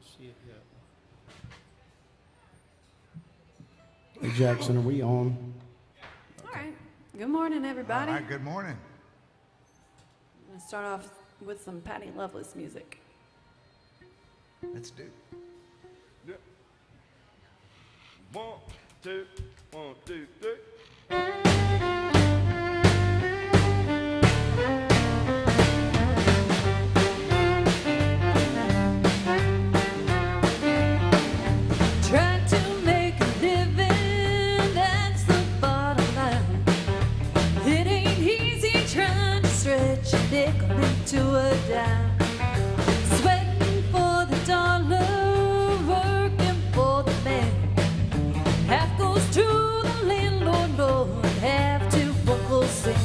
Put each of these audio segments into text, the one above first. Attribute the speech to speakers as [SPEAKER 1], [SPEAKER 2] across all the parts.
[SPEAKER 1] see it yet.
[SPEAKER 2] Hey, Jackson, are we on?
[SPEAKER 3] All right. Good morning, everybody.
[SPEAKER 4] All right, good morning.
[SPEAKER 3] I'm going to start off with some Patty Loveless music.
[SPEAKER 4] Let's do it.
[SPEAKER 5] Yeah. 1, 2, 1, 2, 3.
[SPEAKER 3] Try to make a living, that's the bottom line. It ain't easy trying to stretch a nickel into a dime. Sweating for the dollar, working for the man. Half goes to the landlord, Lord, half to Uncle Sam.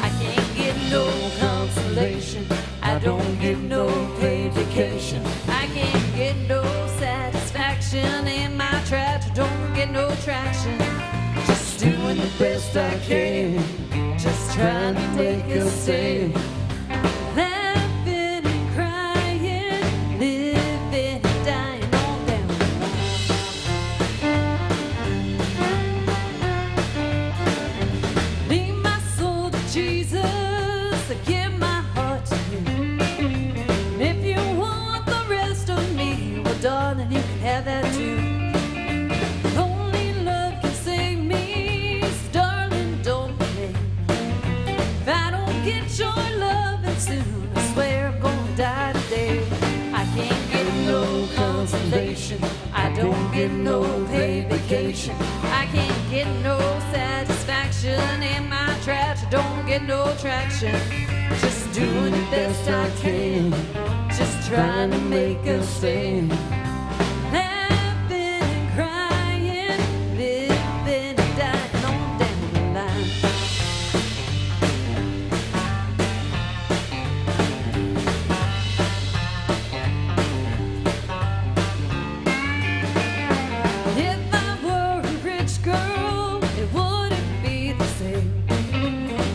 [SPEAKER 3] I can't get no consolation, I don't get no paid vacation. I can't get no satisfaction in my trash, don't get no traction. Just doing the best I can, just trying to make a stay. Laughing and crying, living and dying on down the line. Leave my soul to Jesus, I give my heart to Him. And if you want the rest of me, well, darling, you can have that too. Only love can save me, so darling, don't delay. If I don't get your loving soon, I swear I'm gonna die today. I can't get no consolation, I don't get no paid vacation. I can't get no satisfaction in my trash, I don't get no traction. Just doing the best I can, just trying to make a stand. Laughing and crying, living and dying on down the line. If I were a rich girl, it wouldn't be the same.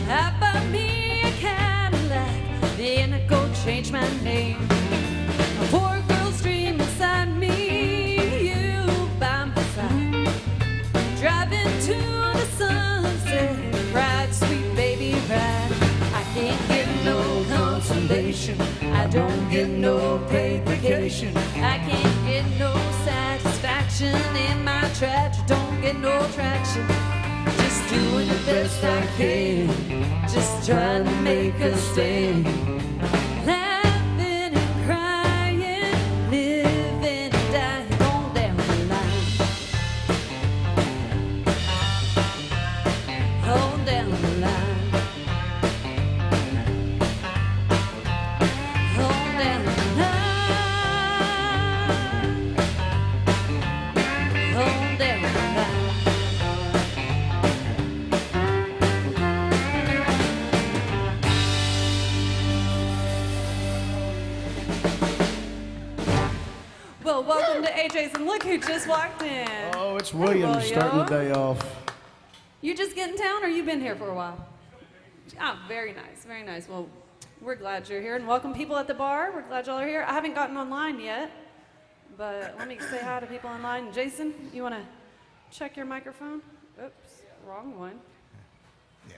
[SPEAKER 3] I'd buy me a Cadillac, then I'd go change my name. A poor girl's dream inside me, you by my side. Driving to the sunset, ride, sweet baby, ride. I can't get no consolation, I don't get no paid vacation. I can't get no satisfaction in my trash, I don't get no traction. Just doing the best I can, just trying to make a stand. Laughing and crying, living and dying on down the line. On down the line. On down the line. On down the line. Well, welcome to AJ's, and look who just walked in.
[SPEAKER 2] Oh, it's William
[SPEAKER 3] William.
[SPEAKER 2] starting the day off.
[SPEAKER 3] You just get in town, or you been here for a while? Ah, very nice, very nice. Well, we're glad you're here, and welcome people at the bar. We're glad y'all are here. I haven't gotten online yet, but let me say hi to people online. Jason, you want to check your microphone? Oops, wrong one.
[SPEAKER 4] Yeah.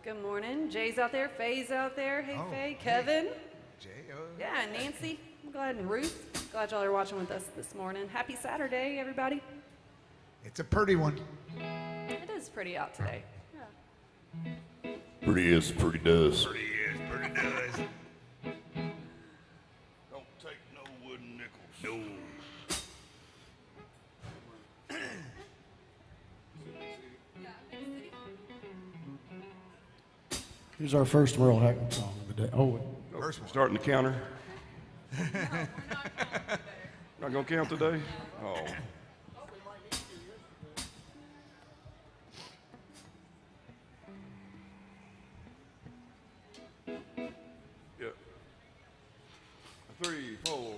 [SPEAKER 3] Good morning. Jay's out there. Faye's out there. Hey,
[SPEAKER 4] Oh,
[SPEAKER 3] Faye.
[SPEAKER 4] hey.
[SPEAKER 3] Kevin.
[SPEAKER 4] J.O.
[SPEAKER 3] Yeah, Nancy. I'm glad, and Ruth. Glad y'all are watching with us this morning. Happy Saturday, everybody.
[SPEAKER 4] It's a pretty one.
[SPEAKER 3] It is pretty out today. Yeah.
[SPEAKER 5] Pretty is, pretty does.
[SPEAKER 4] Pretty is, pretty does.
[SPEAKER 5] Don't take no wooden nickels. No.
[SPEAKER 2] Here's our first Merle Haggard song of the day. Oh, wait.
[SPEAKER 4] First one.
[SPEAKER 5] Starting the counter. Not gonna count today? Oh. Yeah. 3, 4, 1,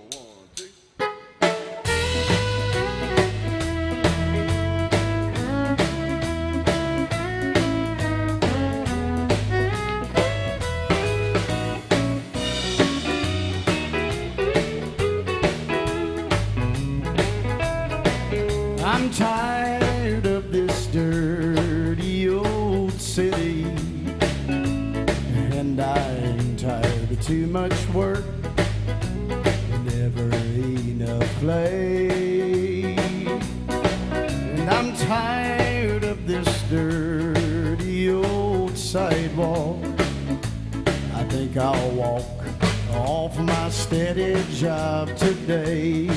[SPEAKER 5] 2.
[SPEAKER 2] I'm tired of this dirty old city, and I'm tired of too much work, never enough play. And I'm tired of this dirty old sidewalk. I think I'll walk off my steady job today.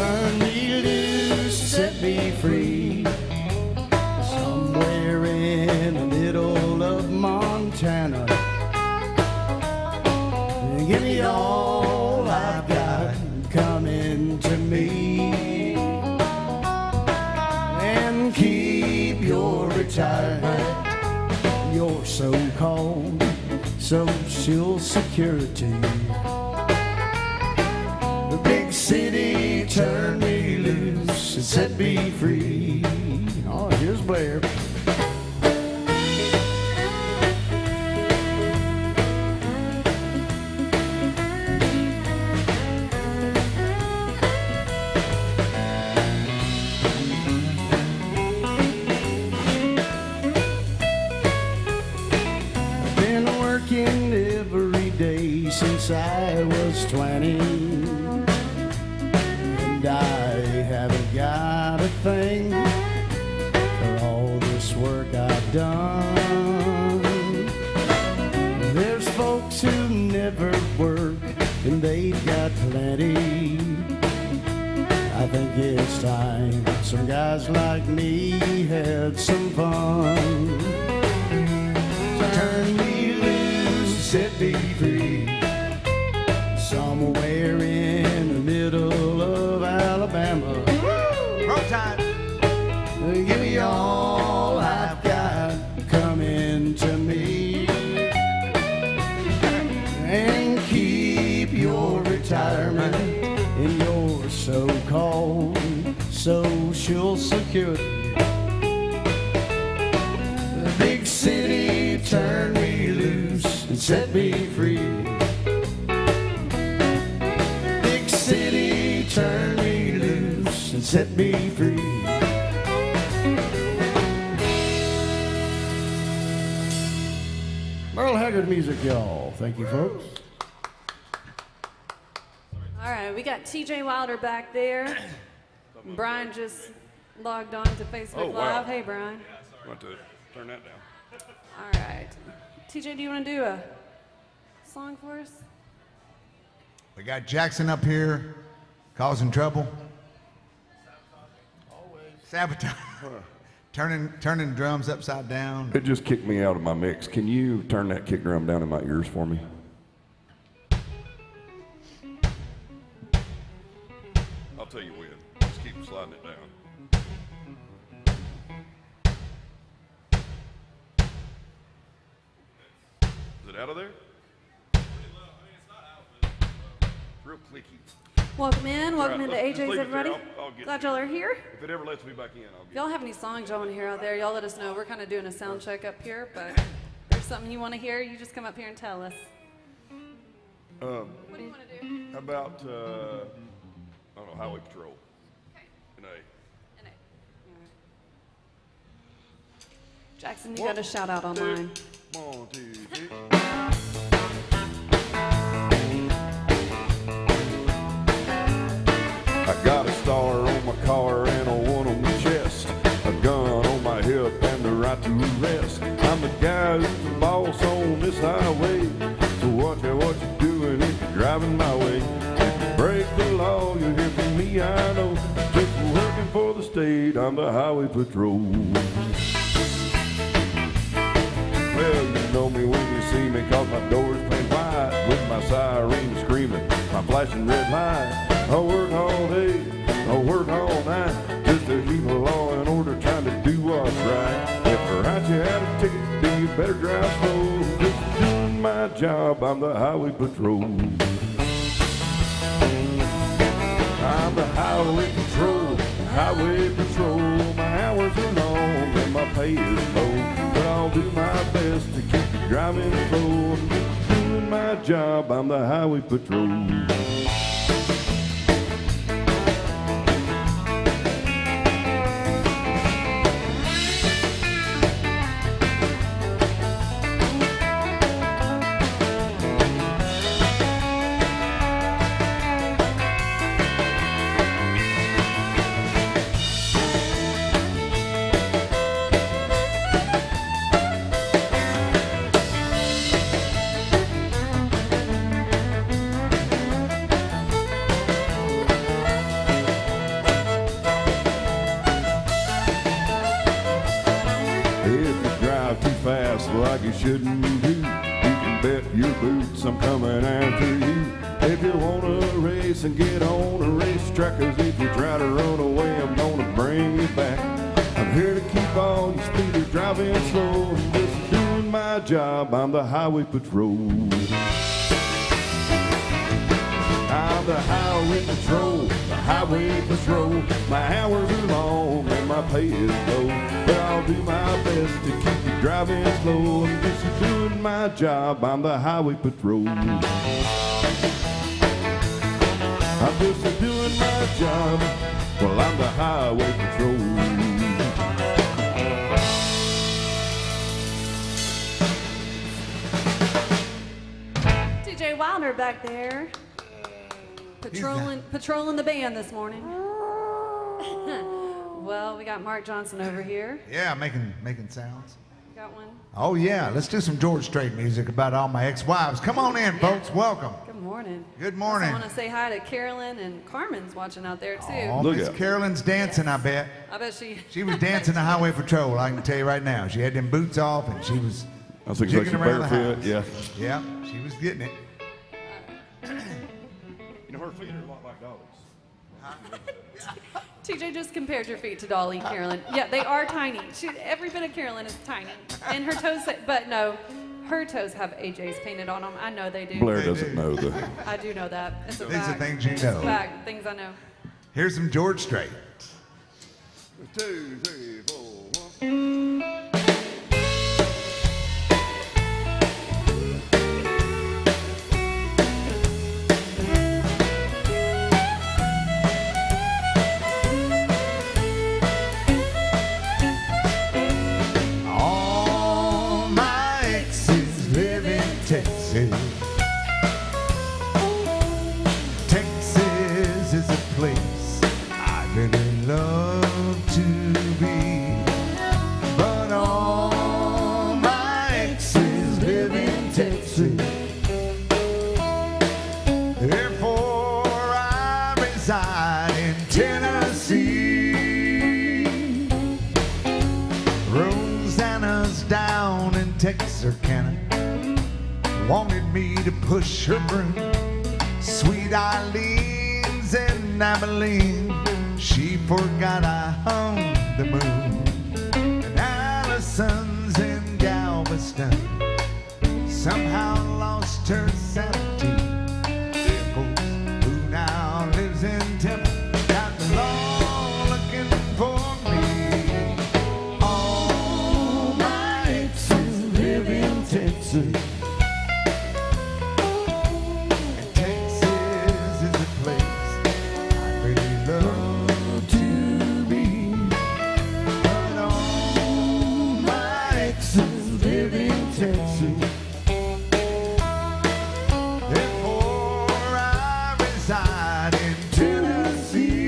[SPEAKER 2] Turn me loose, set me free, somewhere in the middle of Montana. Give me all I've got coming to me, and keep your retirement, your so-called Social Security. The big city turned me loose and set me free. Oh, here's Blair. Been working every day since I was 20, and I haven't got a thing for all this work I've done. There's folks who never work, and they've got plenty. I think it's time some guys like me had some fun. So turn me loose, set me free, somewhere in the middle of Alabama.
[SPEAKER 4] Roll Tide.
[SPEAKER 2] Give me all I've got coming to me, and keep your retirement in your so-called Social Security. The big city turned me loose and set me free. Big city turned me loose and set me free. Merle Haggard music, y'all. Thank you, folks.
[SPEAKER 3] All right, we got TJ Wilder back there. Brian just logged on to Facebook
[SPEAKER 5] Oh, wow.
[SPEAKER 3] Live. Hey, Brian.
[SPEAKER 5] Want to turn that down?
[SPEAKER 3] All right. TJ, do you want to do a song for us?
[SPEAKER 4] We got Jackson up here causing trouble. Sabotage. Turning drums upside down.
[SPEAKER 5] It just kicked me out of my mix. Can you turn that kick drum down in my ears for me? I'll tell you when. Just keep sliding it down. Is it out of there? Real clicky.
[SPEAKER 3] Welcome in. Welcome
[SPEAKER 5] All right,
[SPEAKER 3] into
[SPEAKER 5] let's
[SPEAKER 3] AJ's,
[SPEAKER 5] leave it there.
[SPEAKER 3] everybody.
[SPEAKER 5] I'll get
[SPEAKER 3] Glad
[SPEAKER 5] to
[SPEAKER 3] y'all are here.
[SPEAKER 5] If it ever lets me back in, I'll
[SPEAKER 3] If
[SPEAKER 5] get
[SPEAKER 3] y'all have any songs y'all want to hear out there, y'all let us know. We're kind of doing a sound check up here, but if there's something you want to hear, you just come up here and tell us. What do you want to do?
[SPEAKER 5] How about, I don't know, Highway Patrol?
[SPEAKER 3] Okay.
[SPEAKER 5] In A.
[SPEAKER 3] And it. All right. Jackson, you got a shout out online.
[SPEAKER 5] 1, 2, 3. I got a star on my car and a one on my chest, a gun on my hip and the right to arrest. I'm the guy who's the boss on this highway, so watch out what you're doing if you're driving my way. If you break the law, you'll hear from me, I know. Just working for the state, I'm the Highway Patrol. Well, you know me when you see me, cause my door's plain wide, with my siren screaming, my flashing red light. I work all day, I work all night, just to keep the law and order, trying to do what's right. If I write you out a ticket, then you better drive slow. Just doing my job, I'm the Highway Patrol. I'm the Highway Patrol, Highway Patrol. My hours are long and my pay is low, but I'll do my best to keep you driving slow. I'm just doing my job, I'm the Highway Patrol. you shouldn't do. You can bet your boots I'm coming after you. If you wanna race and get on a racetrack, 'cause if you try to run away, I'm gonna bring you back. I'm here to keep all you speeders driving slow and just doing my job. I'm the highway patrol. I'm the highway patrol, the highway patrol. My hours are long and my pay is low, but I'll do my best to keep you driving slow. I'm just doing my job. I'm the highway patrol. I'm just doing my job. Well, I'm the highway patrol.
[SPEAKER 3] DJ Wilder back there. Patrolling the band this morning. Well, we got Mark Johnson over here.
[SPEAKER 4] Yeah, making sounds.
[SPEAKER 3] Got one.
[SPEAKER 4] Oh yeah, let's do some George Strait music about all my ex-wives. Come on in, folks. Welcome.
[SPEAKER 3] Good morning.
[SPEAKER 4] Good morning.
[SPEAKER 3] I want to say hi to Carolyn, and Carmen's watching out there too.
[SPEAKER 4] Oh,
[SPEAKER 5] Look
[SPEAKER 4] Miss
[SPEAKER 5] out.
[SPEAKER 4] Carolyn's dancing, I bet.
[SPEAKER 3] I bet she.
[SPEAKER 4] She was dancing the highway patrol, I can tell you right now. She had them boots off and she was
[SPEAKER 5] That's exactly
[SPEAKER 4] jigging around the
[SPEAKER 5] barefoot,
[SPEAKER 4] house.
[SPEAKER 5] yeah.
[SPEAKER 4] Yeah, she was getting it.
[SPEAKER 5] You know, her feet are a lot like Dolly's.
[SPEAKER 3] TJ just compared your feet to Dolly and Carolyn. Yeah, they are tiny. Every bit of Carolyn is tiny. And her toes, but no, her toes have AJ's painted on them. I know they do.
[SPEAKER 5] Blair
[SPEAKER 4] They
[SPEAKER 5] doesn't
[SPEAKER 4] do.
[SPEAKER 5] know the.
[SPEAKER 3] I do know that. It's a
[SPEAKER 4] These are
[SPEAKER 3] fact.
[SPEAKER 4] things you
[SPEAKER 3] It's a
[SPEAKER 4] know.
[SPEAKER 3] fact. Things I know.
[SPEAKER 4] Here's some George Strait.
[SPEAKER 5] 2, 3, 4, 1.
[SPEAKER 4] All my exes live in Texas. Texas is a place I really love to be. But all my exes live in Texas. Therefore I reside in Tennessee. Rosanna's down in Texarkana wanted me to push her broom. Sweet Eileen's in Abilene, she forgot I hung the moon. And Allison's in Galveston, somehow lost her sanity. Dimples, who now lives in Temple, got the law looking for me. All my exes live in Texas. And Texas is a place I really love to be. But all my exes live in Texas. Therefore I reside in Tennessee.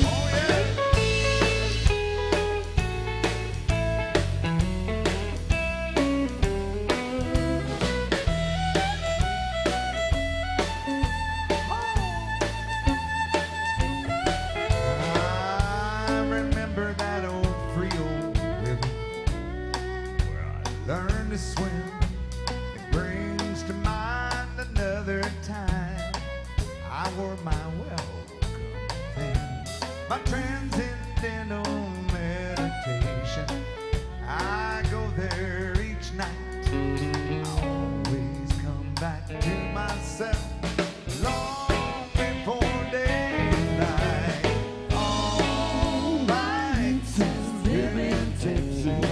[SPEAKER 4] Oh yeah. I remember that old Creole river where I learned to swim. It brings to mind another time I wore my welcome thing, my transcendental meditation. I go there each night. I always come back to myself long before daylight. All my exes live in Texas.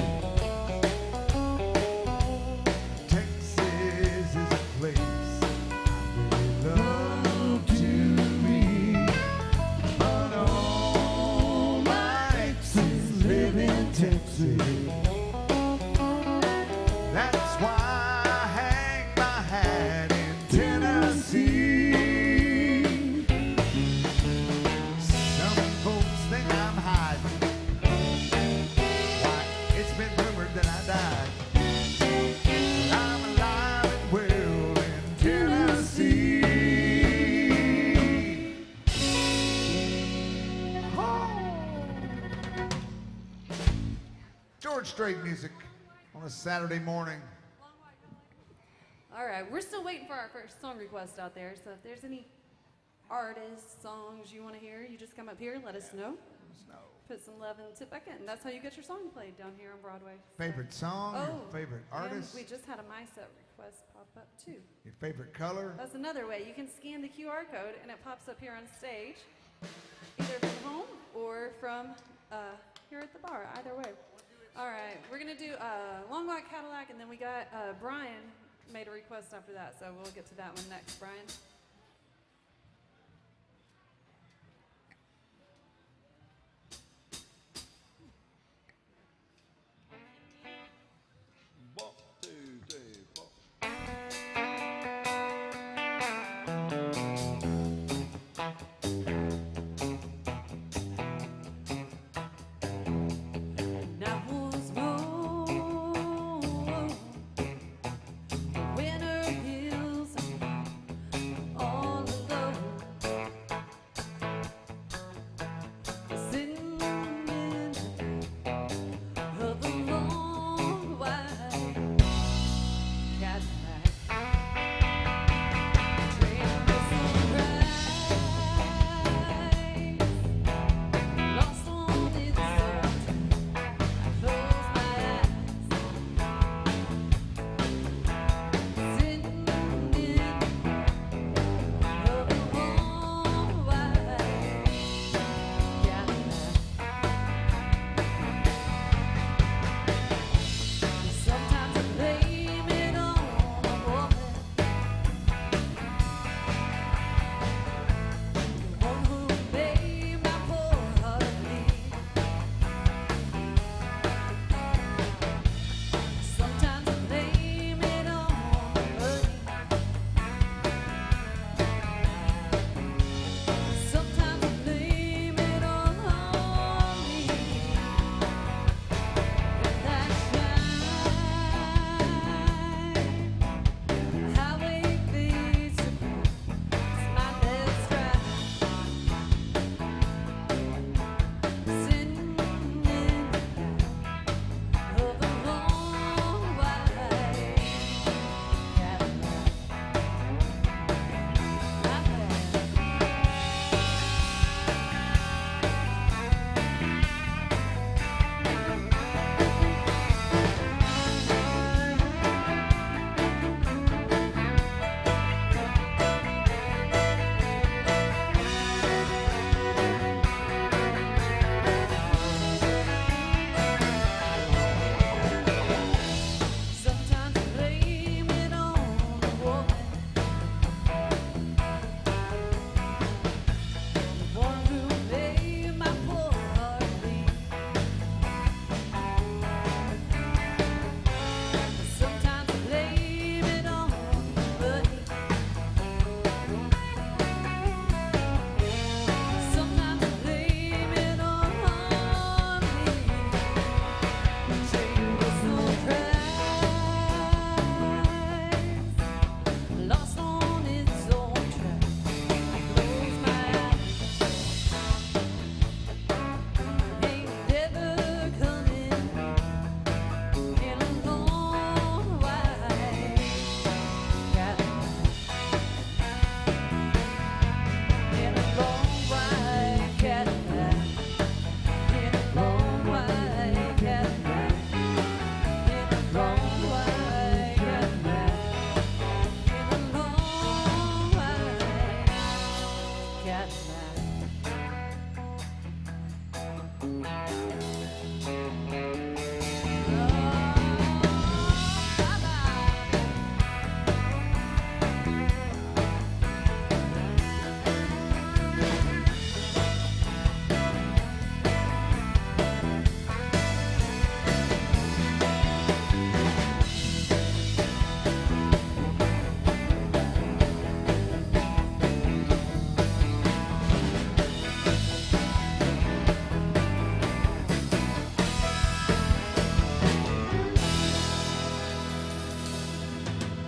[SPEAKER 4] Texas is a place I really love to be. But all my exes live in Texas. That's why I hang my hat in Tennessee. Some folks think I'm hiding. Why, it's been rumored that I died. But I'm alive and well in Tennessee. Oh. George Strait music. on a Saturday morning.
[SPEAKER 3] All right, we're still waiting for our first song request out there. So if there's any artists, songs you want to hear, you just come up here, let us know. Put some love and sit back in. That's how you get your song played down here on Broadway.
[SPEAKER 4] Favorite song, your favorite artist?
[SPEAKER 3] We just had a My Set request pop up too.
[SPEAKER 4] Your favorite color?
[SPEAKER 3] That's another way. You can scan the QR code and it pops up here on stage, either from home or from here at the bar, either way. All right, we're going to do Long White Cadillac, and then we got Brian made a request after that, so we'll get to that one next. Brian?
[SPEAKER 5] One, two, three, four.
[SPEAKER 3] Now was more winter hills all alone, sitting in of the long white Cadillac. Train whistle cries, lost on its own. Close my eyes, sitting in of the long white Cadillac. Sometimes I blame it on a woman, the one who made my poor heart bleed. Sometimes I blame it on the money. Sometimes I blame it on me. And that shine, highway fades to blue. It's my last ride, sitting in the of the long white Cadillac. Sometimes I blame it on the woman, the one who made my poor heart bleed. Sometimes I blame it on the money. Sometimes I blame it on me. The train whistle cries, lost on its own track. I close my eyes, ain't never coming in a long white Cadillac. In a long white Cadillac. In a long white Cadillac. In a long white Cadillac. In a long white Cadillac.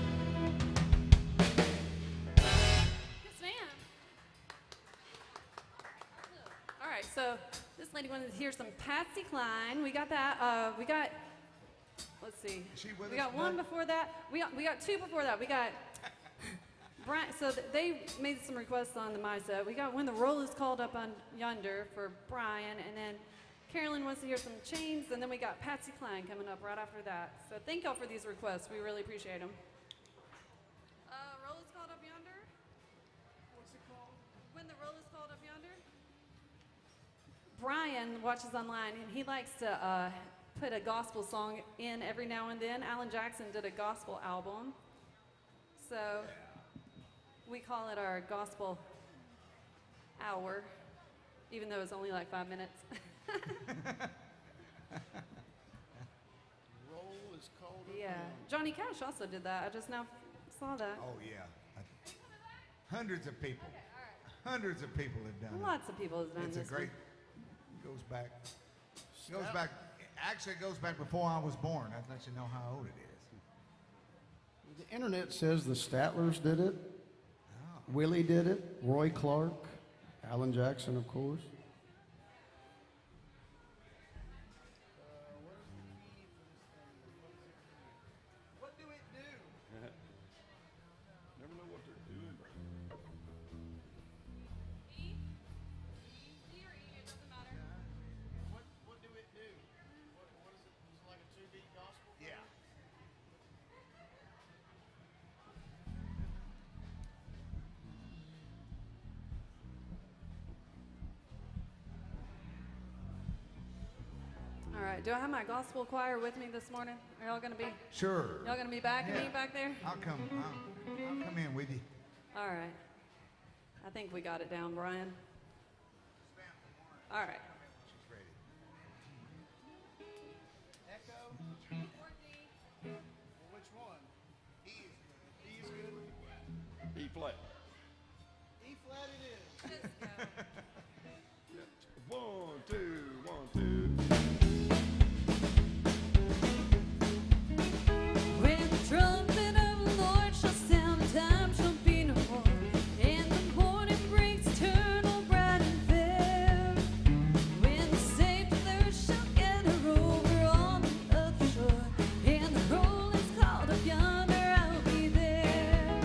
[SPEAKER 3] Yes, ma'am. All right, so this lady wanted to hear some Patsy Cline. We got that. We got let's see.
[SPEAKER 4] Is she with
[SPEAKER 3] We
[SPEAKER 4] us
[SPEAKER 3] got one
[SPEAKER 4] tonight?
[SPEAKER 3] before that. We got two before that. We got Brian. So they made some requests on the my set. We got When the Roll is Called Up on Yonder for Brian, and then Carolyn wants to hear some Chains, and then we got Patsy Cline coming up right after that. So thank y'all for these requests. We really appreciate them. Roll is Called Up Yonder. What's it called? When the Roll is Called Up Yonder. Brian watches online, and he likes to put a gospel song in every now and then. Alan Jackson did a gospel album, so we call it our gospel hour, even though it's only like 5 minutes.
[SPEAKER 2] Roll is called.
[SPEAKER 3] Yeah, Johnny Cash also did that. I just now saw that.
[SPEAKER 4] Oh, yeah. Hundreds of people. Hundreds of people have done it.
[SPEAKER 3] Lots of people have done
[SPEAKER 4] It's a
[SPEAKER 3] this.
[SPEAKER 4] great, goes back, actually it goes back before I was born. That lets you know how old it is.
[SPEAKER 2] The internet says the Statlers did it. Willie did it. Roy Clark. Alan Jackson, of course.
[SPEAKER 4] What do it do?
[SPEAKER 5] Never know what they're doing.
[SPEAKER 2] What do it do? What is it? Is it like a 2-beat gospel?
[SPEAKER 4] Yeah.
[SPEAKER 3] All right, do I have my gospel choir with me this morning? Are y'all gonna be?
[SPEAKER 4] Sure.
[SPEAKER 3] Y'all gonna be backing me
[SPEAKER 4] Yeah.
[SPEAKER 3] back there?
[SPEAKER 4] I'll come in with you.
[SPEAKER 3] All right. I think we got it down, Brian. All right.
[SPEAKER 4] She's ready.
[SPEAKER 2] Echo. Well, which one? E is good.
[SPEAKER 5] E flat.
[SPEAKER 2] E flat it is.
[SPEAKER 3] Let's go.
[SPEAKER 5] 1, 2, 1, 2.
[SPEAKER 3] When the trumpet of the Lord shall sound, time shall be no more. And the morning breaks eternal, bright and fair. When the saved others shall gather over on the other shore, and the roll is called up yonder, I'll be there.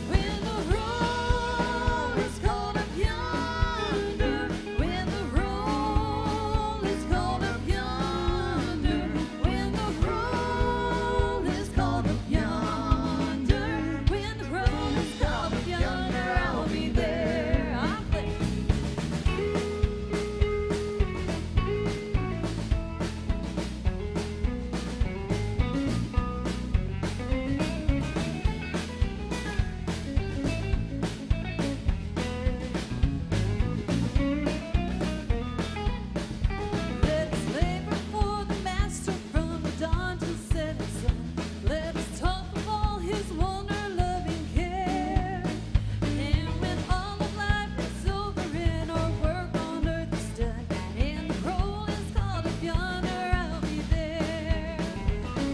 [SPEAKER 3] When the roll is called up yonder, when the roll is called up yonder, when the roll is called up yonder, when the roll is called up yonder, I'll be there. I'll play. Let us labor for the Master from the dawn to setting sun. Let us talk of all His wonder, loving care. And when all of life is over and our work on earth is done, and the roll is called up yonder, I'll be there.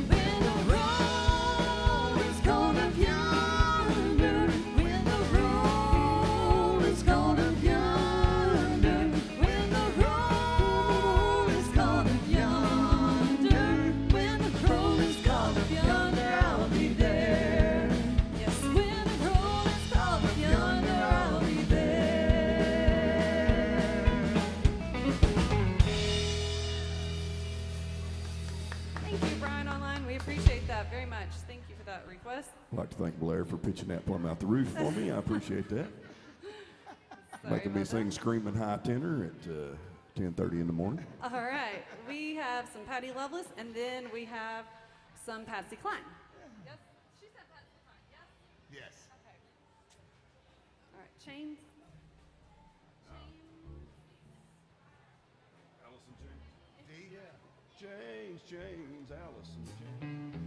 [SPEAKER 3] When the roll is called up yonder, when the roll is called up yonder, when the roll is called up yonder, when the roll is called up yonder, I'll be there. Yes, when the roll is called up yonder, I'll be there. Thank you, Brian Online. We appreciate that very much. Thank you for that request.
[SPEAKER 5] I'd like to thank Blair for pitching that plumb out the roof for me. I appreciate that.
[SPEAKER 3] Sorry
[SPEAKER 5] Making me
[SPEAKER 3] about
[SPEAKER 5] sing
[SPEAKER 3] that.
[SPEAKER 5] screaming high tenor at 10:30 in the morning.
[SPEAKER 3] All right, we have some Patty Loveless, and then we have some Patsy Cline. Yes, she said Patsy Cline. Yes.
[SPEAKER 4] Yes.
[SPEAKER 3] Okay. All right, Chains.
[SPEAKER 5] Allison James.
[SPEAKER 4] D?
[SPEAKER 5] James, Allison James.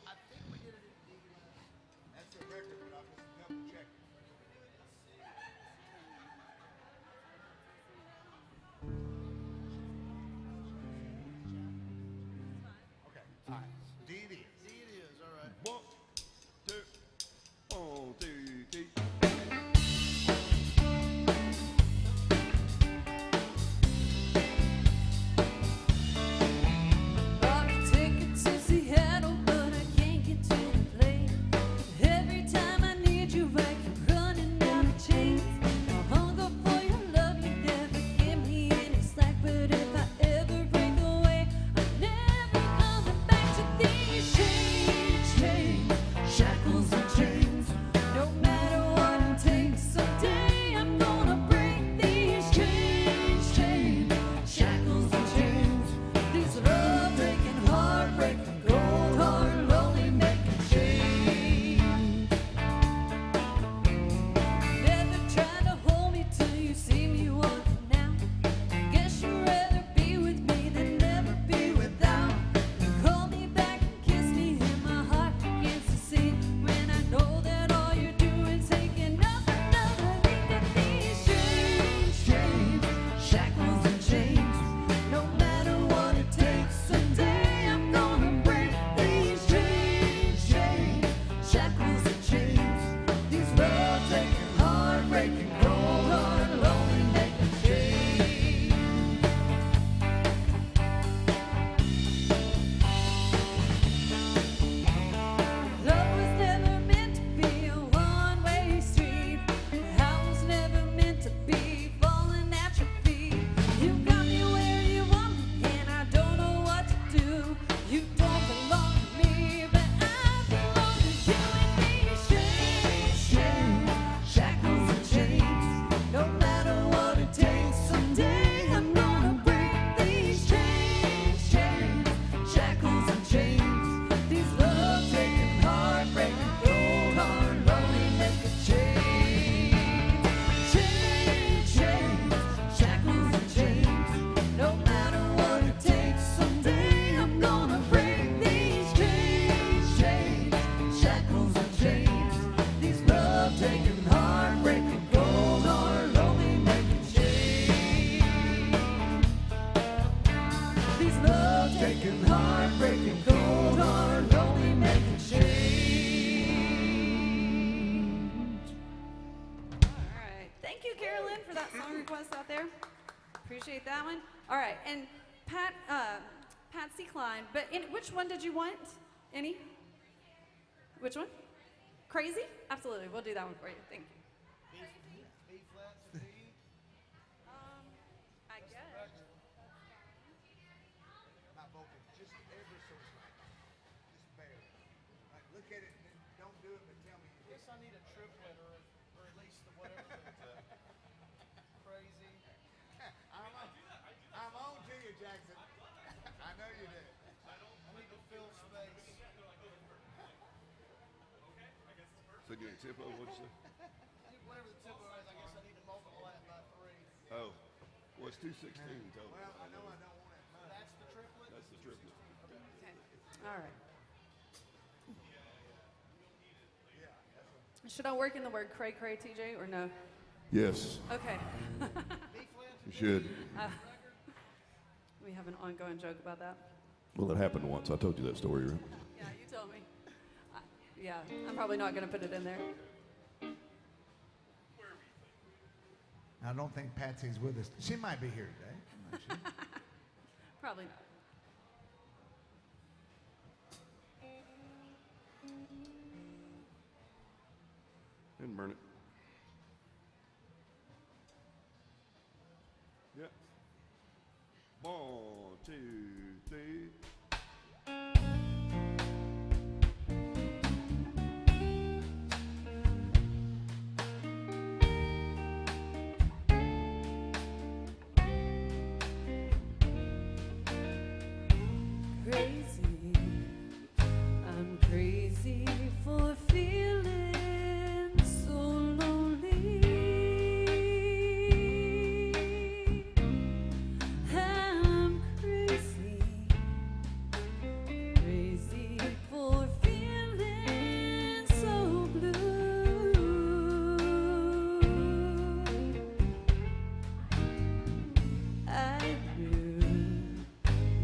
[SPEAKER 2] I think we did it in D.
[SPEAKER 4] That's the record, but I'll just double check. Okay. All right. D it is.
[SPEAKER 2] D it is. All right.
[SPEAKER 5] 1, 2, 1,
[SPEAKER 4] breaking heart, breaking cold heart, only making change.
[SPEAKER 3] All right. Thank you, Carolyn, for that song request out there. Appreciate that one. All right, and Patsy Cline. But which one did you want? Any? Which one? Crazy? Absolutely. We'll do that one for you. Thank you. I guess.
[SPEAKER 4] Not vocal, just ever so slightly. Just barely. Like, look at it and then don't do it, but tell me.
[SPEAKER 1] I guess I need a triplet or at least the whatever. Crazy.
[SPEAKER 4] I'm on to you, Jackson. I know you did.
[SPEAKER 1] I need to fill space.
[SPEAKER 5] So getting tempo, what'd you say?
[SPEAKER 1] Whatever the tempo is, I guess I need to multiply it by 3.
[SPEAKER 5] Oh, well, it's 216 total.
[SPEAKER 4] Well, I know I don't want it.
[SPEAKER 1] That's the triplet?
[SPEAKER 5] That's the triplet.
[SPEAKER 3] Okay. All right. Should I work in the word cray cray, TJ, or no?
[SPEAKER 5] Yes,
[SPEAKER 3] Okay.
[SPEAKER 5] you should.
[SPEAKER 3] We have an ongoing joke about that.
[SPEAKER 5] Well, it happened once. I told you that story, right?
[SPEAKER 3] Yeah, you told me. Yeah, I'm probably not going to put it in there.
[SPEAKER 4] I don't think Patsy's with us. She might be here today. I'm not sure.
[SPEAKER 3] Probably not.
[SPEAKER 5] And burn it. Yep. 1, 2, 3.
[SPEAKER 3] Crazy, I'm crazy for feeling so lonely. I'm crazy, crazy for feeling so blue. I knew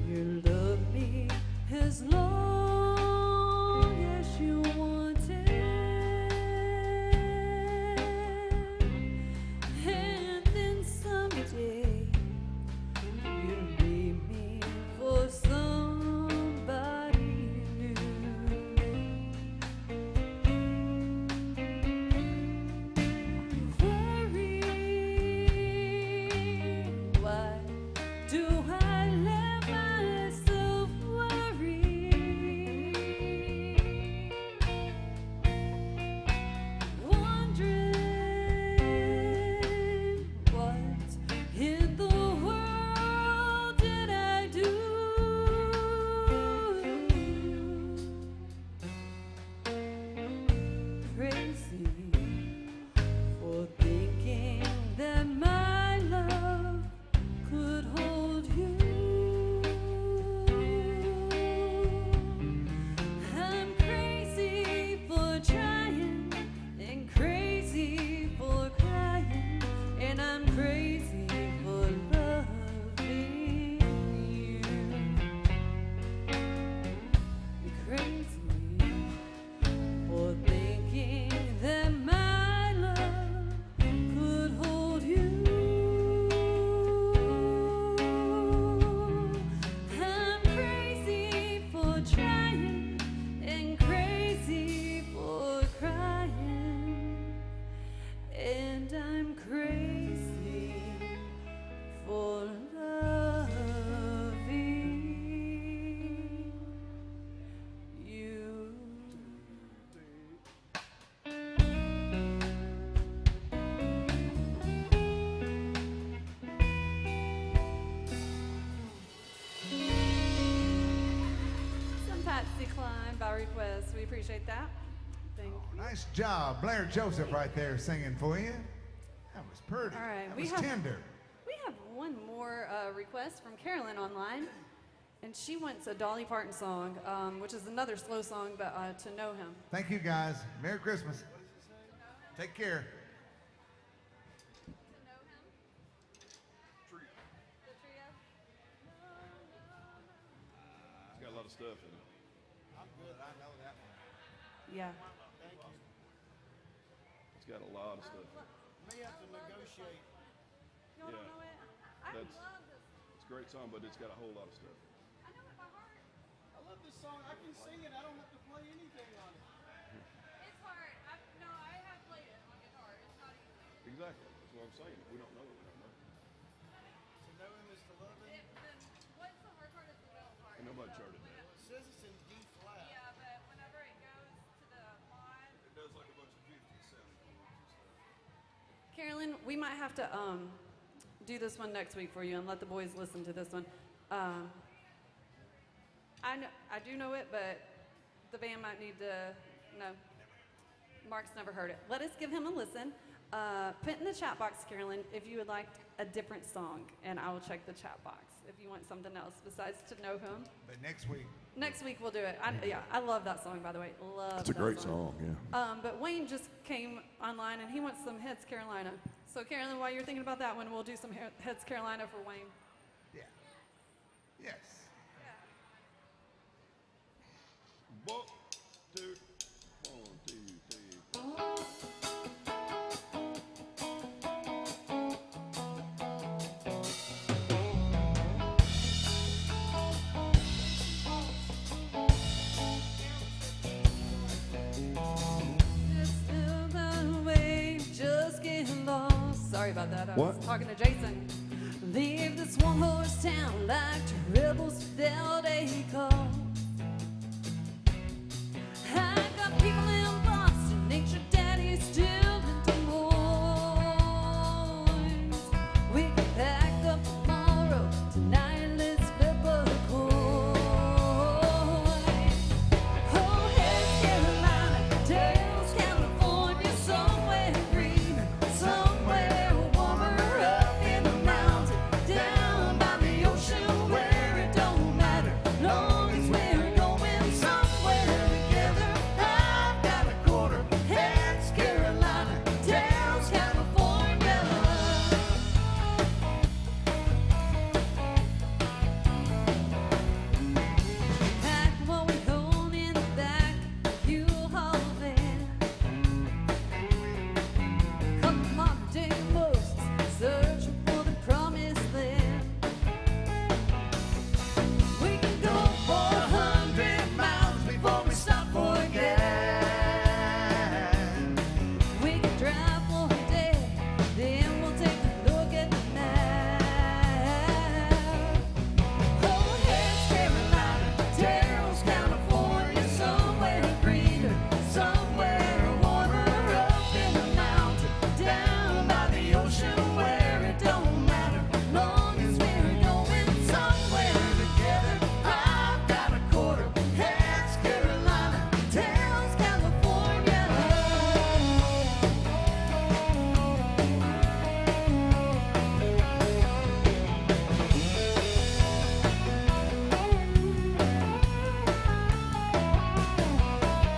[SPEAKER 3] you love me as long as you wanted, and then someday you'll leave me for somebody new. Worry, why do I let myself worry? Wondering what in the world did I do? Crazy for thinking that my love could hold you. I'm crazy for trying and crazy for crying, and I'm crazy for loving you. Crazy for thinking that my love could hold you. I'm crazy for trying and crazy for crying, and I'm crazy for loving you. Some Patsy Cline by request. We appreciate that. Thank you.
[SPEAKER 4] Nice job. Blair Joseph right there singing for you. That was pretty.
[SPEAKER 3] All right,
[SPEAKER 4] That
[SPEAKER 3] we
[SPEAKER 4] was
[SPEAKER 3] have-
[SPEAKER 4] tender.
[SPEAKER 3] We have one more request from Carolyn online, and she wants a Dolly Parton song, which is another slow song, but To Know Him.
[SPEAKER 4] Thank you, guys. Merry Christmas. Take care.
[SPEAKER 3] To Know Him? The trio?
[SPEAKER 5] lot of stuff in it.
[SPEAKER 1] I'm good.
[SPEAKER 4] I know that one.
[SPEAKER 3] Yeah.
[SPEAKER 1] Thank you.
[SPEAKER 5] It's got a lot of stuff in it.
[SPEAKER 1] May have to negotiate.
[SPEAKER 3] Y'all don't
[SPEAKER 5] Yeah.
[SPEAKER 3] know it? I
[SPEAKER 5] That's-
[SPEAKER 3] love this.
[SPEAKER 5] It's a great song, but it's got a whole lot of stuff.
[SPEAKER 3] I know it by heart.
[SPEAKER 1] I love this song. I can sing it. I don't have to play anything on it.
[SPEAKER 3] It's hard. I have played it on guitar. It's not easy.
[SPEAKER 5] Exactly. That's what I'm saying. If we don't know it, we don't know.
[SPEAKER 1] To know him is to love him.
[SPEAKER 3] What's the hard part is the middle part.
[SPEAKER 5] Ain't nobody charted that.
[SPEAKER 1] It says it's in D flat.
[SPEAKER 3] Yeah, but whenever it goes to the mod.
[SPEAKER 5] It does like a bunch of 50s sounding chords and stuff.
[SPEAKER 3] Carolyn, we might have to do this one next week for you and let the boys listen to this one. I do know it, but the band might need to know. Mark's never heard it. Let us give him a listen. Put in the chat box, Carolyn, if you would like a different song, and I will check the chat box if you want something else besides To Know Him.
[SPEAKER 4] But next week.
[SPEAKER 3] Next week we'll do it. I love that song, by the way. Love
[SPEAKER 5] It's a
[SPEAKER 3] that
[SPEAKER 5] great song, yeah.
[SPEAKER 3] But Wayne just came online and he wants some Heads Carolina. So Carolyn, while you're thinking about that one, we'll do some Heads Carolina for Wayne.
[SPEAKER 4] Yeah. Yes.
[SPEAKER 5] One, two, three, four.
[SPEAKER 3] Sorry about that. I
[SPEAKER 5] What?
[SPEAKER 3] was talking to Jason. Leave this one horse town like two rebels without a cause. I got people in Boston, ain't your daddy still in Des Moines? We can pack up tomorrow, tonight let's flip a coin. Oh, here's Carolina, tails California, somewhere green, somewhere warmer up in the mountain, down by the ocean where it don't matter, long as we're going somewhere together. I've got a quarter, heads Carolina, tails California. Pack what we hold in the back, you haul van. Couple modern day posts, searching for the promised land. We can go 400 miles before we stop for gas. We can drive for a day, then we'll take a look at the map. Oh, here's Carolina, tails California, somewhere greener, somewhere warmer up in the mountain, down by the ocean where it don't matter, long as we're going somewhere together. I've got a quarter, heads Carolina, tails California.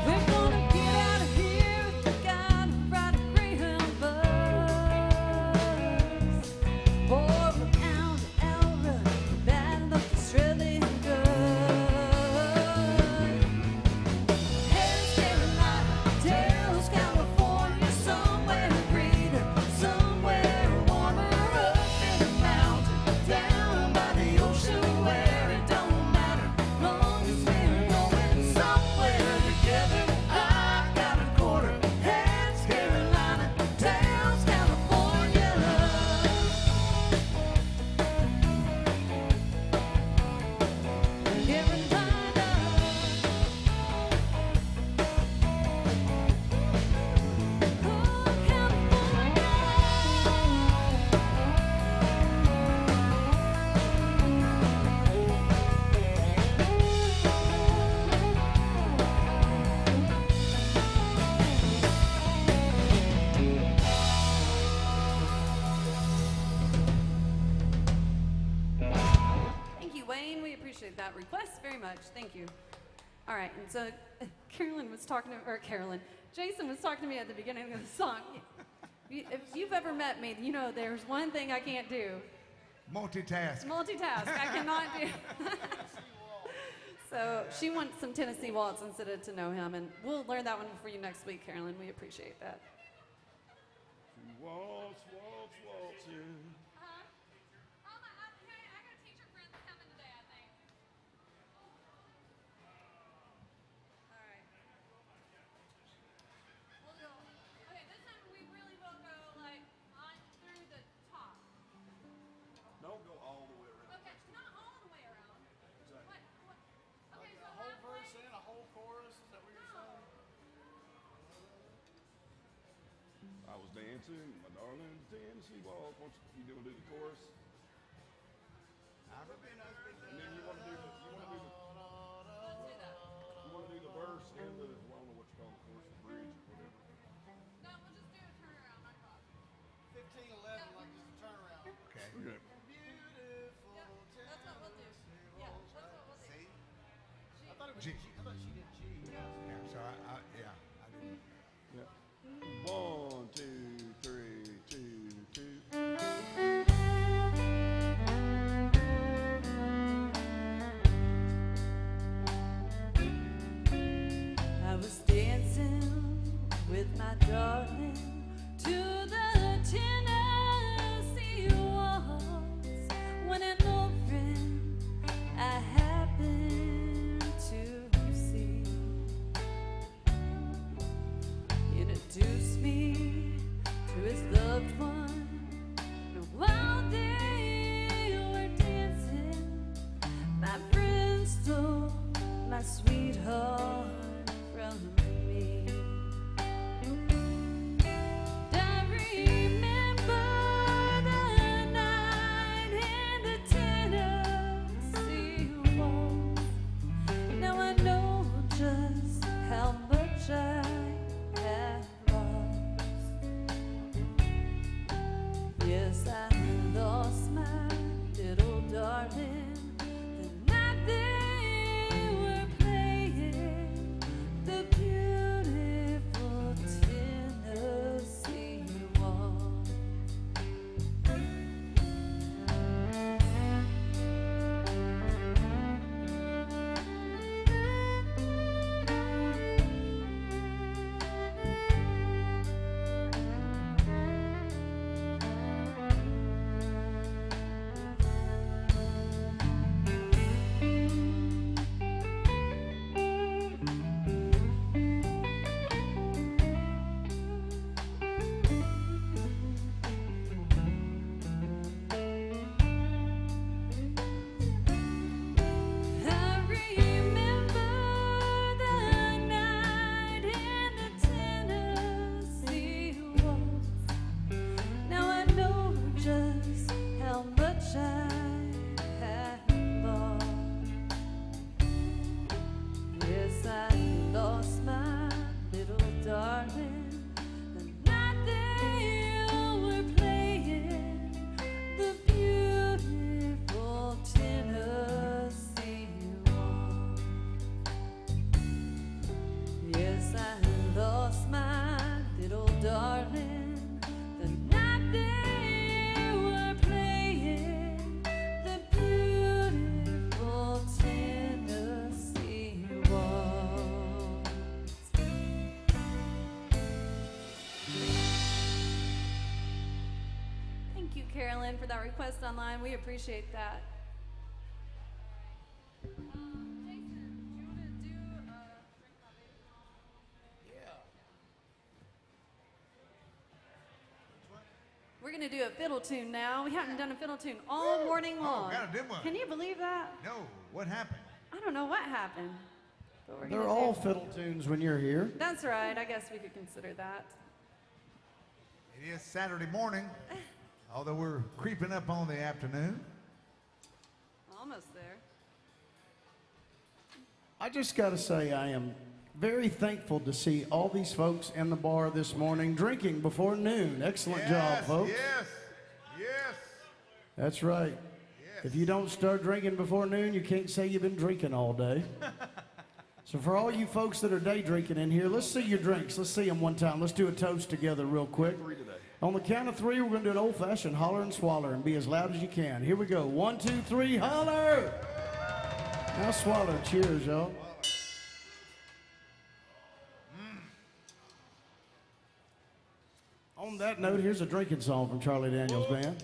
[SPEAKER 3] We're gonna get out of here if we gotta ride a Greyhound bus. Or around to Elra, that looks really good. Here's Carolina, tails California, somewhere greener, somewhere warmer up in the mountain, down by the ocean where it don't matter, long as we're going somewhere together. I've got a quarter, heads Carolina, tails California. Thank you, Wayne. We appreciate that request very much. Thank you. All right, and so Jason was talking to me at the beginning of the song. If you've ever met me, you know there's one thing I can't do.
[SPEAKER 4] Multitask.
[SPEAKER 3] Multitask. I cannot do. So she wants some Tennessee Waltz instead of To Know Him, and we'll learn that one for you next week, Carolyn. We appreciate that.
[SPEAKER 5] Waltz, waltz, waltz, yeah.
[SPEAKER 3] I got a teacher friend that's coming today, I think. All right. We'll go. Okay, this time we really will go like on through the top.
[SPEAKER 5] Don't go all the way around.
[SPEAKER 3] Okay, not all the way around. What? Okay, so
[SPEAKER 1] A whole
[SPEAKER 3] halfway.
[SPEAKER 1] verse and a whole chorus. Is that what you're saying?
[SPEAKER 5] I was dancing, my darling Tennessee Waltz. You gonna do the chorus? And then you wanna do the verse and the, well, I don't know what you call the chorus, the bridge or whatever.
[SPEAKER 3] No, we'll just do a turnaround, not cross.
[SPEAKER 1] 15, 11, like just a turnaround.
[SPEAKER 4] Okay.
[SPEAKER 5] Okay.
[SPEAKER 1] Beautiful.
[SPEAKER 3] That's what we'll do. Yeah, that's what we'll do.
[SPEAKER 4] See?
[SPEAKER 1] I thought it was
[SPEAKER 4] G.
[SPEAKER 1] G. I thought she did G.
[SPEAKER 4] Yeah, so I didn't.
[SPEAKER 5] Yeah. 1, 2, 3, 2, 2.
[SPEAKER 3] I was dancing with my darling to the Tennessee waltz when an old friend I happened to see introduced me to his loved one, and while they were dancing, my friend stole my sweetheart from me. And I remember the night in the Tennessee waltz. Now I know just how much I have lost. Yes, I lost my little darling the night they were playing the beautiful Tennessee waltz. I remember the night in the Tennessee waltz. Now I know just how much I have lost. Yes, I lost my little darling the night they were playing the beautiful Tennessee waltz. Yes, I lost my little darling the night they were playing the beautiful Tennessee waltz. Thank you, Carolyn, for that request online. We appreciate that. Jason, do you want to do Drink My Baby?
[SPEAKER 1] Yeah.
[SPEAKER 3] We're going to do a fiddle tune now. We haven't done a fiddle tune all morning long.
[SPEAKER 4] gotta do one.
[SPEAKER 3] Can you believe that?
[SPEAKER 4] No, what happened?
[SPEAKER 3] I don't know what happened. But we're
[SPEAKER 2] They're
[SPEAKER 3] gonna
[SPEAKER 2] all
[SPEAKER 3] do-
[SPEAKER 2] fiddle tunes when you're here.
[SPEAKER 3] That's right. I guess we could consider that.
[SPEAKER 4] It is Saturday morning, although we're creeping up on the afternoon.
[SPEAKER 3] Almost there.
[SPEAKER 2] I just got to say, I am very thankful to see all these folks in the bar this morning drinking before noon. Excellent job, folks.
[SPEAKER 4] Yes, yes.
[SPEAKER 2] That's right.
[SPEAKER 4] Yes.
[SPEAKER 2] If you don't start drinking before noon, you can't say you've been drinking all day. So for all you folks that are day drinking in here, let's see your drinks. Let's see them one time. Let's do a toast together real quick.
[SPEAKER 5] 3 today.
[SPEAKER 2] On the count of 3, we're going to do an old-fashioned holler and swaller and be as loud as you can. Here we go. 1, 2, 3, holler! Now swallow. Cheers, y'all. On that note, here's a drinking song from Charlie Daniels Band.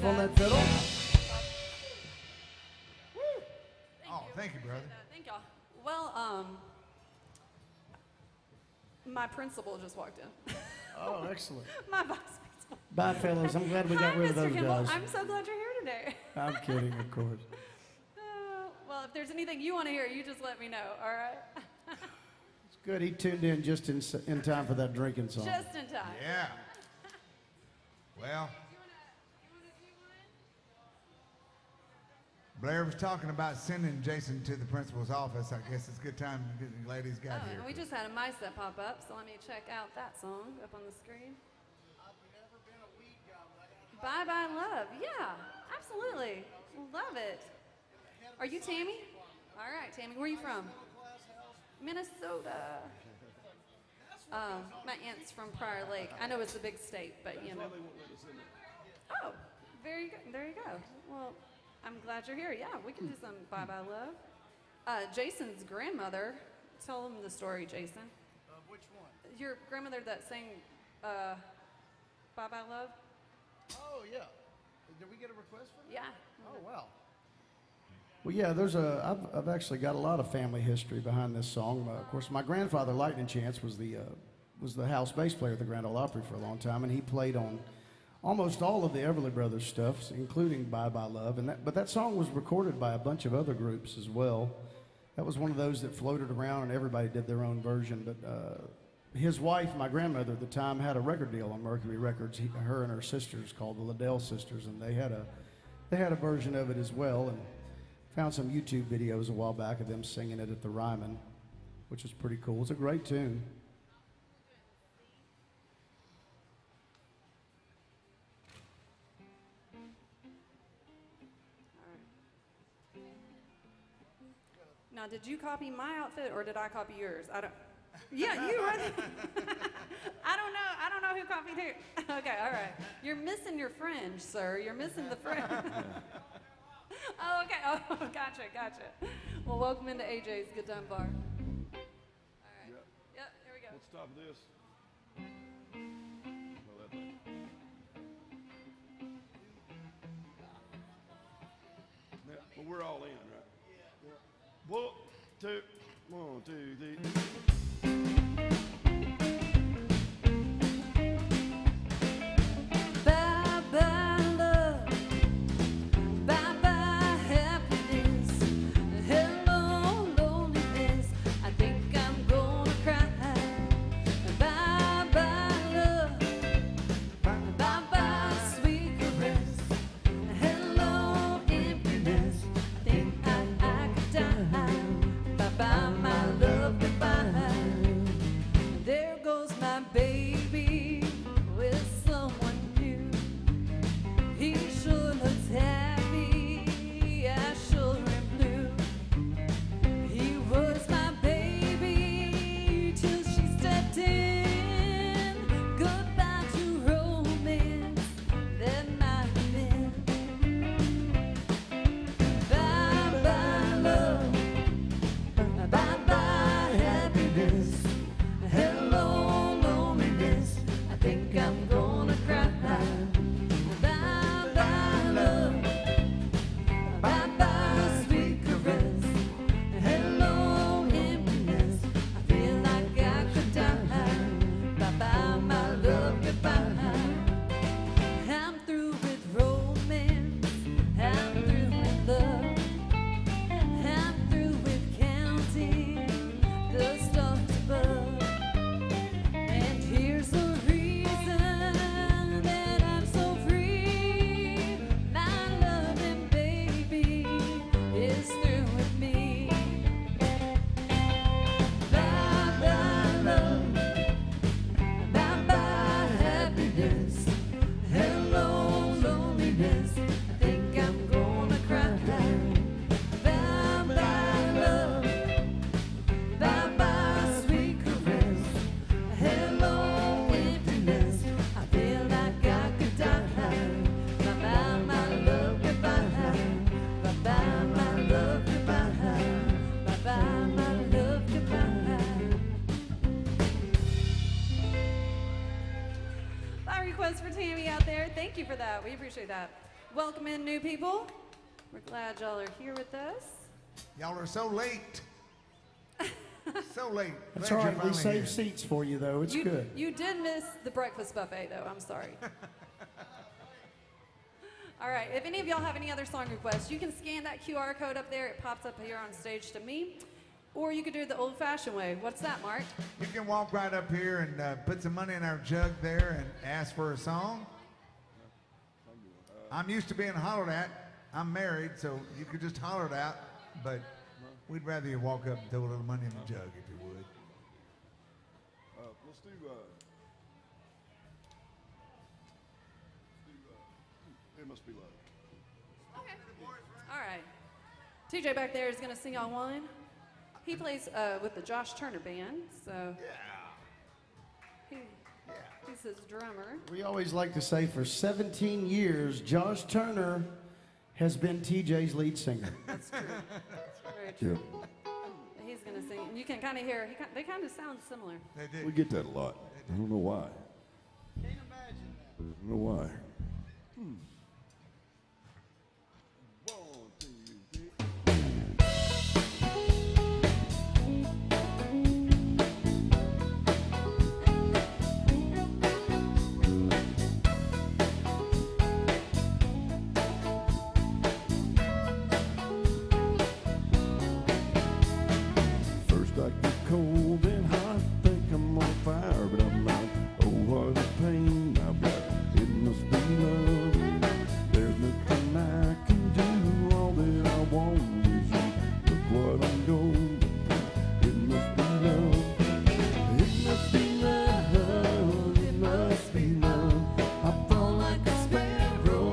[SPEAKER 2] On that fiddle.
[SPEAKER 4] Thank you, brother.
[SPEAKER 3] Thank y'all. Well, my principal just walked in.
[SPEAKER 2] Oh, excellent.
[SPEAKER 3] My vice principal.
[SPEAKER 2] Bye, fellas. I'm glad we got rid of those guys.
[SPEAKER 3] I'm so glad you're here today.
[SPEAKER 2] I'm kidding, of course.
[SPEAKER 3] Well, if there's anything you want to hear, you just let me know, all right?
[SPEAKER 2] It's good. He tuned in just in time for that drinking song.
[SPEAKER 3] Just in time.
[SPEAKER 4] Yeah. Well, Blair was talking about sending Jason to the principal's office. I guess it's a good time the ladies got here.
[SPEAKER 3] And we just had a mice that pop up, so let me check out that song up on the screen. Bye Bye Love. Yeah, absolutely. Love it. Are you Tammy? All right, Tammy. Where are you from? Minnesota. My aunt's from Prior Lake. I know it's a big state, but you know. Oh, very good. There you go. Well, I'm glad you're here. Yeah, we can do some Bye Bye Love. Jason's grandmother. Tell them the story, Jason.
[SPEAKER 1] Which one?
[SPEAKER 3] Your grandmother that sang Bye Bye Love?
[SPEAKER 1] Oh, yeah. Did we get a request for that?
[SPEAKER 3] Yeah.
[SPEAKER 1] Oh, wow.
[SPEAKER 2] Well, yeah, I've actually got a lot of family history behind this song. Of course, my grandfather, Lightning Chance, was the house bass player at the Grand Ole Opry for a long time, and he played on almost all of the Everly Brothers stuff, including Bye Bye Love. But that song was recorded by a bunch of other groups as well. That was one of those that floated around, and everybody did their own version. But his wife, my grandmother at the time, had a record deal on Mercury Records. Her and her sisters, called the Liddell Sisters, and they had a version of it as well. And found some YouTube videos a while back of them singing it at the Ryman, which was pretty cool. It's a great tune.
[SPEAKER 3] Now, did you copy my outfit or did I copy yours? I don't. Yeah, you right. I don't know who copied who. Okay, all right. You're missing your fringe, sir. You're missing the fringe. Oh, okay. Oh, gotcha. Well, welcome into AJ's Good Time Bar. All right. Yep, here we go.
[SPEAKER 5] What's the top of this? Oh, that thing. Yeah, well, we're all in, right? Yeah. 1, 2, 3.
[SPEAKER 3] Bye bye love, bye bye happiness, hello loneliness. I think I'm gonna cry. Bye bye love, bye bye sweet caress, hello emptiness. I think I could die. Bye bye my love, goodbye. There goes my baby with someone new. He sure looks happy, I sure am blue. He was my baby till she stepped in. Goodbye to romance that might have been. Bye bye love, bye bye happiness, hello loneliness. I think I'm gonna cry. Bye bye love, bye bye sweet caress, hello emptiness. I feel like I could die. Bye bye my love, goodbye. I'm through with romance, I'm through with love, I'm through with counting the stars above. And here's the reason that I'm so free. My loving baby is through with me. Bye bye love, bye bye happiness, hello loneliness. I think I'm gonna cry. Bye bye love, bye bye sweet caress, hello emptiness. I feel like I could die. Bye bye my love, goodbye. Bye bye my love, goodbye. Bye bye my love, goodbye. By request for Tammy out there, thank you for that. We appreciate that. Welcome in new people. We're glad y'all are here with us.
[SPEAKER 4] Y'all are so late. So late.
[SPEAKER 2] That's
[SPEAKER 4] Glad
[SPEAKER 2] all
[SPEAKER 4] you're
[SPEAKER 2] right. We
[SPEAKER 4] finally
[SPEAKER 2] saved
[SPEAKER 4] here.
[SPEAKER 2] seats for you, though. It's good.
[SPEAKER 3] You did miss the breakfast buffet, though. I'm sorry. All right. If any of y'all have any other song requests, you can scan that QR code up there. It pops up here on stage to me. Or you could do it the old-fashioned way. What's that, Mark?
[SPEAKER 4] You can walk right up here and put some money in our jug there and ask for a song. I'm used to being hollered at. I'm married, so you could just holler it out, but we'd rather you walk up and throw a little money in the jug if you would.
[SPEAKER 5] Let's do, It Must Be Love.
[SPEAKER 3] Okay. All right. TJ back there is going to sing on one. He plays with the Josh Turner Band, so he's his drummer.
[SPEAKER 2] We always like to say for 17 years, Josh Turner has been TJ's lead singer.
[SPEAKER 3] That's true. That's very true. He's going to sing. And you can kind of hear, they kind of sound similar.
[SPEAKER 4] They do.
[SPEAKER 5] We get that a lot. I don't know why.
[SPEAKER 1] Can't imagine that.
[SPEAKER 5] I don't know why. First I get cold and hot, think I'm on fire, but I'm not. Oh, what a pain I've got. It must be love. There's nothing I can do. All that I want is you. Look what I'm going to do. It must be love. It must be love. It must be love. I fall like a sparrow,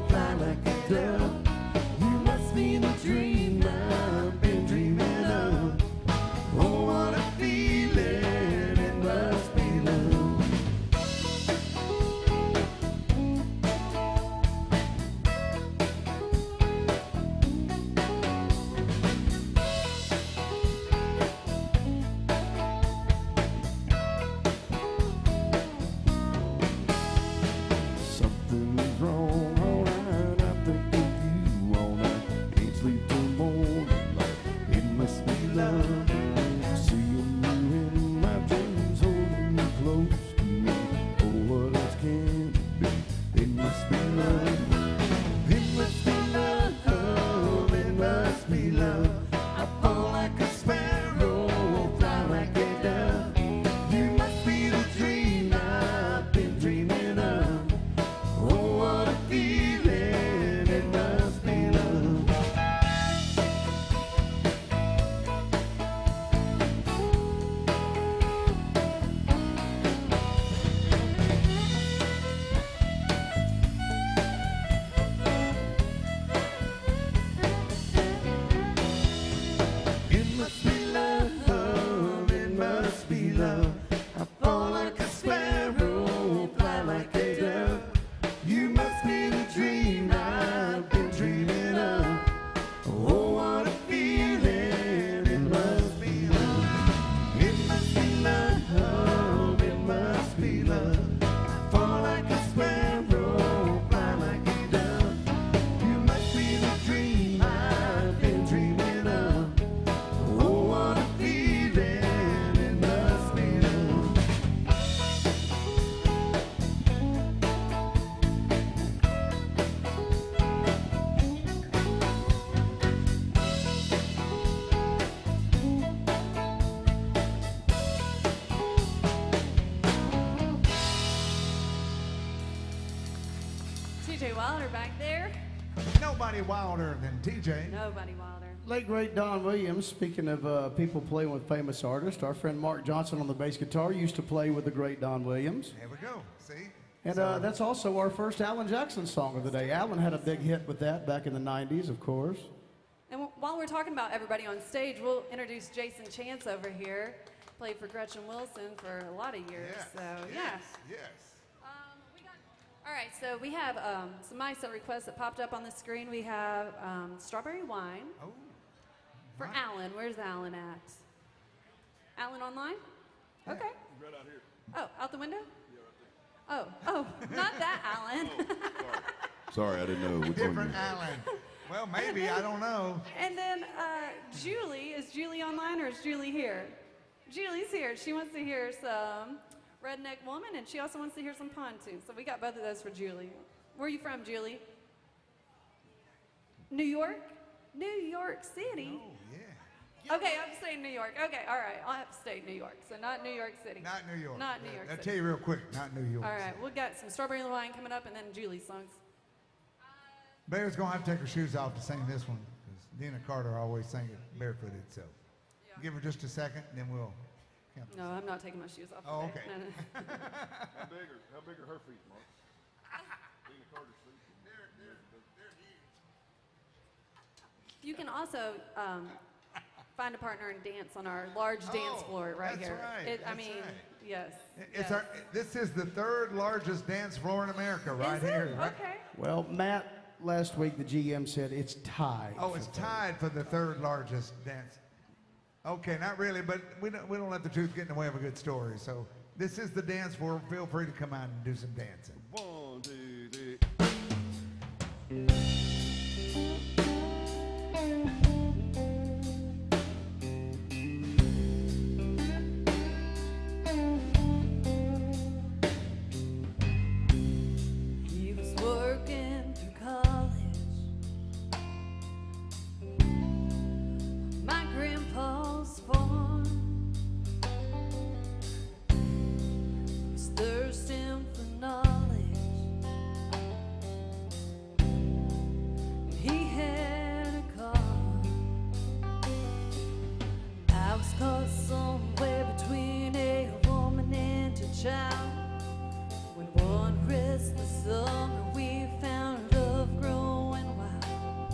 [SPEAKER 5] fly like a dove. You must be the dream I've been dreaming of. Oh, what a feeling. It must be love. Something's wrong, alright. I think of you all night. Can't sleep till morning light. It must be love. Seeing you in my dreams, holding you close to me. Oh, what else can it be? It must be love. It must be love. It must be love. I fall like a sparrow, fly like a dove. You must be the dream I've been dreaming of. Oh, what a feeling. It must be love. It must be love, it must be love. I fall like a sparrow, fly like a dove. You must be the dream I've been dreaming of. Oh, what a feeling. It must be love. It must be love, it must be love. I fall like a sparrow, fly like a dove. You must be the dream I've been dreaming of. Oh, what a feeling. It must be love.
[SPEAKER 3] TJ Wilder back there.
[SPEAKER 4] Nobody wilder than TJ.
[SPEAKER 3] Nobody Wilder.
[SPEAKER 2] Late great Don Williams. Speaking of people playing with famous artists, our friend Mark Johnson on the bass guitar used to play with the great Don Williams.
[SPEAKER 4] There we go. See?
[SPEAKER 2] And that's also our first Alan Jackson song of the day. Alan had a big hit with that back in the 90s, of course.
[SPEAKER 3] And while we're talking about everybody on stage, we'll introduce Jason Chance over here. Played for Gretchen Wilson for a lot of years.
[SPEAKER 4] Yes,
[SPEAKER 3] So,
[SPEAKER 4] yes,
[SPEAKER 3] yeah.
[SPEAKER 4] yes.
[SPEAKER 3] All right, so we have some MySet requests that popped up on the screen. We have Strawberry Wine
[SPEAKER 4] Oh,
[SPEAKER 3] for
[SPEAKER 4] right.
[SPEAKER 3] Alan. Where's Alan at? Alan online? Okay.
[SPEAKER 5] Right out here.
[SPEAKER 3] Oh, out the window? Oh, not that Alan.
[SPEAKER 5] Sorry, I didn't know which one.
[SPEAKER 4] Different Alan. Well, maybe. I don't know.
[SPEAKER 3] And then Julie, is Julie online or is Julie here? Julie's here. She wants to hear some Redneck Woman, and she also wants to hear some Pontoon. So we got both of those for Julie. Where are you from, Julie? New York? New York City?
[SPEAKER 4] Oh, yeah.
[SPEAKER 3] Okay, I'm saying New York. Okay, all right. I'll have to stay New York. So not New York City.
[SPEAKER 4] Not New York.
[SPEAKER 3] Not New York
[SPEAKER 4] I'll
[SPEAKER 3] City.
[SPEAKER 4] tell you real quick, not New York.
[SPEAKER 3] All right, we'll got some Strawberry Wine coming up, and then Julie's songs.
[SPEAKER 4] Bear's going to have to take her shoes off to sing this one, because Dina Carter always sang it barefooted, so.
[SPEAKER 3] Yeah.
[SPEAKER 4] Give her just a second, and then we'll count.
[SPEAKER 3] No, I'm not taking my shoes off.
[SPEAKER 4] Oh,
[SPEAKER 3] today.
[SPEAKER 4] okay.
[SPEAKER 3] No, no.
[SPEAKER 5] How big are her feet, Mark? Dina Carter's feet.
[SPEAKER 3] You can also find a partner and dance on our large dance floor right
[SPEAKER 4] that's
[SPEAKER 3] here.
[SPEAKER 4] right,
[SPEAKER 3] I
[SPEAKER 4] that's
[SPEAKER 3] mean,
[SPEAKER 4] right.
[SPEAKER 3] yes.
[SPEAKER 4] It's
[SPEAKER 3] yes.
[SPEAKER 4] this is the third largest dance floor in America, right
[SPEAKER 3] Is it?
[SPEAKER 4] here. Right?
[SPEAKER 3] Okay.
[SPEAKER 2] Well, Matt, last week the GM said it's tied.
[SPEAKER 4] Oh, it's tied for the third largest dance. Okay, not really, but we don't let the truth get in the way of a good story. So this is the dance floor. Feel free to come out and do some dancing.
[SPEAKER 5] 1, 2, 3.
[SPEAKER 3] He was working through college. My grandpa's farm. Was thirsting for knowledge. He had a car. I was caught somewhere between a woman and a child. When one restless summer we found love growing wild.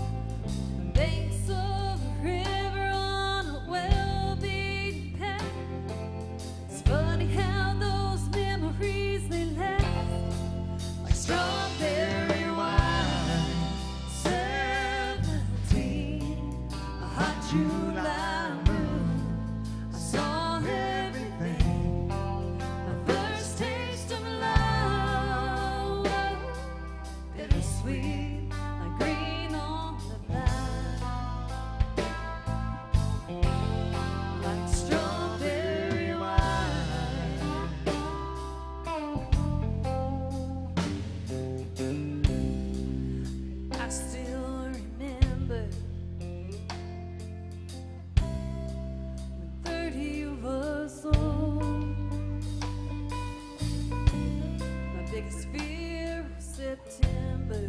[SPEAKER 3] The banks of the river on a well-beaten path. It's funny how those memories they last like strawberry wine. 17, a hot July moon. I saw everything. My first taste of love, bittersweet, like green on the vine, like strawberry wine. I still remember when 30 was old. My biggest fear was September,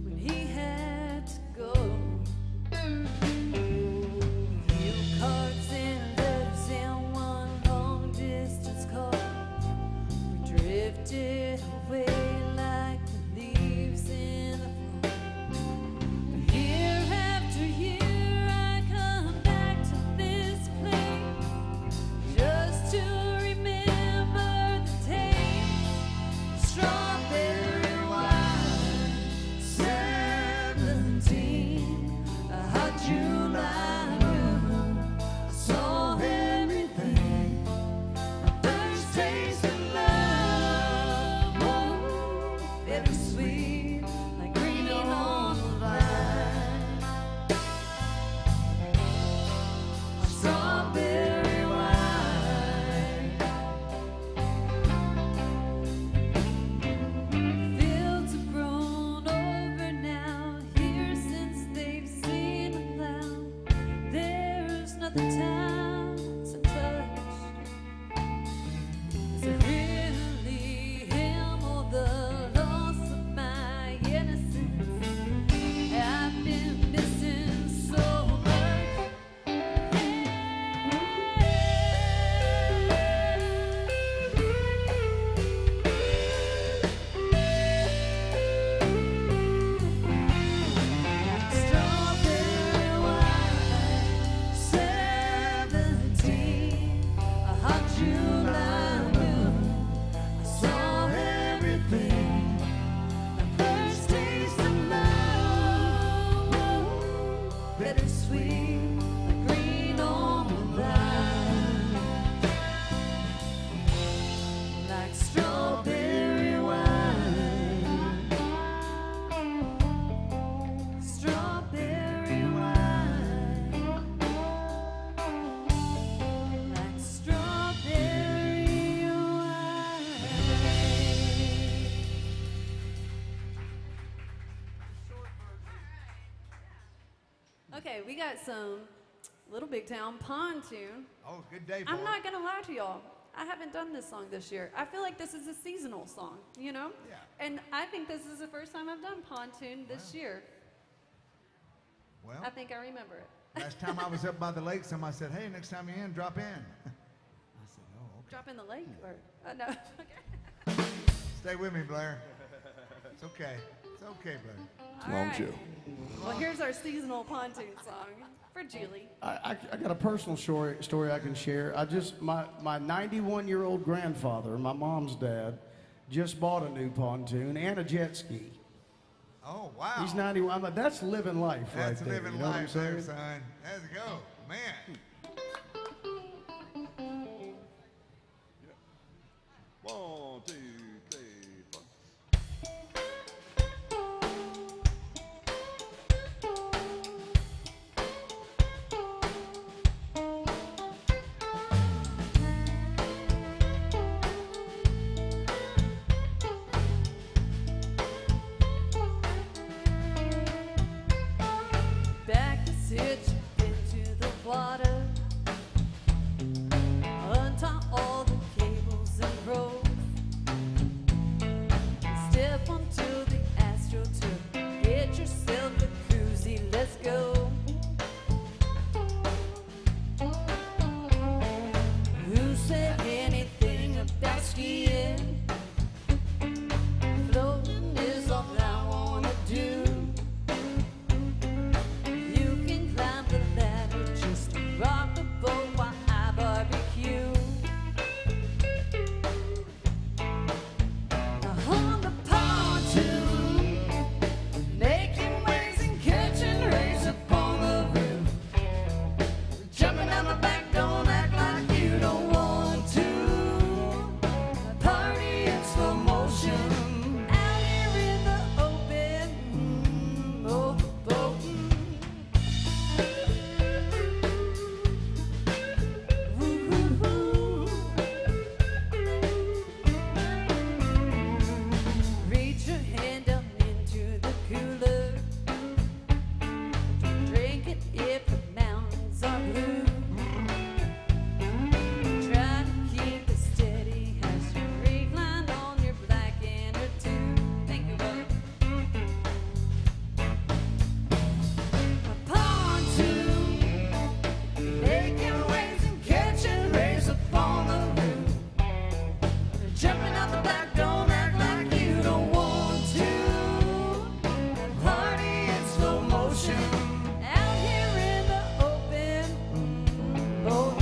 [SPEAKER 3] when he had to go. Few cards and letters and one long distance call. We drifted away like the leaves in the fall. Year after year, I come back to this place just to remember the taste. Strawberry wine, 17, a hot July moon. I saw everything. My first taste of love, bittersweet, like green on the vine. Strawberry wine. Fields have grown over now, here since they've seen the cloud. There's nothing time to touch. Is it really him or the loss of my innocence? I've been missing so much. Strawberry wine, 17, a hot July moon. I saw everything. My first taste of love, bittersweet, like green on the vine, like strawberry wine, strawberry wine, like strawberry wine. Okay, we got some Little Big Town Pontoon.
[SPEAKER 4] Oh, good day, boy.
[SPEAKER 3] I'm not gonna lie to y'all. I haven't done this song this year. I feel like this is a seasonal song, you know?
[SPEAKER 4] Yeah.
[SPEAKER 3] And I think this is the first time I've done Pontoon this year.
[SPEAKER 4] Well,
[SPEAKER 3] I think I remember it.
[SPEAKER 4] last time I was up by the lake, somebody said, "Hey, next time you're in, drop in." I said, "Oh, okay."
[SPEAKER 3] Drop in the lake or no? Okay.
[SPEAKER 4] Stay with me, Blair. It's okay. It's okay, Blair.
[SPEAKER 3] All
[SPEAKER 5] Long
[SPEAKER 3] right.
[SPEAKER 5] show.
[SPEAKER 3] Well, here's our seasonal pontoon song for Julie.
[SPEAKER 2] I got a personal story I can share. My 91-year-old grandfather, my mom's dad, just bought a new pontoon and a jet ski.
[SPEAKER 4] Oh, wow.
[SPEAKER 2] He's 91. I'm like, that's living life
[SPEAKER 4] That's
[SPEAKER 2] right there.
[SPEAKER 4] living
[SPEAKER 2] You know what I'm
[SPEAKER 4] life there,
[SPEAKER 2] saying?
[SPEAKER 4] son. Let's go. Man.
[SPEAKER 5] 1, 2, 3, 4.
[SPEAKER 3] Back to sit into the water, untie all the cables and ropes, step onto the astroturf, get yourself a koozie, let's go. Who said anything about skiing? Floating is all I wanna do. You can climb the ladder, just rock the boat while I barbecue. On the pontoon, making waves and catching rays upon the roof. Jumping down the back, don't act like you don't want to. Party in slow motion, out here in the open, overboating. Reach your hand up into the cooler. Drink it if the mountains are blue. Try to keep it steady as you recline on your black inner tube. Thank you, brother. A pontoon, making waves and catching rays upon the roof. Jumping out the back, don't act like you don't want to. Party in slow motion, out here in the open, boat.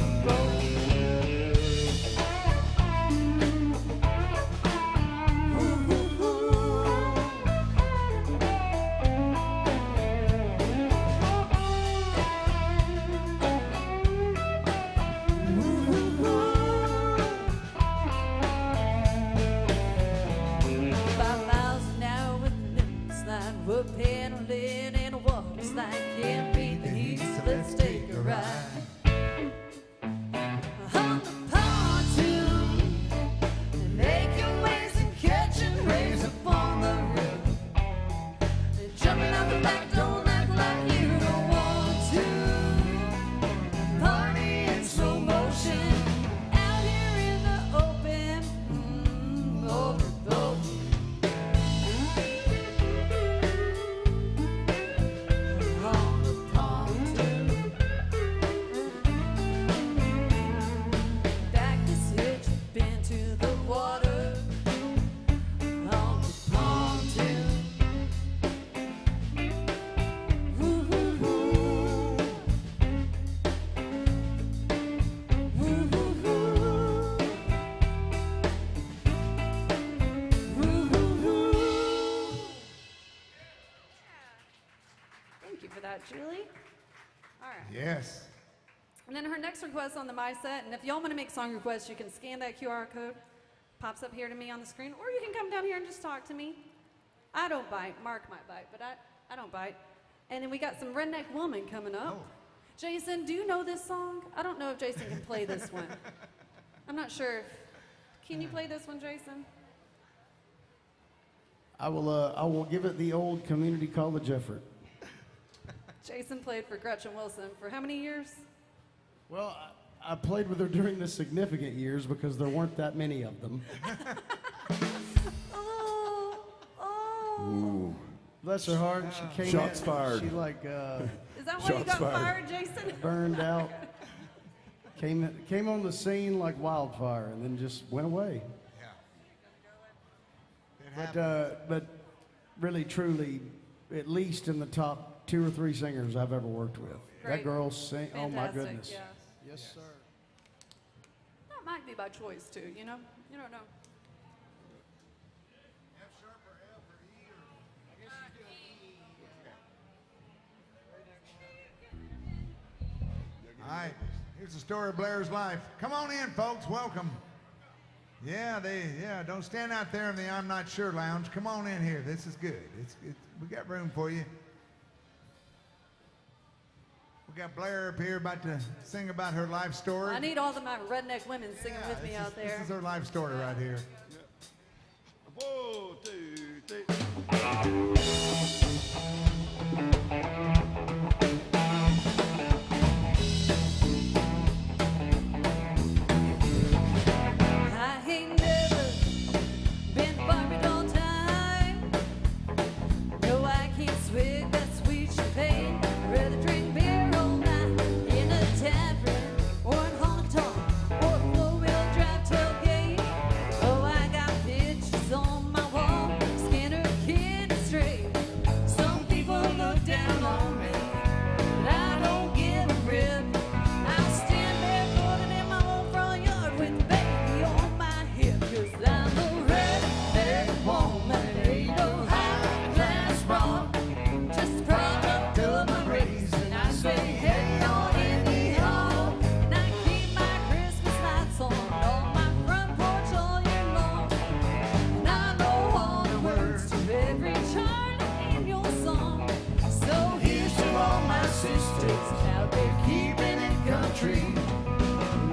[SPEAKER 3] We're paddling in a water slide, can't beat the heat, so let's take a ride. On the pontoon, making waves and catching rays upon the roof. Jumping out the back, don't act like you don't want to. Party in slow motion, out here in the open, overboard. On the pontoon, back to sit, been to the water. On the pontoon, Thank you for that, Julie. All right.
[SPEAKER 4] Yes.
[SPEAKER 3] And then her next request on the My Set, and if y'all want to make song requests, you can scan that QR code, pops up here to me on the screen, or you can come down here and just talk to me. I don't bite. Mark might bite, but I don't bite. And then we got some Redneck Woman coming up.
[SPEAKER 4] Oh.
[SPEAKER 3] Jason, do you know this song? I don't know if Jason can play this one. I'm not sure. Can you play this one, Jason?
[SPEAKER 2] I will give it the old community college effort.
[SPEAKER 3] Jason played for Gretchen Wilson for how many years?
[SPEAKER 2] Well, I played with her during the significant years because there weren't that many of them.
[SPEAKER 5] Ooh.
[SPEAKER 2] Bless her heart, she came
[SPEAKER 5] Shots
[SPEAKER 2] in,
[SPEAKER 5] fired.
[SPEAKER 2] She like
[SPEAKER 3] Is that why you
[SPEAKER 5] Shots
[SPEAKER 3] got
[SPEAKER 5] fired.
[SPEAKER 3] fired, Jason?
[SPEAKER 2] burned out. Came on the scene like wildfire and then just went away.
[SPEAKER 4] Yeah. It happened.
[SPEAKER 2] But really, truly, at least in the top 2 or 3 singers I've ever worked with.
[SPEAKER 3] Great.
[SPEAKER 2] That girl sang. Oh my
[SPEAKER 3] Fantastic,
[SPEAKER 2] goodness.
[SPEAKER 3] yeah.
[SPEAKER 2] Yes, sir.
[SPEAKER 3] That might be by choice too, you know? You don't know.
[SPEAKER 4] F sharp or F or E or I guess she's doing right, here's the story of Blair's life. Come on in, folks. Welcome. Yeah, don't stand out there in the I'm not sure lounge. Come on in here. This is good. We got room for you. We got Blair up here about to sing about her life story.
[SPEAKER 3] I need all my redneck women singing with me out there.
[SPEAKER 4] This is her life story right here.
[SPEAKER 5] Whoa, 2, 3.
[SPEAKER 3] I ain't never been buried on time. No, I can't swig that sweet champagne. I'd rather drink beer all night in a tavern or in honky tonk or a four-wheel drive tailgate. Oh, I got pictures on my wall, Skinner, Kid, and Strait. Some people look down on me, but I don't give a rip. I'll stand barefooted in my own front yard with the baby on my hip, 'cause I'm a redneck woman, ain't no high-class broad, just a product of my race, and I say, hey, y'all, anyhow. And I keep my Christmas lights on my front porch all year long, and I know all the words to every Charlie in your song. So here's to all my sisters out there keeping it country.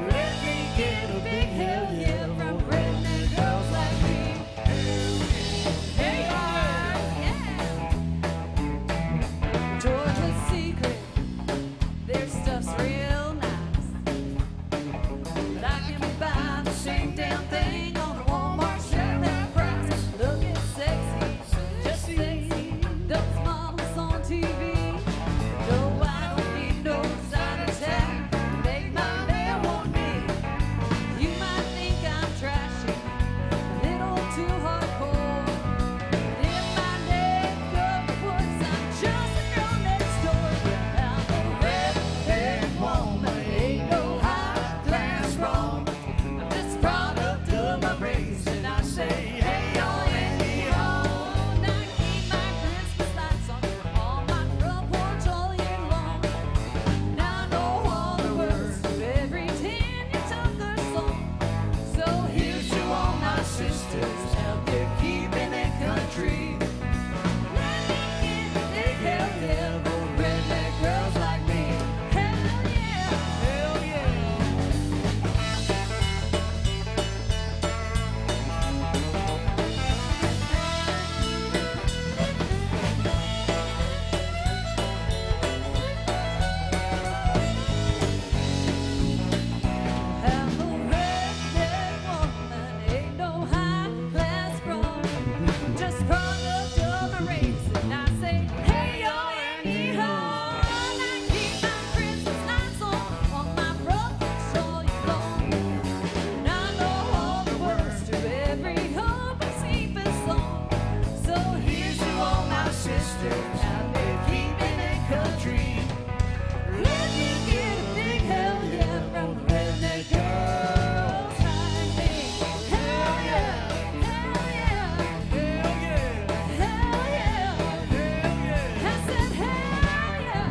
[SPEAKER 3] Let me get a big hell yeah from redneck girls like me. Hey, yeah. Georgia's secret, their stuff's real nice, but I can buy the same damn thing on a Walmart shelf at price. Looking sexy, just sexy, those models on TV. No, I don't need no designer tag to make my man want me. You might think I'm trashy, a little too hardcore, but in my neck of the woods, I'm just a girl next door. Yeah, I'm a redneck woman, ain't no high-class wrong. I'm just a product of my race, and I say, hey, y'all, anyhow. And I keep my Christmas lights on my front porch all year long, and I know all the words to every Tanya Tucker song. So here's to all my sisters out there keeping it country. Let me get a big hell yeah for redneck girls like me. Hell yeah, hell yeah. I'm a redneck woman, ain't no high-class broad, just product of my race, and I say, hey, y'all, anyhow. And I keep my Christmas lights on my front porch all year long, and I know all the words to every Homer Simpson song. So here's to all my sisters out there keeping it country. Let me get a big hell yeah from the redneck girls like me. Hell yeah, hell yeah, hell yeah, hell yeah, hell yeah. I said hell yeah.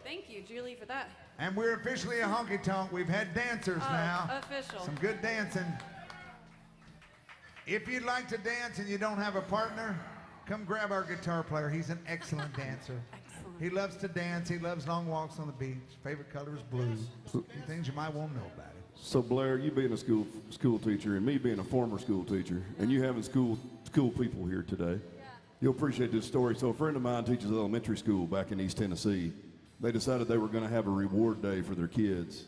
[SPEAKER 3] Thank you, Julie, for that.
[SPEAKER 4] And we're officially a honky tonk. We've had dancers now.
[SPEAKER 3] Official.
[SPEAKER 4] Some good dancing. If you'd like to dance and you don't have a partner, come grab our guitar player. He's an excellent dancer.
[SPEAKER 3] Excellent.
[SPEAKER 4] He loves to dance. He loves long walks on the beach. Favorite color is blue. Some things you might want to know about it.
[SPEAKER 5] So Blair, you being a school teacher and me being a former school teacher, and you having school people here today, you'll appreciate this story. So a friend of mine teaches elementary school back in East Tennessee. They decided they were going to have a reward day for their kids,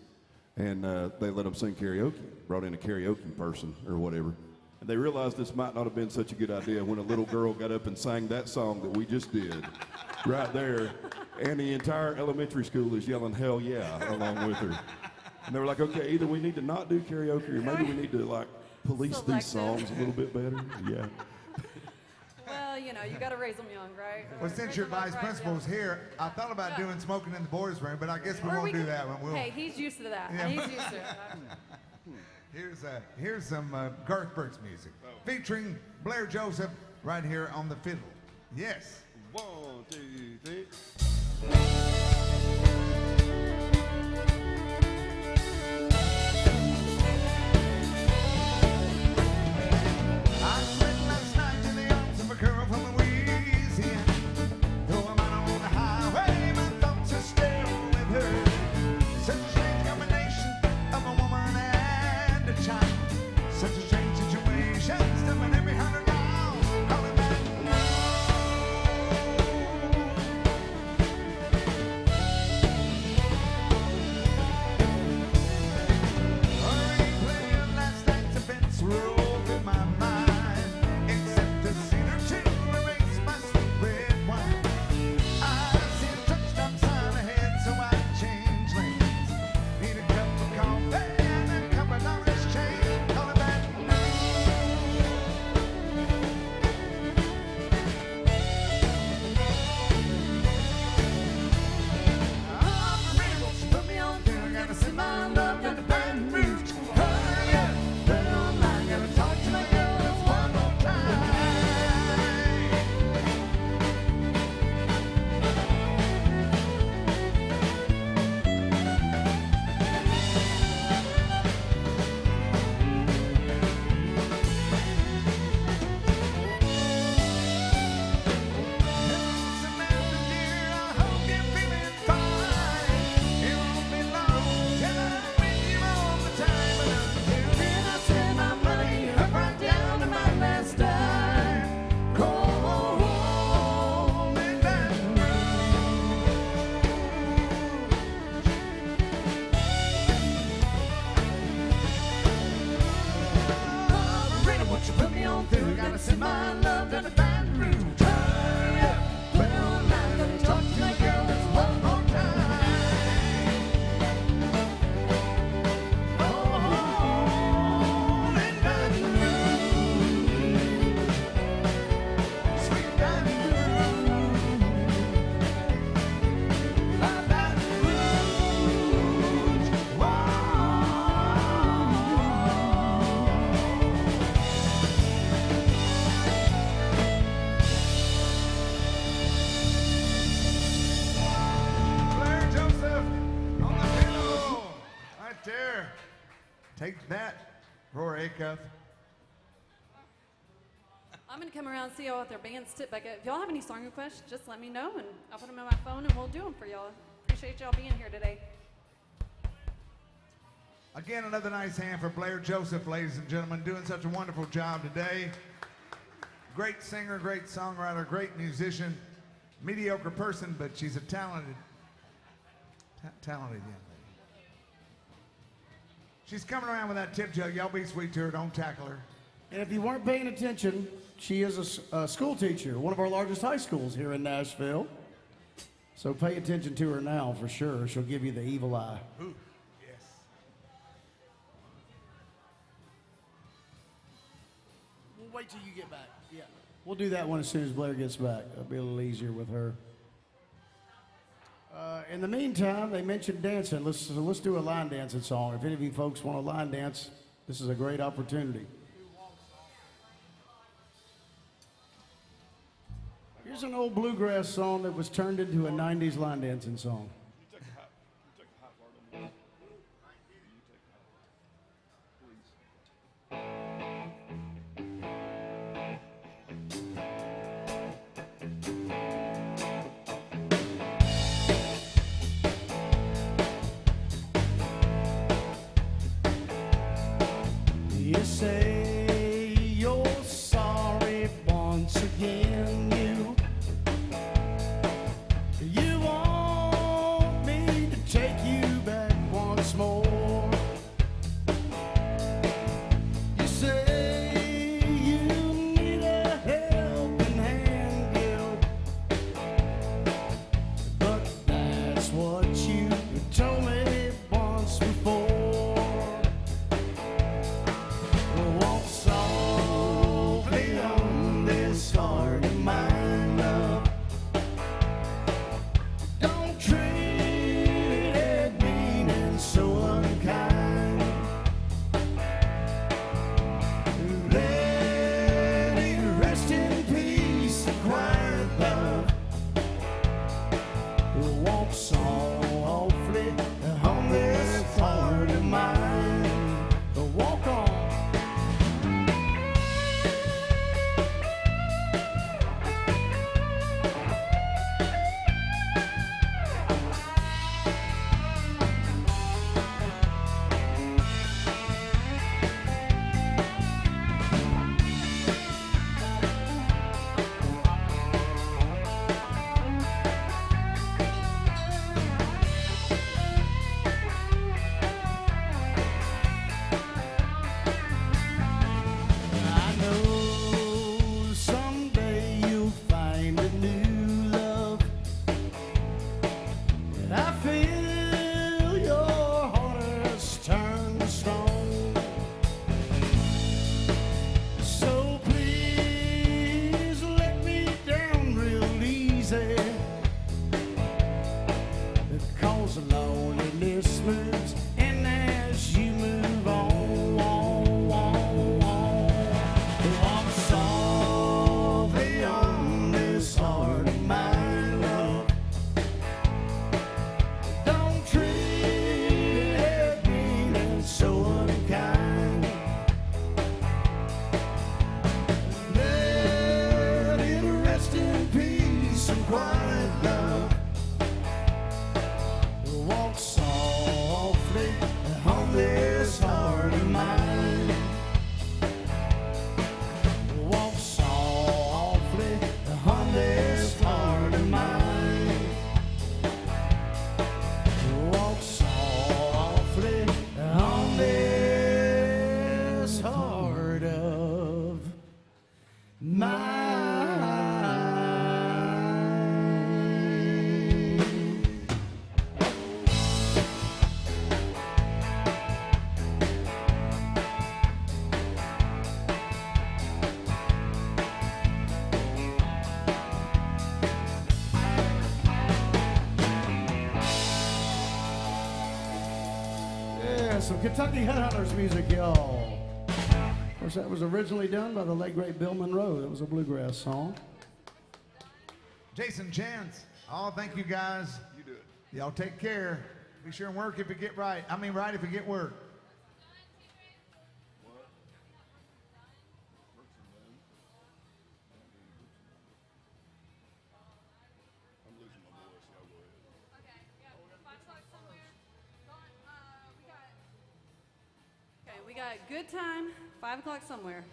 [SPEAKER 5] and they let them sing karaoke, brought in a karaoke person or whatever. And they realized this might not have been such a good idea when a little girl got up and sang that song that we just did right there, and the entire elementary school is yelling hell yeah along with her. And they were like, okay, either we need to not do karaoke or maybe we need to like police these songs a little bit better. Yeah.
[SPEAKER 3] Well, you know, you got to raise them young, right?
[SPEAKER 4] Well, since your vice principal's here, I thought about doing smoking in the boys' room, but I guess we won't do that one.
[SPEAKER 3] Hey, he's used to that.
[SPEAKER 4] Yeah.
[SPEAKER 3] He's used to it.
[SPEAKER 4] Here's some Garth Brooks music featuring Blair Joseph right here on the fiddle. Yes.
[SPEAKER 5] 1, 2, 3.
[SPEAKER 4] I slept last night in the arms of a girl from Louisiana. Though I'm out on the highway, my thoughts are still with her. Such a strange combination of a woman and a child. Such a strange situation, stepping every 100 miles, calling back. A replay of last night's events rolled through my mind, except to see her to erase my sweet red wine. I see a truck stop sign ahead, so I change lanes. Need a cup of coffee and a couple of dollars change. Call it back. Put me on through, I gotta send my love down to Baton Rouge. Hurry up, put it online, gotta talk to my girls one more time. Samantha dear, I hope you're feeling fine. It won't be long till I'm with you all the time. But until then, I spend my money up right down to my last dime. Call home in Baton Rouge. Rita, won't you put me on through? Gotta send my love down to Baton Rouge. Hurry up, put it online, gotta talk to my girls one more time. Home in Baton Rouge. Sweet Baton Rouge. My Baton Rouge. Whoa. Blair Joseph on the piano, right there. Take that, Rory Acuff.
[SPEAKER 3] I'm going to come around and see y'all at their band's tip back. If y'all have any song requests, just let me know, and I'll put them in my phone, and we'll do them for y'all. Appreciate y'all being here today.
[SPEAKER 4] Again, another nice hand for Blair Joseph, ladies and gentlemen, doing such a wonderful job today. Great singer, great songwriter, great musician, mediocre person, but she's a talented young lady. She's coming around with that tip jug. Y'all be sweet to her. Don't tackle her.
[SPEAKER 2] And if you weren't paying attention, she is a school teacher, one of our largest high schools here in Nashville. So pay attention to her now for sure. She'll give you the evil eye.
[SPEAKER 4] Ooh, yes.
[SPEAKER 2] We'll wait till you get back. Yeah. We'll do that one as soon as Blair gets back. It'll be a little easier with her. In the meantime, they mentioned dancing. Let's do a line dancing song. If any of you folks want to line dance, this is a great opportunity. Here's an old bluegrass song that was turned into a 90s line dancing song.
[SPEAKER 5] You took the hot part on me.
[SPEAKER 2] You say you're sorry once again, you want me to take you back once more. You say you need a helping hand, girl, but that's what you told me once before. Walk softly on this heart of mine. some Kentucky Headhunters music, y'all. Of course, that was originally done by the late great Bill Monroe. That was a bluegrass song.
[SPEAKER 4] Jason Chance. Oh, thank you guys.
[SPEAKER 5] You do it.
[SPEAKER 4] Y'all take care. Be sure and work if you get right. I mean, right if you get work.
[SPEAKER 5] I'm losing my voice. Y'all go ahead.
[SPEAKER 3] Okay, yeah, 5 o'clock somewhere. We got Good Time, 5 o'clock somewhere.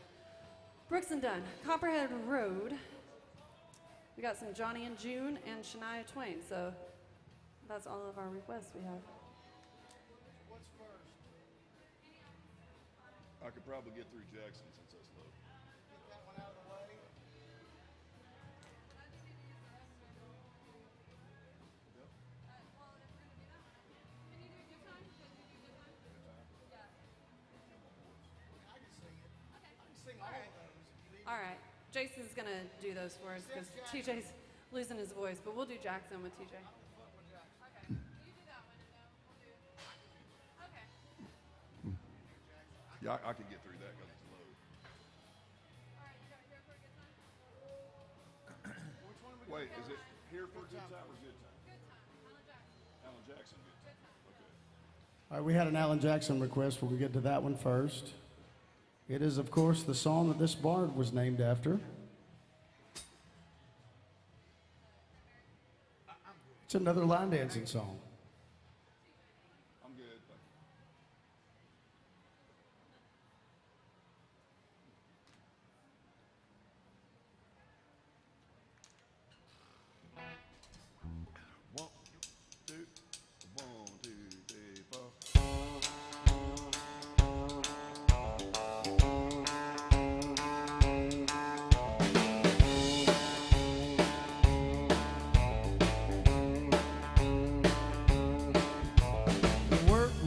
[SPEAKER 3] Brooks and Dunn, Copperhead Road. We got some Johnny and June and Shania Twain, so that's all of our requests we have.
[SPEAKER 1] What's first?
[SPEAKER 5] I could probably get through Jackson since that's low.
[SPEAKER 1] Get that one out of the way. I can sing it. I can sing all of those. If you leave
[SPEAKER 3] All right, Jason's gonna do those for us because TJ's losing his voice, but we'll do Jackson with TJ.
[SPEAKER 5] Yeah, I could get through that because it's low.
[SPEAKER 1] which one we
[SPEAKER 5] Wait, is it here for a good time or good time? Alan Jackson, good time. Okay.
[SPEAKER 2] All right, we had an Alan Jackson request. We'll get to that one first. It is, of course, the song that this bard was named after. It's another line dancing song.
[SPEAKER 5] I'm good. Thank you. One, two, 4.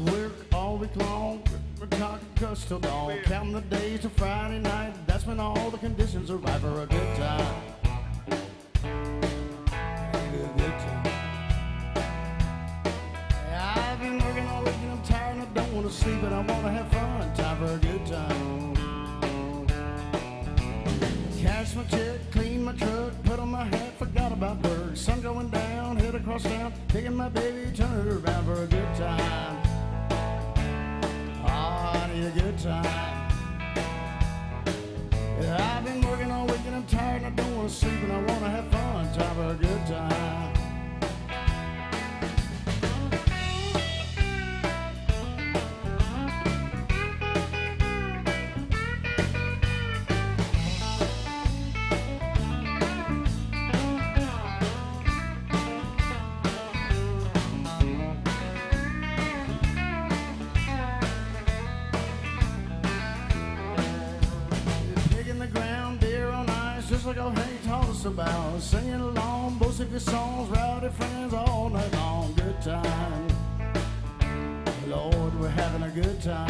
[SPEAKER 2] Work all week long, cuss till dawn. Counting the days to Friday night. That's when all the conditions are right for a good time. A good time. I've been working all week and I'm tired and I don't want to sleep, but I want to have fun. Time for a good time. Cash my check, clean my truck, put on my hat, forgot about work. Sun going down, head across town, taking my baby, turn it around for a good time. I need a good time. Yeah, I've been working all week and I'm tired and I don't want to sleep and I want to have fun. Time for a good time. Just like old Hank taught us about, singing along, both of your songs, rowdy friends all night long. Good time, Lord, we're having a good time.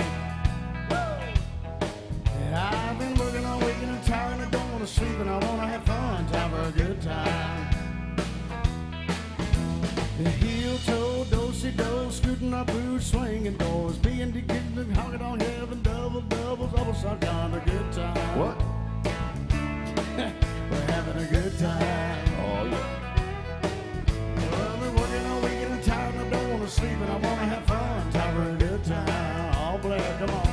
[SPEAKER 2] Yeah, I've been working all week and I'm tired and I don't want to sleep and I want to have fun. Time for a good time. Heel toe, do-si-do, scooting up boots, swinging doors, being the kid, honking on heaven, double suck on a good time.
[SPEAKER 5] What?
[SPEAKER 2] We're having a good time.
[SPEAKER 5] Oh, yeah.
[SPEAKER 2] Well, we're working all week and I'm tired and I don't want to sleep and I want to have fun. Time for a good time. All Blair, come on.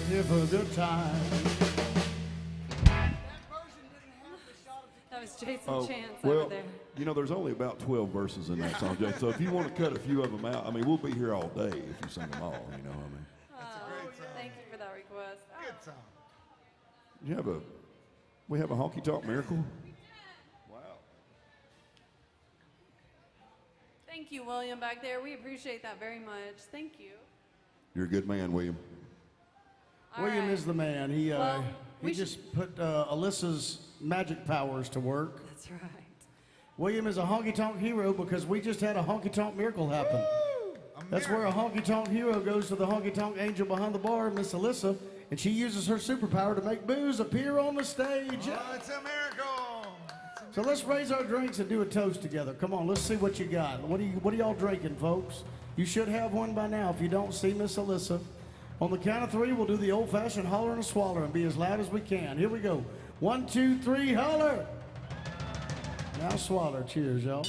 [SPEAKER 2] Here for a good time.
[SPEAKER 1] that version
[SPEAKER 3] Jason Chance
[SPEAKER 5] well,
[SPEAKER 3] over there.
[SPEAKER 5] you know, there's only about 12 verses in that song, Jack. So if you want to cut a few of them out, I mean, we'll be here all day if you sing them all, you know what I mean?
[SPEAKER 3] Thank you for that request.
[SPEAKER 4] Good song.
[SPEAKER 5] We have a honky tonk miracle? Wow.
[SPEAKER 3] Thank you, William, back there. We appreciate that very much. Thank you.
[SPEAKER 5] You're a good man, William.
[SPEAKER 3] All
[SPEAKER 2] William
[SPEAKER 3] right.
[SPEAKER 2] is the man. He
[SPEAKER 3] Well, we
[SPEAKER 2] just put Alyssa's magic powers to work.
[SPEAKER 3] That's right.
[SPEAKER 2] William is a honky tonk hero because we just had a honky tonk miracle happen. That's where a honky tonk hero goes to the honky tonk angel behind the bar, Miss Alyssa, and she uses her superpower to make booze appear on the stage.
[SPEAKER 4] Oh, it's a miracle.
[SPEAKER 2] So let's raise our drinks and do a toast together. Come on, let's see what you got. What are y'all drinking, folks? You should have one by now if you don't see Miss Alyssa. On the count of three, we'll do the old-fashioned holler and a swaller and be as loud as we can. Here we go. 1, 2, 3, holler. Now swaller. Cheers, y'all.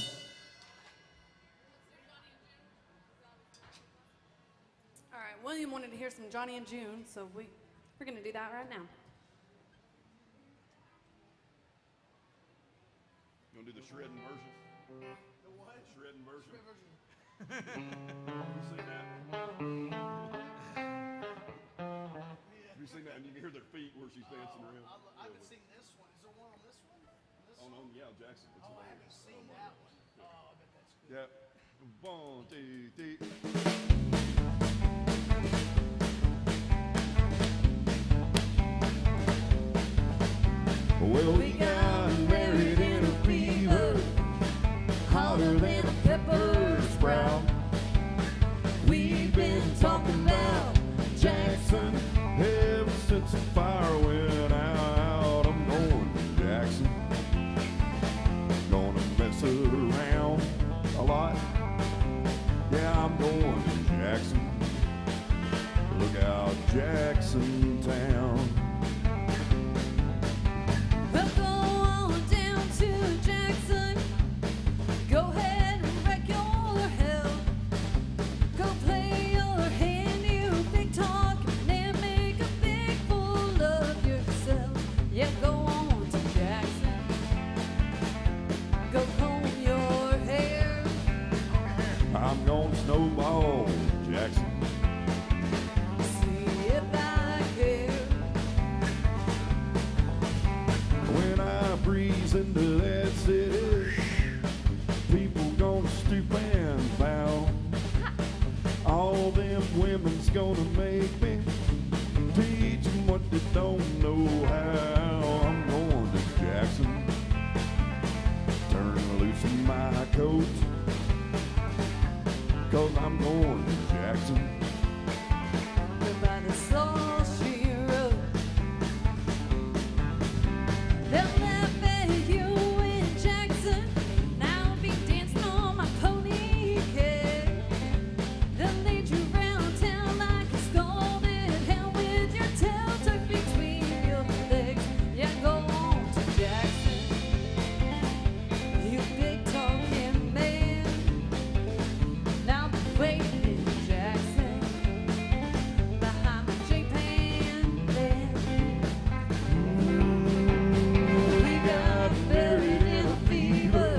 [SPEAKER 3] All right, William wanted to hear some Johnny and June, so we're going to do that right now.
[SPEAKER 5] You want to do the shredding version?
[SPEAKER 1] The what?
[SPEAKER 5] Shredding version.
[SPEAKER 1] Shred version.
[SPEAKER 5] You seen that? Have you seen that? And you can hear their feet where she's dancing around.
[SPEAKER 1] I haven't seen this one. Is there one on this one? This
[SPEAKER 5] Oh,
[SPEAKER 1] one?
[SPEAKER 5] no, yeah, Jackson. It's
[SPEAKER 1] Oh, I haven't
[SPEAKER 5] hilarious.
[SPEAKER 1] seen that one. Oh, I bet that's good.
[SPEAKER 5] Yeah. 1, 2, 3. Well, we got married in a fever, hotter than a pepper sprout. We've been talking about Jackson ever since the fire went out. I'm going to Jackson, gonna mess around a lot. Yeah, I'm going to Jackson. Look out, Jackson Town.
[SPEAKER 3] Well, go on down to Jackson. Go ahead and wreck your hell. Go play your hand, you big talking, and make a big fool of yourself. Yeah, go on to Jackson. Go comb your hair.
[SPEAKER 5] I'm gonna snowball Jackson.
[SPEAKER 3] See if I care.
[SPEAKER 5] When I breeze into that city, people gonna stoop and bow. All them women's gonna make me teach them what they don't know how. I'm going to Jackson, turn loose my coat, 'cause I'm going to Jackson.
[SPEAKER 3] By the soul she wrote, they'll laugh at you in Jackson. Now I'll be dancing on my pony keg. They'll lead you round town like a scalded hen with your tail tucked between your legs. Yeah, go on to Jackson, you big talking man. Now be waiting in Jackson behind the J-Pan bed. We got buried in a fever,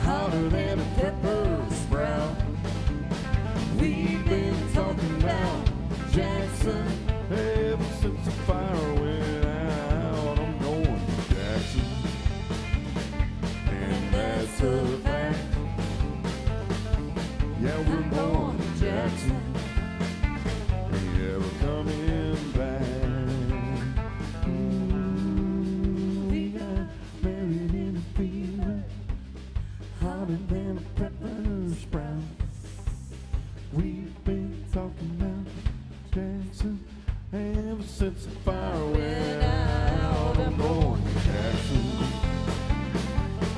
[SPEAKER 3] hotter than a pepper sprout. We've been talking about Jackson
[SPEAKER 5] Ever since the fire went out, I'm going to Jackson, and that's a fact. Yeah, we're going to Jackson, ain't ever coming back. We got married in a fever, hotter than a pepper sprout. We've been talking about Jackson ever since the fire went out. I'm going to Jackson,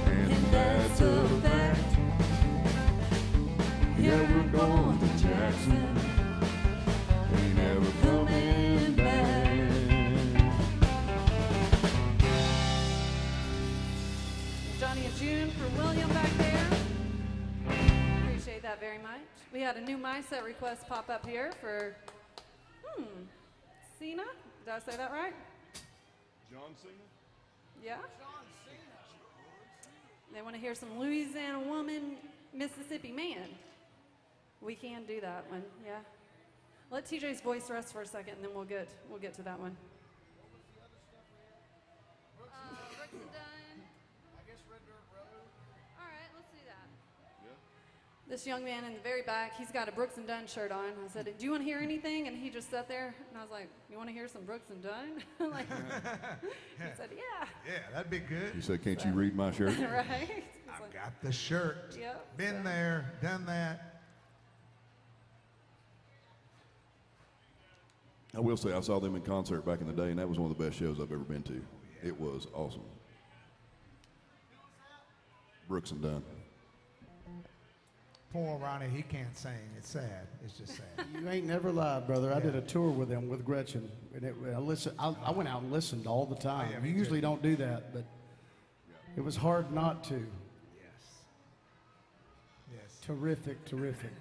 [SPEAKER 5] and that's a fact. Yeah, we're going to Jackson, ain't never coming back.
[SPEAKER 3] Johnny and June for William back there. Appreciate that very much. We had a new My Set request pop up here for, Cena? Did I say that right?
[SPEAKER 5] John Cena?
[SPEAKER 3] Yeah?
[SPEAKER 1] John Cena.
[SPEAKER 3] They want to hear some Louisiana Woman, Mississippi Man. We can do that one, yeah. Let TJ's voice rest for a second, and then we'll get to that one.
[SPEAKER 1] What was the other stuff we had?
[SPEAKER 3] Brooks and Dunn.
[SPEAKER 1] I guess Red Dirt Road.
[SPEAKER 3] All right, let's do that. Yeah. This young man in the very back, he's got a Brooks and Dunn shirt on. I said, "Do you want to hear anything?" And he just sat there, and I was like, "You want to hear some Brooks and Dunn?" Like, he said, "Yeah."
[SPEAKER 4] Yeah, that'd be good.
[SPEAKER 5] You said, "Can't you read my shirt?"
[SPEAKER 3] Right.
[SPEAKER 4] I've got the shirt.
[SPEAKER 3] Yep.
[SPEAKER 4] Been there, done that.
[SPEAKER 5] I will say I saw them in concert back in the day, and that was one of the best shows I've ever been to. It was awesome. Brooks and Dunn.
[SPEAKER 4] Poor Ronnie, he can't sing. It's sad. It's just sad.
[SPEAKER 2] You ain't never lied, brother. I did a tour with them with Gretchen, and I went out and listened all the time.
[SPEAKER 4] Oh, yeah,
[SPEAKER 2] you usually don't do that, but it was hard not to.
[SPEAKER 4] Yes. Yes.
[SPEAKER 2] Terrific, terrific.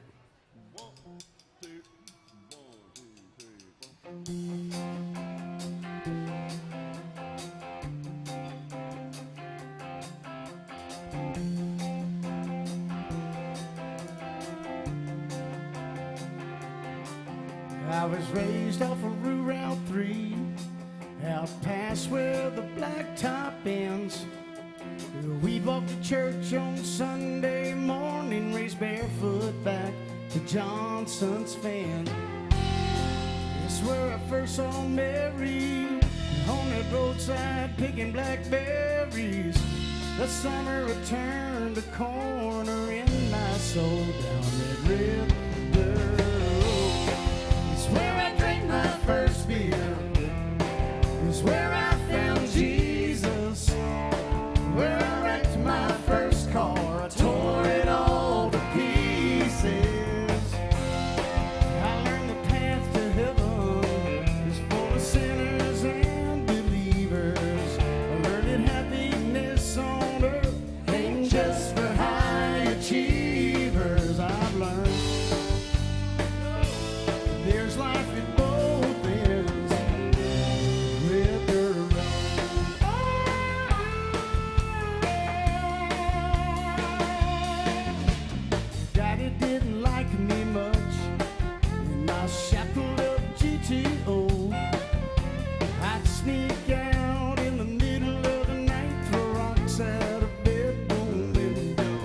[SPEAKER 2] I was raised off of Route 3, out past where the blacktop ends. We'd walk to church on Sunday morning, race barefoot back to Johnson's Fen. That's where I first saw Mary, on that roadside picking blackberries. The summer I turned a corner in my soul down that red dirt road. It's where I drank my first beer. It's where I found Jesus. Where I wrecked my first car. I tore it all to pieces. I learned the path to heaven is full of sinners and believers. I learned that happiness on earth ain't just for high achievers. I've learned there's life at both ends. Red dirt road. Daddy didn't like me much in my shackled up GTO. I'd sneak out in the middle of the night, throw rocks at a bedroom window.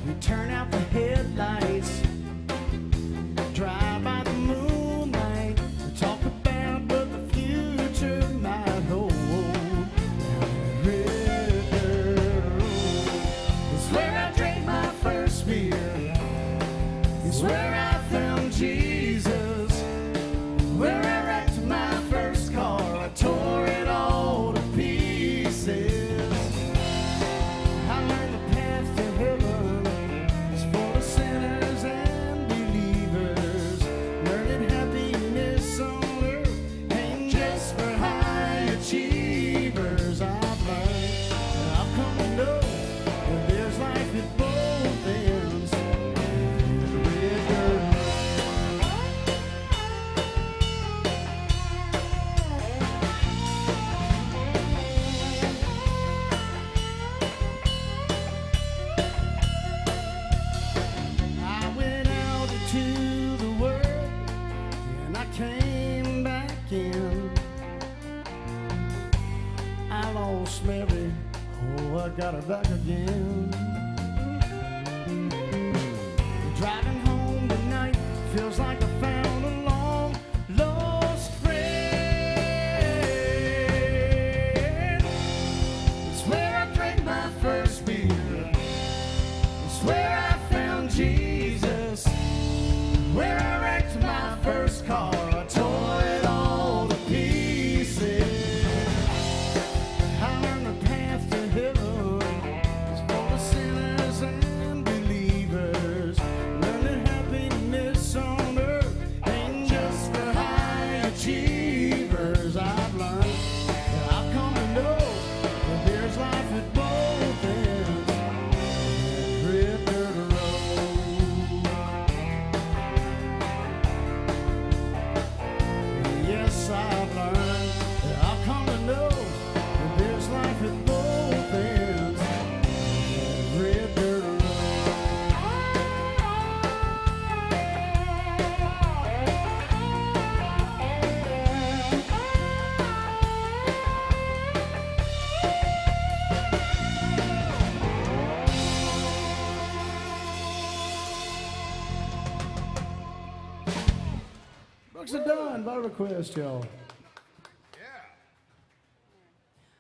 [SPEAKER 2] We turn out the headlights, drive by the moonlight, talk about what the future might hold. Red dirt road. It's where I drank my first beer. It's where I found Jesus. Where I wrecked my first car. I tore it all to pieces. I learned the path to heaven is for the sinners and believers. Learning happiness on earth ain't just for high achievers. I've learned and I've come to know that there's life at both ends. Red dirt. I went out into the world and I came back in. I lost Mary, oh, I got her back again. Driving home tonight feels like I found a long lost friend. It's where I drank my first beer. It's where I found Jesus. Where I wrecked my first car. I tore it all to pieces. I learned the path to heaven Works are done by request, y'all.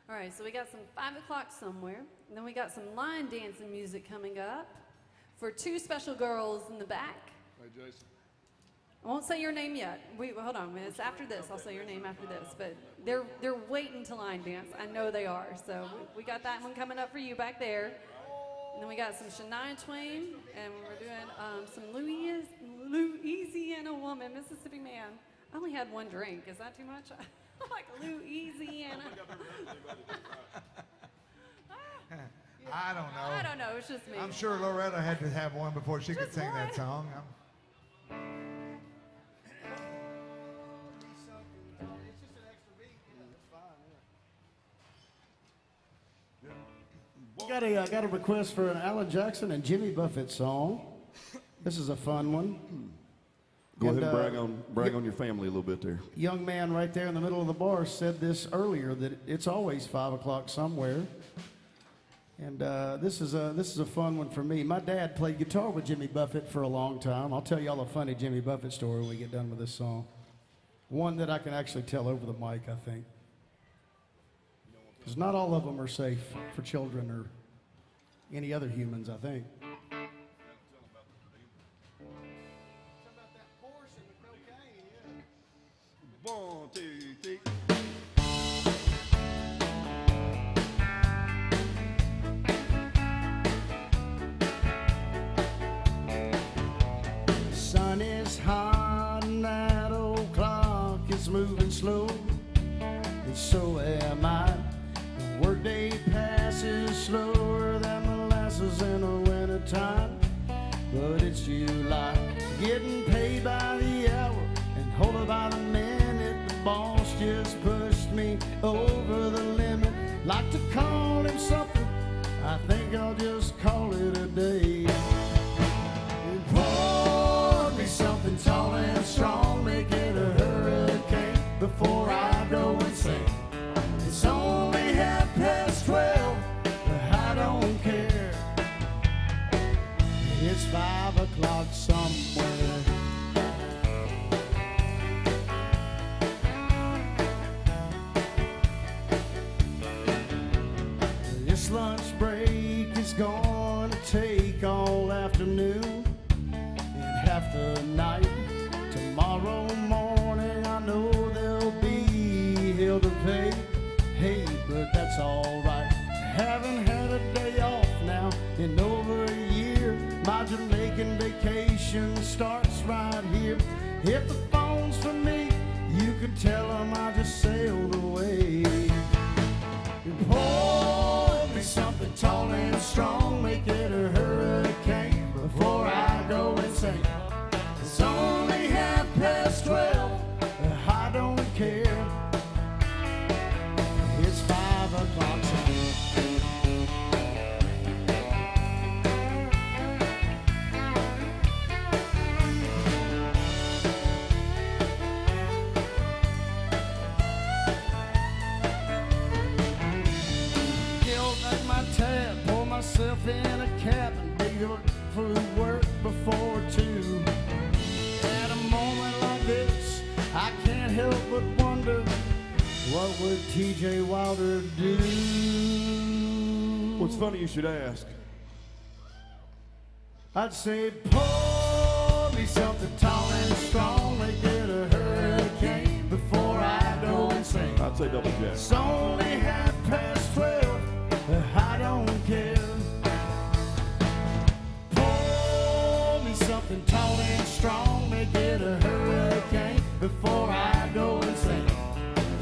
[SPEAKER 3] All right, so we got some 5 o'clock somewhere. And then we got some line dancing music coming up for two special girls in the back.
[SPEAKER 5] Hey, Jason.
[SPEAKER 3] I won't say your name yet. Hold on, it's after this. I'll say your name after this. But they're waiting to line dance. I know they are. So we got that one coming up for you back there. And then we got some Shania Twain, and we're doing some Louisiana Woman, Mississippi Man. I only had one drink. Is that too much? Like Louisiana.
[SPEAKER 4] I don't know.
[SPEAKER 3] I don't know. It's just me.
[SPEAKER 4] I'm sure Loretta had to have one before she could
[SPEAKER 3] Just
[SPEAKER 4] sing
[SPEAKER 3] one.
[SPEAKER 4] that song.
[SPEAKER 2] Got a request for an Alan Jackson and Jimmy Buffett song. This is a fun one.
[SPEAKER 5] Go ahead and brag on your family a little bit there.
[SPEAKER 2] Young man right there in the middle of the bar said this earlier, that it's always 5 o'clock somewhere. And this is a fun one for me. My dad played guitar with Jimmy Buffett for a long time. I'll tell y'all a funny Jimmy Buffett story when we get done with this song. One that I can actually tell over the mic, I think. Because not all of them are safe for children or any other humans, I think.
[SPEAKER 5] One, two, three.
[SPEAKER 2] The sun is hot and that old clock is moving slow, and so am I. The workday passes slower than molasses in the wintertime, but it's July. Getting paid by the hour and hold by the minute. The boss just pushed me over the limit. Like to call him something, I think I'll just call it a day. Pour me something tall and strong, make it a hurricane before I go insane. It's only 12:30, but I don't care. It's 5 o'clock somewhere. This lunch break is gonna take all afternoon and half the night. Tomorrow morning I know there'll be hell to pay. Hey, but that's alright. Haven't had a day off now in over a year. My Jamaican vacation starts right here. If the phone's for me, you can tell them I just sailed away. Pour me something tall and strong, make it a hurricane before I go insane. It's only 12:30, I don't care. It's 5 o'clock somewhere. Myself in a cabin, be up for work before 2. At a moment like this, I can't help but wonder, what would T.J. Wilder do?
[SPEAKER 5] Well, it's funny you should ask.
[SPEAKER 2] I'd say, pour me something tall and strong, make it a hurricane before I go insane.
[SPEAKER 5] I'd say double jack.
[SPEAKER 2] It's only 12:30, I don't care. Something tall and strong, make it a hurricane before I go insane.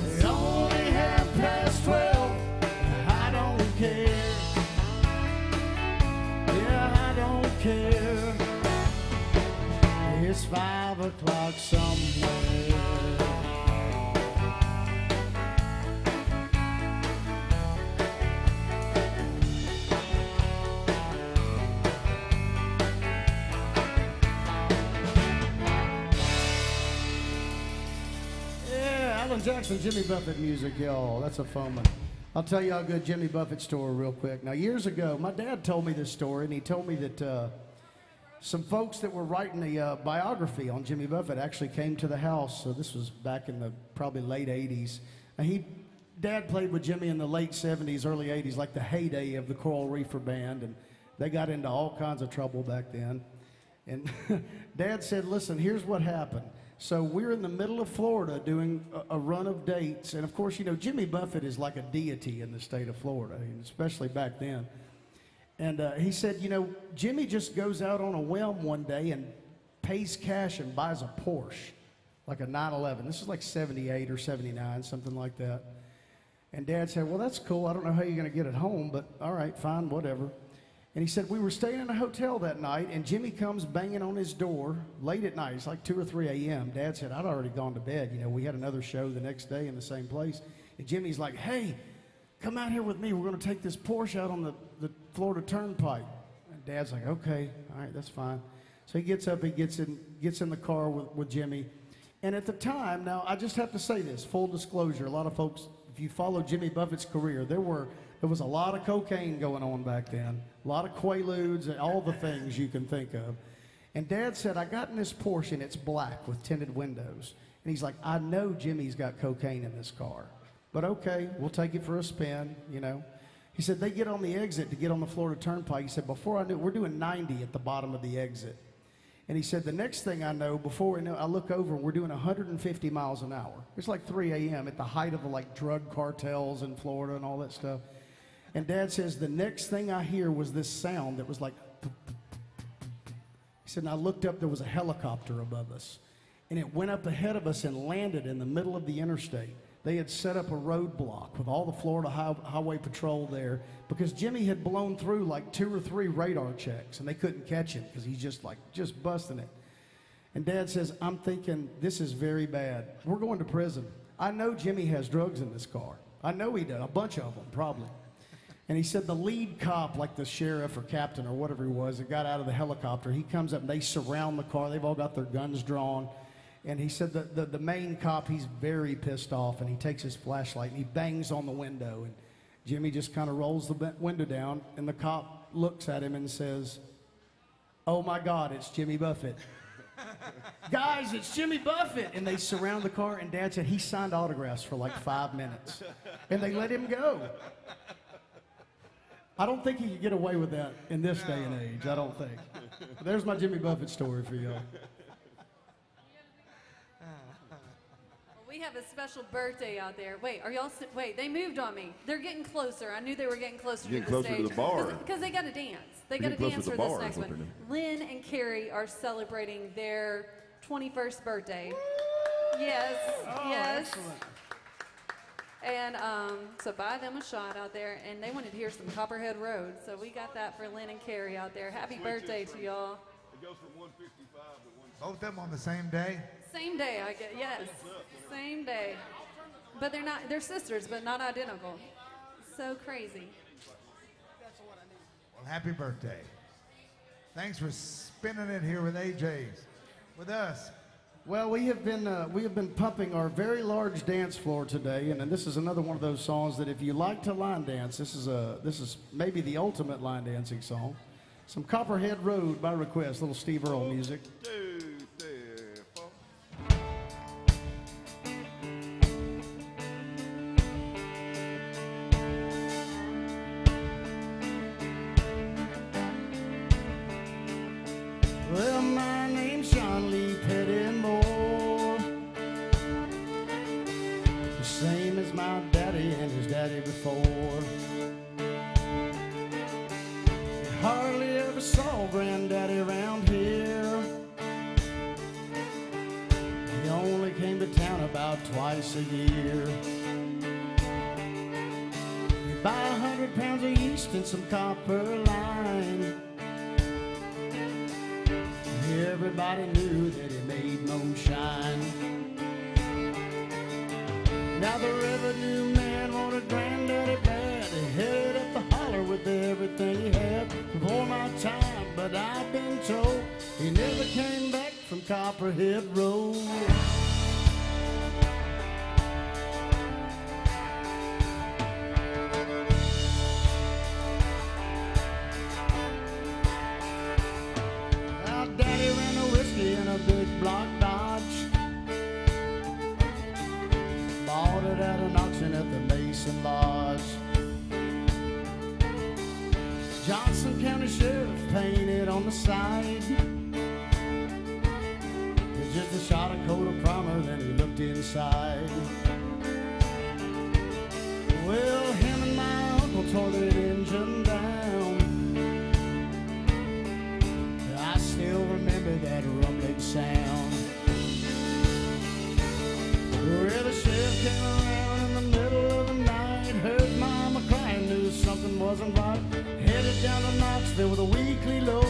[SPEAKER 2] It's only 12:30, I don't care. Yeah, I don't care. It's 5 o'clock somewhere. Alan Jackson, Jimmy Buffett music, y'all. That's a fun one. I'll tell y'all a good Jimmy Buffett story real quick. Now, years ago, my dad told me this story, and he told me that some folks that were writing a biography on Jimmy Buffett actually came to the house. So this was back in the probably late 80s. And Dad played with Jimmy in the late 70s, early 80s, like the heyday of the Coral Reefer Band. And they got into all kinds of trouble back then. And Dad said, listen, here's what happened. So we're in the middle of Florida doing a run of dates. And of course, you know, Jimmy Buffett is like a deity in the state of Florida, especially back then. And he said, you know, Jimmy just goes out on a whim one day and pays cash and buys a Porsche, like a 911. This is like 78 or 79, something like that. And Dad said, well, that's cool. I don't know how you're going to get it home, but all right, fine, whatever. And he said, we were staying in a hotel that night, and Jimmy comes banging on his door late at night. It's like 2 or 3 a.m. Dad said, I'd already gone to bed. You know, we had another show the next day in the same place. And Jimmy's like, hey, come out here with me. We're going to take this Porsche out on the Florida Turnpike. And Dad's like, okay, all right, that's fine. So he gets up, he gets in the car with Jimmy. And at the time, now I just have to say this, full disclosure, a lot of folks, if you follow Jimmy Buffett's career, there was a lot of cocaine going on back then, a lot of Quaaludes, and all the things you can think of. And Dad said, I got in this Porsche and it's black with tinted windows. And he's like, I know Jimmy's got cocaine in this car. But okay, we'll take it for a spin, you know. He said, they get on the exit to get on the Florida Turnpike. He said, before I knew, we're doing 90 at the bottom of the exit. And he said, the next thing I know, before we know, I look over and we're doing 150 miles an hour. It's like 3 a.m. at the height of the like drug cartels in Florida and all that stuff. And Dad says, the next thing I hear was this sound that was like, he said, and I looked up, there was a helicopter above us. And it went up ahead of us and landed in the middle of the interstate. They had set up a roadblock with all the Florida Highway Patrol there because Jimmy had blown through like 2 or 3 radar checks and they couldn't catch him because he's just busting it. And Dad says, I'm thinking, this is very bad. We're going to prison. I know Jimmy has drugs in this car. I know he does, a bunch of them probably. And he said the lead cop, like the sheriff or captain or whatever he was, that got out of the helicopter, he comes up and they surround the car. They've all got their guns drawn. And he said the main cop, he's very pissed off, and he takes his flashlight and he bangs on the window. And Jimmy just kind of rolls the window down, and the cop looks at him and says, oh my God, it's Jimmy Buffett. Guys, it's Jimmy Buffett. And they surround the car, and Dad said he signed autographs for like 5 minutes. And they let him go. I don't think he could get away with that in this day and age, I don't think. There's my Jimmy Buffett story for y'all.
[SPEAKER 3] We have a special birthday out there. Wait, wait, they moved on me. They're getting closer. I knew they were getting closer
[SPEAKER 5] Getting
[SPEAKER 3] to the
[SPEAKER 5] closer
[SPEAKER 3] stage.
[SPEAKER 5] to the bar.
[SPEAKER 3] Because they got to dance. They got to
[SPEAKER 5] getting
[SPEAKER 3] dance
[SPEAKER 5] closer
[SPEAKER 3] for
[SPEAKER 5] to the
[SPEAKER 3] this
[SPEAKER 5] bar
[SPEAKER 3] next
[SPEAKER 5] is what
[SPEAKER 3] one.
[SPEAKER 5] they're
[SPEAKER 3] Lynn and Carrie are celebrating their 21st birthday. Yes, yes.
[SPEAKER 2] Excellent.
[SPEAKER 3] And so buy them a shot out there. And they wanted to hear some Copperhead Road. So we got that for Lynn and Carrie out there. Happy birthday to y'all.
[SPEAKER 5] It goes from 155 to 160.
[SPEAKER 4] Both of them on the same day?
[SPEAKER 3] Same day, I guess. Yes, same day. But they're sisters, but not identical. So crazy.
[SPEAKER 4] Well, happy birthday. Thanks for spinning it here with AJ's, with us.
[SPEAKER 2] Well, we have been pumping our very large dance floor today, and this is another one of those songs that if you like to line dance, this is maybe the ultimate line dancing song. Some Copperhead Road by request, little Steve Earle music.
[SPEAKER 5] 2, 3, 4.
[SPEAKER 2] Well, my name's John Lee Pettymore, the same as my daddy and his daddy before. Hardly ever saw Granddaddy around here. He only came to town about twice a year. He'd buy 100 pounds of yeast and some copper line. Everybody knew that he made moonshine. Now the revenue man wanted Granddaddy bad. He headed up the holler with everything he had. Before my time, but I've been told he never came back from Copperhead Road. Now the side. It's just a shot of coat of primer, then he looked inside. Well, him and my uncle tore that engine down. I still remember that rumbling sound. Where the sheriff came around in the middle of the night, heard mama crying, knew something wasn't right. Headed down to Knoxville with a weekly load.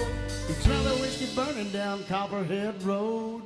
[SPEAKER 2] You smell the whiskey burning down Copperhead Road.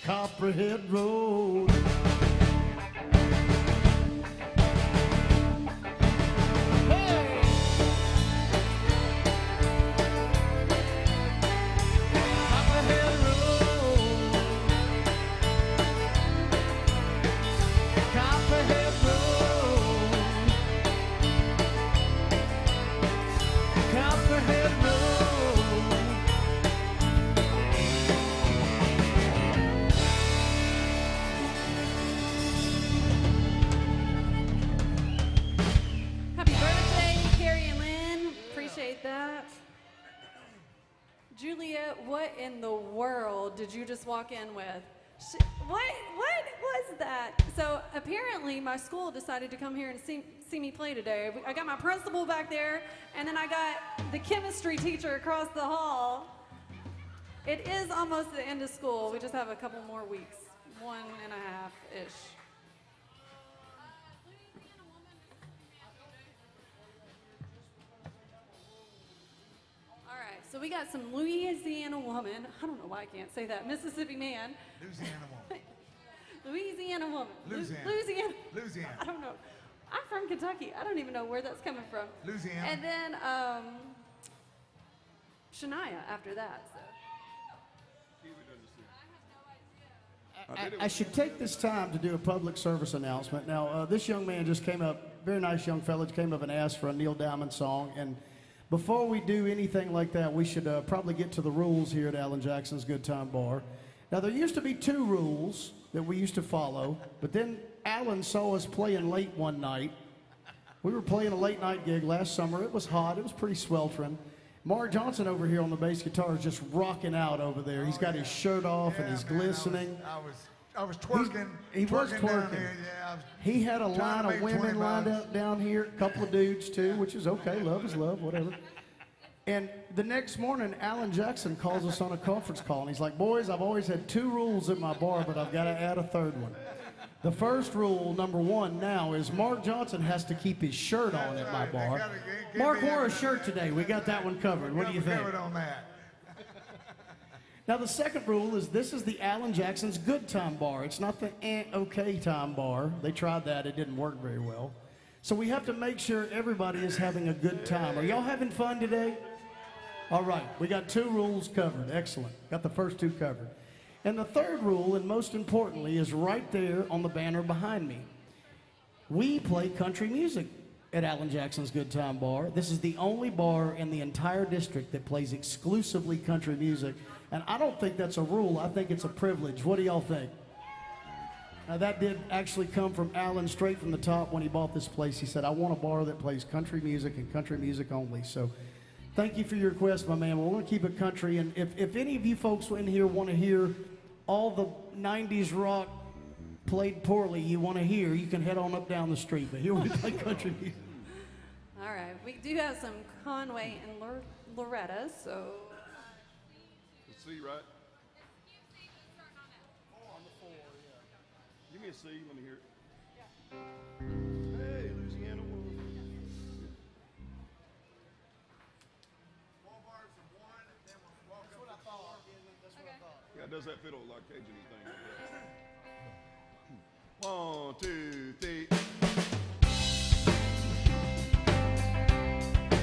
[SPEAKER 2] Copperhead Road. Hey! Copperhead Road. Copperhead Road. Copperhead Road.
[SPEAKER 3] That. Juliet, what in the world did you just walk in with? What was that? So apparently my school decided to come here and see me play today. I got my principal back there, and then I got the chemistry teacher across the hall. It is almost the end of school. We just have a couple more weeks, 1.5-ish. So we got some Louisiana woman. I don't know why I can't say that. Mississippi man.
[SPEAKER 4] Louisiana woman.
[SPEAKER 3] Louisiana woman.
[SPEAKER 4] Louisiana.
[SPEAKER 3] Louisiana. I don't know. I'm from Kentucky. I don't even know where that's coming from.
[SPEAKER 4] Louisiana.
[SPEAKER 3] And then Shania after that. So.
[SPEAKER 2] I should take this time to do a public service announcement. Now, this young man just came up, very nice young fella, came up and asked for a Neil Diamond song. And before we do anything like that, we should probably get to the rules here at Alan Jackson's Good Time Bar. Now, there used to be 2 rules that we used to follow, but then Alan saw us playing late one night. We were playing a late night gig last summer. It was hot. It was pretty sweltering. Mark Johnson over here on the bass guitar is just rocking out over there. He's got his shirt off and he's glistening.
[SPEAKER 4] I was twerking.
[SPEAKER 2] He was twerking.
[SPEAKER 4] Down here, yeah,
[SPEAKER 2] he had a line of women lined up down here, a couple of dudes too, which is okay. Love is love, whatever. And the next morning, Alan Jackson calls us on a conference call, and he's like, boys, I've always had 2 rules at my bar, but I've got to add a 3rd one. The first rule, number 1 now, is Mark Johnson has to keep his shirt on at my bar. Mark wore a shirt today. We got that one covered. What do you think?
[SPEAKER 4] Covered on that.
[SPEAKER 2] Now, the second rule is this is the Alan Jackson's Good Time Bar. It's not the okay time bar. They tried that. It didn't work very well. So we have to make sure everybody is having a good time. Are y'all having fun today? All right. We got 2 rules covered. Excellent. Got the first 2 covered. And the 3rd rule, and most importantly, is right there on the banner behind me. We play country music at Alan Jackson's Good Time Bar. This is the only bar in the entire district that plays exclusively country music. And I don't think that's a rule. I think it's a privilege. What do y'all think? Now, that did actually come from Alan straight from the top when he bought this place. He said, I want a bar that plays country music and country music only. So Thank you for your request, my man. We're going to keep it country. And if any of you folks in here want to hear all the 90s rock played poorly you want to hear, you can head on up down the street. But here we play country music.
[SPEAKER 3] All right. We do have some Conway and Loretta, so.
[SPEAKER 5] Let's see, right? Give me a C, let me hear it. Hey, Louisiana woman. Yeah, does that fiddle like Cajun thing? One, two, three.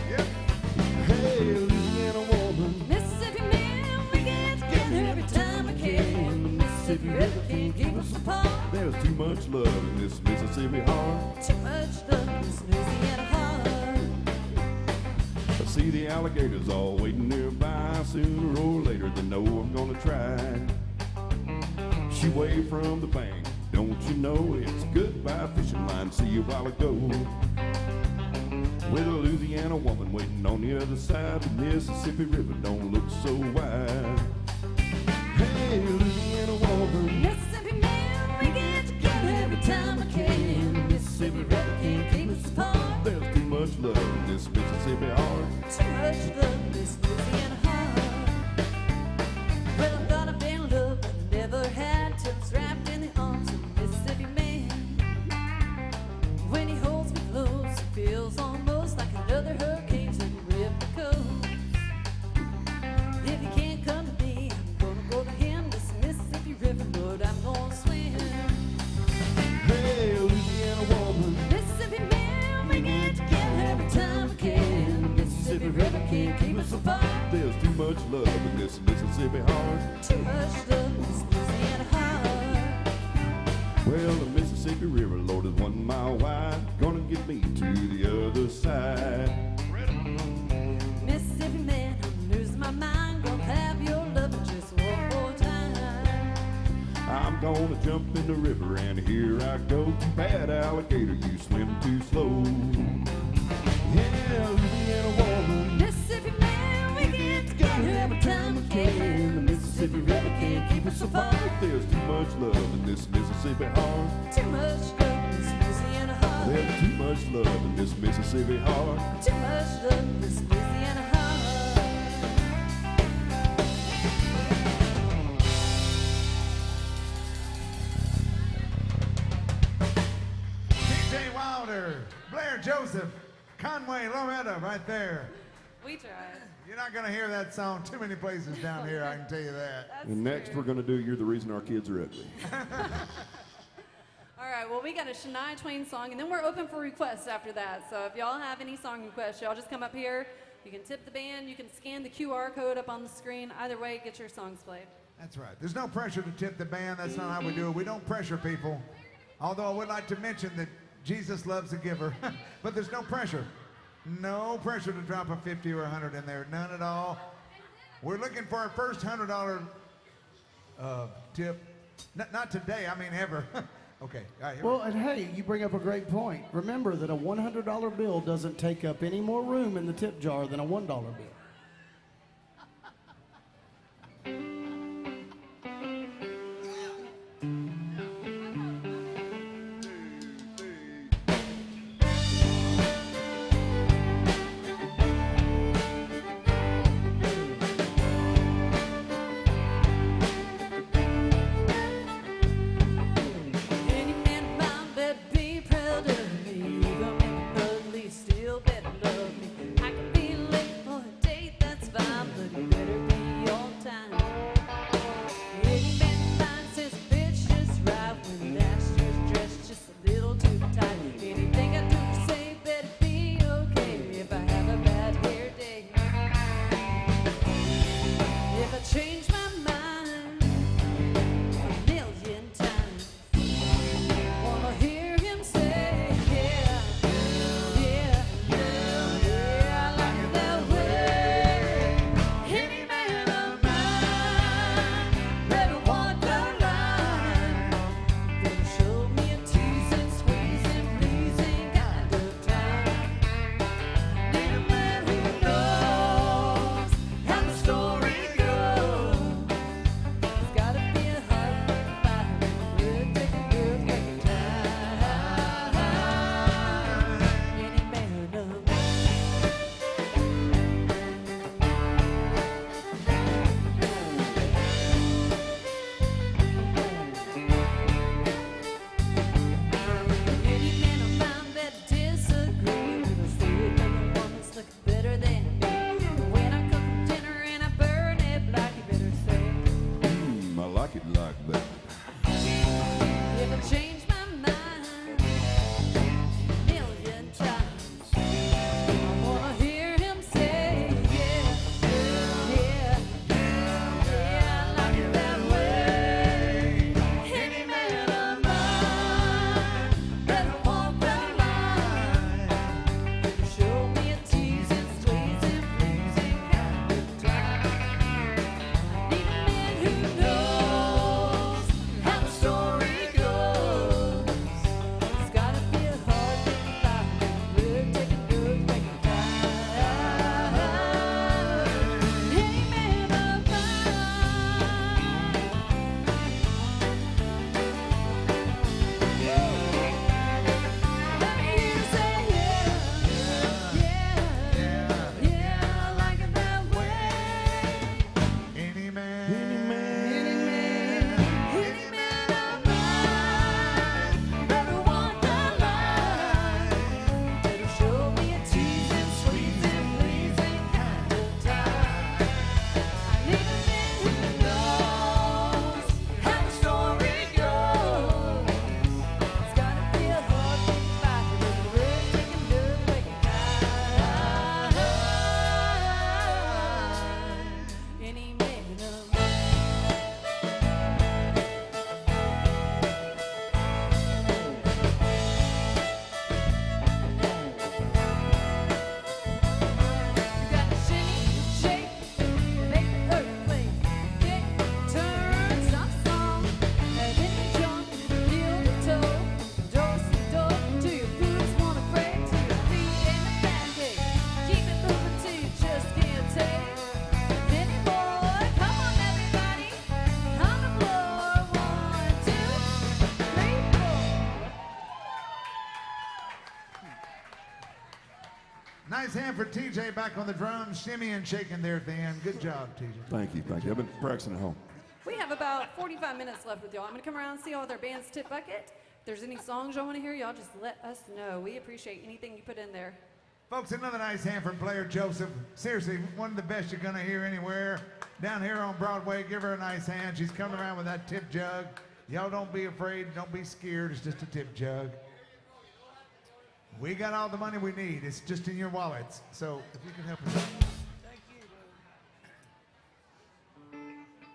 [SPEAKER 5] Yep. Hey, Louisiana woman.
[SPEAKER 3] Mississippi man, we get together every time I can. Mississippi River can't keep us apart.
[SPEAKER 5] There's too much love in this Mississippi heart.
[SPEAKER 3] Too much love in this Louisiana heart.
[SPEAKER 5] I see the alligators all waiting nearby. Sooner or later they know I'm gonna try. She waved from the bank, don't you know it's goodbye fishing line, see you a while ago. With a Louisiana woman waiting on the other side, the Mississippi River don't look so wide. Hey, Louisiana woman.
[SPEAKER 3] Mississippi man, we get together every time I can. Mississippi River can't keep us apart.
[SPEAKER 5] There's too much love in this Mississippi heart.
[SPEAKER 3] Too much love in this Louisiana heart. Well, I thought I'd been loved, but I never had till it's wrapped in the arms of a Mississippi man. When he holds me close, it feels almost like another hurricane's in the river coast. If he can't come to me, I'm gonna go to him. This Mississippi River, Lord, I'm gonna swim.
[SPEAKER 5] Hey, Louisiana woman.
[SPEAKER 3] Mississippi man, we get together every time we can. Mississippi River can't keep us apart.
[SPEAKER 5] There's too much love in this Mississippi heart.
[SPEAKER 3] Too much love in this Louisiana heart.
[SPEAKER 5] Well, the Mississippi River, Lord, is 1 mile wide. Gonna get me to the other side.
[SPEAKER 3] Mississippi man, I'm losing my mind. Gonna have your love just one more time.
[SPEAKER 5] I'm gonna jump in the river and here I go. Too bad, alligator, you swim too slow. Yeah, Louisiana woman.
[SPEAKER 3] Mississippi man, we get together every time we can. The Mississippi River can't keep us apart.
[SPEAKER 5] There's too much love in this Mississippi heart.
[SPEAKER 3] Too much love in this Louisiana heart.
[SPEAKER 5] There's too much love in this Mississippi heart.
[SPEAKER 3] Too much love in this Louisiana heart.
[SPEAKER 4] T.J. Wilder, Blair Joseph, Conway Loretta, right there.
[SPEAKER 3] We tried.
[SPEAKER 4] You're not going to hear that song too many places down here, I can tell you that.
[SPEAKER 3] That's
[SPEAKER 5] And next
[SPEAKER 3] true.
[SPEAKER 5] we're gonna do You're the Reason Our Kids Are Ugly.
[SPEAKER 3] All right, well, we got a Shania Twain song, and then we're open for requests after that. So if y'all have any song requests, y'all just come up here. You can tip the band. You can scan the QR code up on the screen. Either way, get your songs played.
[SPEAKER 4] That's right. There's no pressure to tip the band. That's not how we do it. We don't pressure people. Although I would like to mention that Jesus loves a giver. But there's no pressure. No pressure to drop a 50 or 100 in there. None at all. We're looking for our first $100 tip. Not today, I mean ever. Okay. All right, here we
[SPEAKER 2] Well, and hey, you bring up a great point. Remember that a $100 bill doesn't take up any more room in the tip jar than a $1 bill.
[SPEAKER 3] Any man around better be proud of me. Even if the ugly still better love me. I can be late for a date, that's fine, but it better be on time. Any man finds his bitch just right when that's just dressed just a little too tight. Anything I do or say better be okay if I have a bad hair day. If I change my mind a million times, wanna hear him say, yeah, yeah, yeah, yeah, I like it that way. Any man of mine better walk the line. Better show me a teasing, squeezing, pleasing kind of time. Need a man who knows
[SPEAKER 4] for TJ back on the drums, shimmy and shaking there at the end. Good job, TJ.
[SPEAKER 5] Thank you. I've been practicing at home.
[SPEAKER 3] We have about 45 minutes left with y'all. I'm going to come around and see all their band's tip bucket. If there's any songs y'all want to hear, y'all just let us know. We appreciate anything you put in there.
[SPEAKER 4] Folks, another nice hand from player Joseph. Seriously, one of the best you're going to hear anywhere. Down here on Broadway, give her a nice hand. She's coming around with that tip jug. Y'all don't be afraid. Don't be scared. It's just a tip jug. We got all the money we need. It's just in your wallets. So if you can help us out.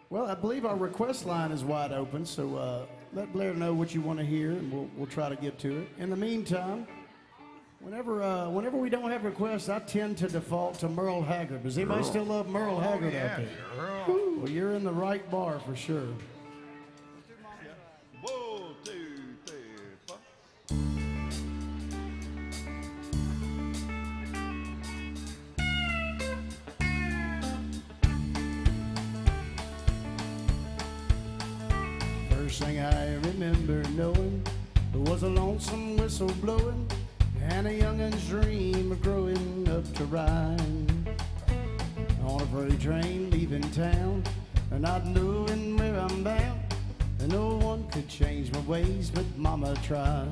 [SPEAKER 2] Well, I believe our request line is wide open, so let Blair know what you want to hear, and we'll try to get to it. In the meantime, whenever we don't have requests, I tend to default to Merle Haggard. Does anybody still love Merle Haggard out there?
[SPEAKER 4] Girl.
[SPEAKER 2] Well, you're in the right bar for sure.
[SPEAKER 5] 1, 2, 3, 4.
[SPEAKER 2] First thing I remember knowing was a lonesome whistle blowing and a youngin's dream of growing up to ride on a freight train leaving town, and not knowing where I'm bound, and no one could change my ways, but Mama tried.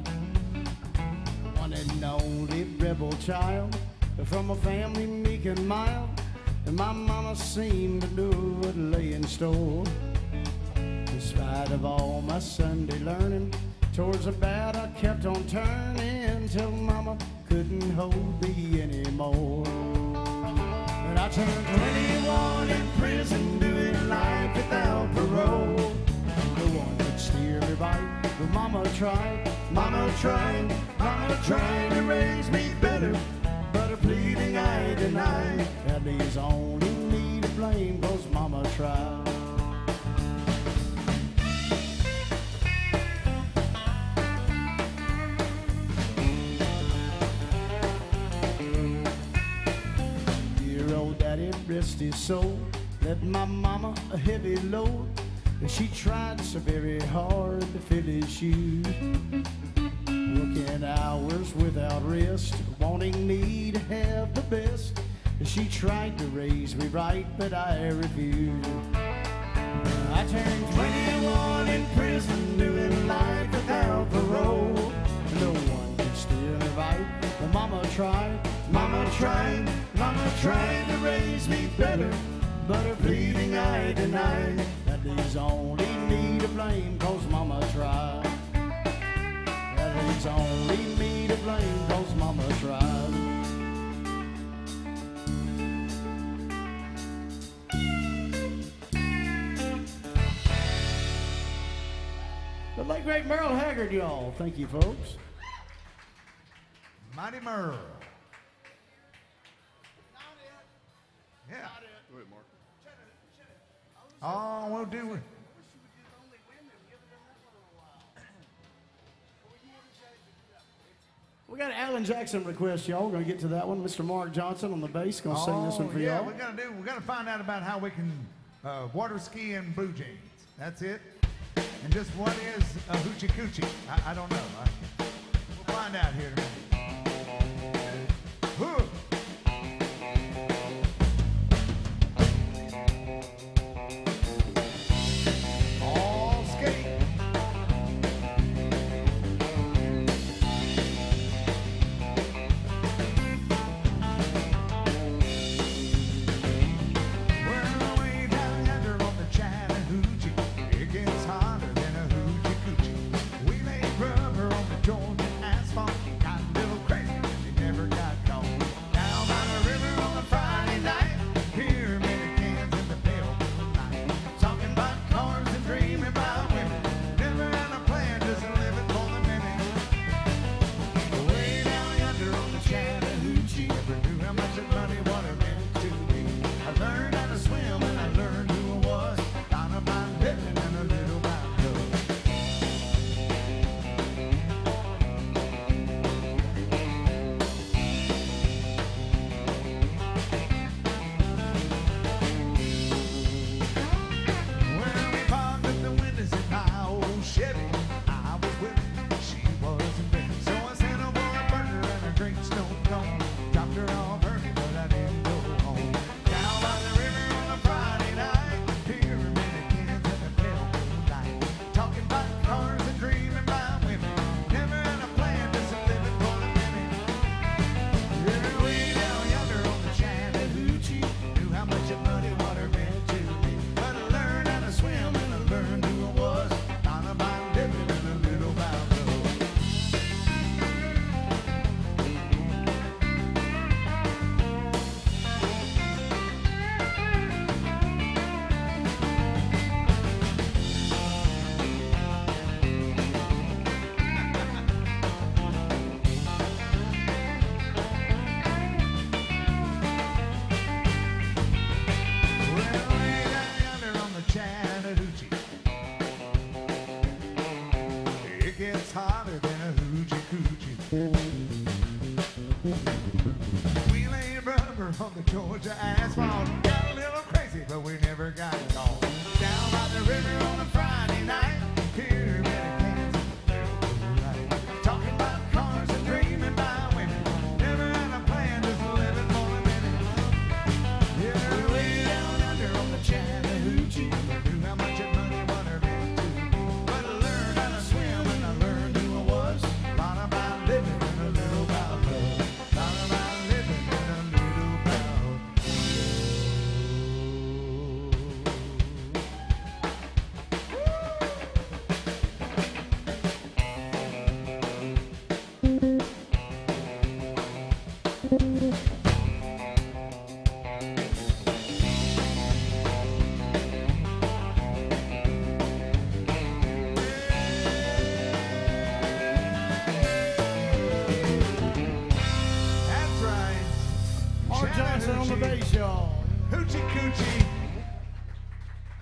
[SPEAKER 2] One and only rebel child from a family meek and mild, and my mama seemed to know what lay in store. In spite of all my Sunday learning, towards the bad I kept on turning till Mama couldn't hold me anymore. And I turned 21 in prison, doing life without parole. No one could steer me right, but Mama tried, Mama tried, Mama tried to raise me better, but her pleading I denied. That leaves only me to blame, 'cause Mama tried. Rest his soul, left my mama a heavy load, and she tried so very hard to fill his shoes, working hours without rest, wanting me to have the best. She tried to raise me right, but I refused. I turned 21 in prison, doing life without parole. No one could steer me right, but Mama tried, Mama tried, Mama tried to raise me better, but her pleading I denied. That leaves only me to blame, 'cause Mama tried. That leaves only me to blame, 'cause Mama tried. The late great Merle Haggard, y'all. Thank you, folks.
[SPEAKER 4] Mighty Merle. Yeah.
[SPEAKER 5] Go ahead, Mark.
[SPEAKER 4] Oh, we'll do.
[SPEAKER 2] We got an Alan Jackson request, y'all. We're gonna get to that one. Mr. Mark Johnson on the bass gonna sing this one for
[SPEAKER 4] yeah,
[SPEAKER 2] y'all.
[SPEAKER 4] we're gonna find out about how we can water ski in blue jeans. That's it. And just what is a hoochie coochie? I don't know. We'll find out here in a minute. Whew. All skate. We're way down yonder on the Chattahoochee. It gets hotter than a hoochie coochie. We laid rubber on the Georgia asphalt. Got a little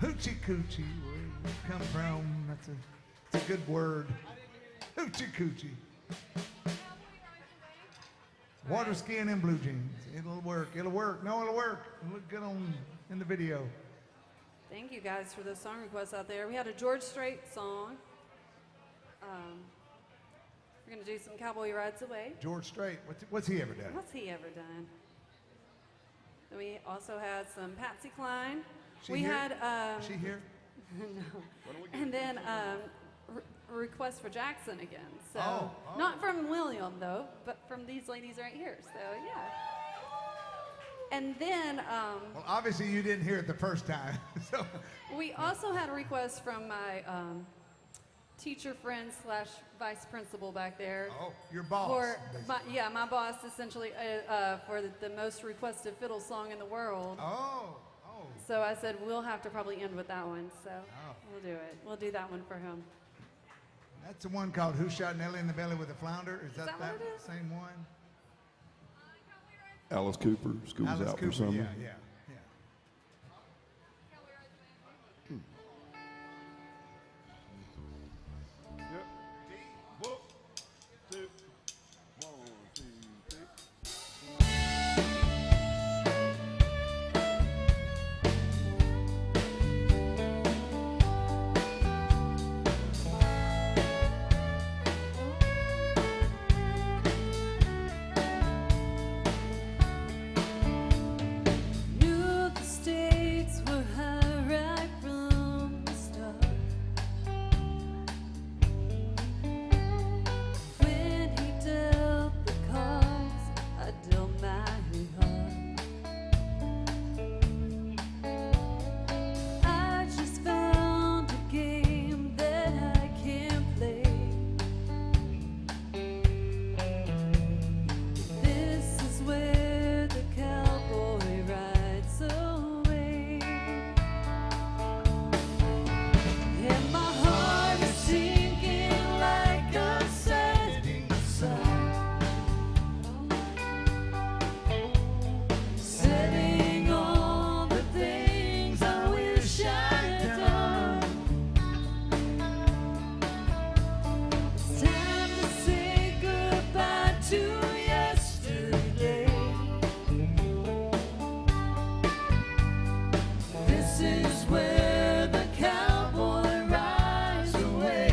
[SPEAKER 4] Hoochie coochie, where you come from? That's a good word. Hoochie coochie. Water skiing in blue jeans. It'll work. It'll work. No, it'll work. It'll look good in the video.
[SPEAKER 3] Thank you guys for those song requests out there. We had a George Strait song. We're going to do some Cowboy Rides Away.
[SPEAKER 4] George Strait. What's he ever done?
[SPEAKER 3] What's he ever done? Then we also had some Patsy Cline.
[SPEAKER 4] She
[SPEAKER 3] we
[SPEAKER 4] here?
[SPEAKER 3] had
[SPEAKER 4] Is she here?
[SPEAKER 3] no. And then a request for Jackson again. So
[SPEAKER 4] Oh.
[SPEAKER 3] not from William though, but from these ladies right here. So yeah. And then
[SPEAKER 4] Well, obviously you didn't hear it the first time. So
[SPEAKER 3] we also had a request from my teacher friend / vice principal back there.
[SPEAKER 4] oh, your boss.
[SPEAKER 3] For
[SPEAKER 4] basically.
[SPEAKER 3] my boss essentially for the most requested fiddle song in the world.
[SPEAKER 4] Oh.
[SPEAKER 3] So I said we'll have to probably end with that one. So
[SPEAKER 4] Oh.
[SPEAKER 3] we'll do it. We'll do that one for him.
[SPEAKER 4] That's the one called Who Shot Nellie in the Belly with a Flounder? Is that
[SPEAKER 3] that what it is?
[SPEAKER 4] same one?
[SPEAKER 5] Alice Cooper, school's
[SPEAKER 4] Alice
[SPEAKER 5] out
[SPEAKER 4] Cooper,
[SPEAKER 5] for summer.
[SPEAKER 4] yeah.
[SPEAKER 5] Yep. One, two, 1, 2, 3.
[SPEAKER 3] Knew the stakes were high right from the start. When he dealt the cards, I dealt my heart. I just found a game that I can play. This is where the cowboy rides away. And my heart is sinking like a setting sun, setting all the things I wish I'd done. It's time to say goodbye to yesterday. This is where the cowboy rides away.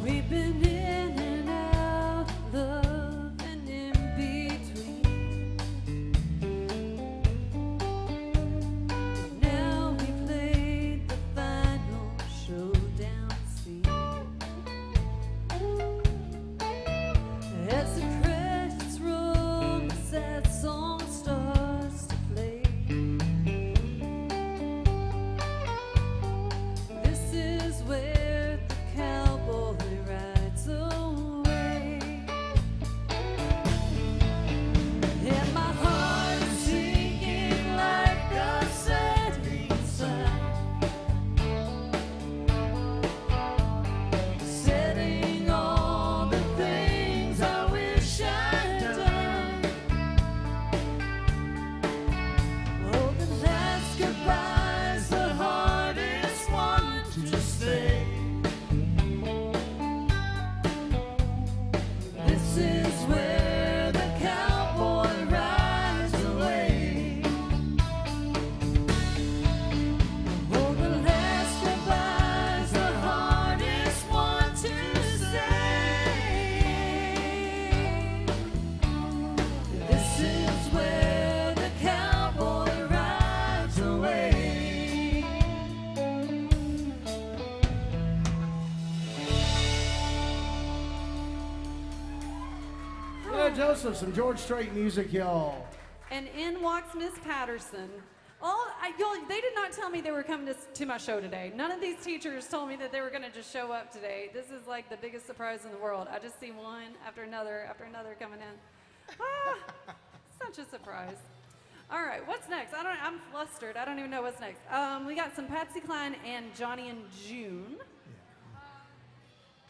[SPEAKER 3] We've been in and out, love and in between. Now we played the final showdown scene. As the credits roll, the sad song starts to play. This is where the cowboy rides away. And my heart is sinking like a setting sun, setting all the things I wish I'd done. Oh, the last goodbye's the hardest one to say. This is where the cowboy rides away. Oh, the last goodbye's the hardest one to say. This is where the cowboy rides away.
[SPEAKER 2] Yeah, Joseph, some George Strait music, y'all.
[SPEAKER 3] And in walks Miss Patterson. They did not tell me they were coming to my show today. None of these teachers told me that they were going to just show up today. This is like the biggest surprise in the world. I just see one after another coming in. Such a surprise. All right, what's next? I'm flustered. I don't even know what's next. We got some Patsy Cline and Johnny and June.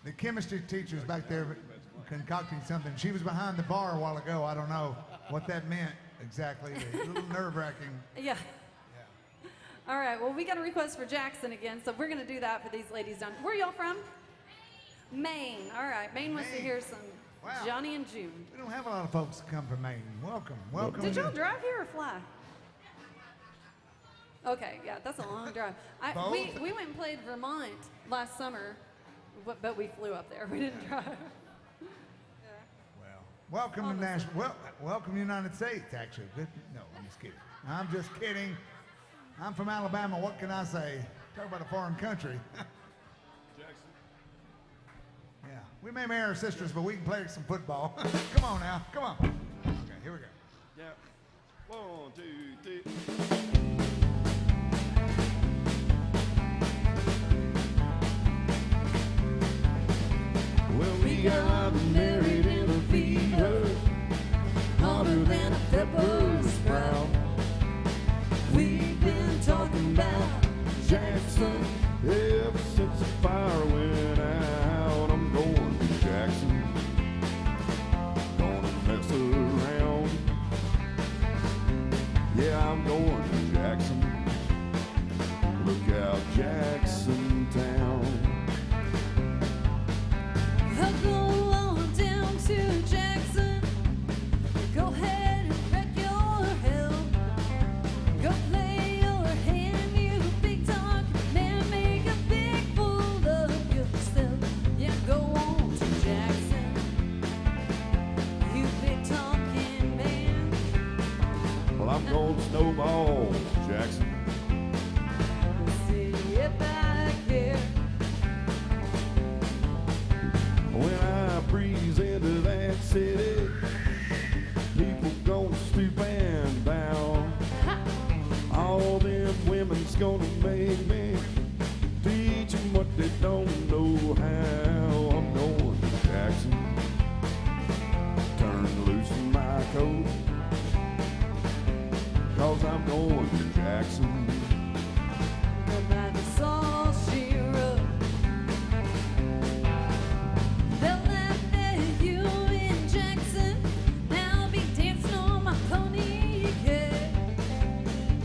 [SPEAKER 4] The chemistry teacher's back there concocting something. She was behind the bar a while ago. I don't know what that meant exactly. A little nerve-wracking.
[SPEAKER 3] Yeah. All right, well, we got a request for Jackson again, so we're going to do that for these ladies down. Where are y'all from? Maine. All right, Maine wants to hear some Johnny and June.
[SPEAKER 4] We don't have a lot of folks that come from Maine. Welcome.
[SPEAKER 3] Did y'all drive here or fly? Okay, yeah, that's a long drive. We went and played Vermont last summer, but we flew up there. We didn't drive.
[SPEAKER 4] Welcome to Nashville. Welcome to the United States, actually. No, I'm just kidding. I'm just kidding. I'm from Alabama. What can I say? Talk about a foreign country.
[SPEAKER 5] Jackson.
[SPEAKER 4] Yeah, we may marry our sisters, but we can play some football. Come on now, come on. Okay, here we go.
[SPEAKER 5] Yeah. 1, 2, 3. Well, we got married in a fever, hotter than a pepper sprout. We've been talking about Jackson ever since the fire went out. I'm going to Jackson, gonna mess around. Yeah, I'm going to Jackson. Look out, Jackson Town.
[SPEAKER 3] I'll go on down to Jackson. Go ahead and wreck your hell. Go play your hand, you big talk man. Make a big fool of yourself. Yeah, go on to Jackson, you big talking man.
[SPEAKER 5] Well, I'm going to snowball, Jackson.
[SPEAKER 3] See you back here.
[SPEAKER 5] When I breeze into that city, people gonna stoop and bow. All them women's gonna make me teach them what they don't know how. I'm going to Jackson, turn loose in my coat, 'cause I'm going to Jackson.
[SPEAKER 3] That's all she wrote. They'll laugh at you in Jackson. Now be dancing on my pony, yeah.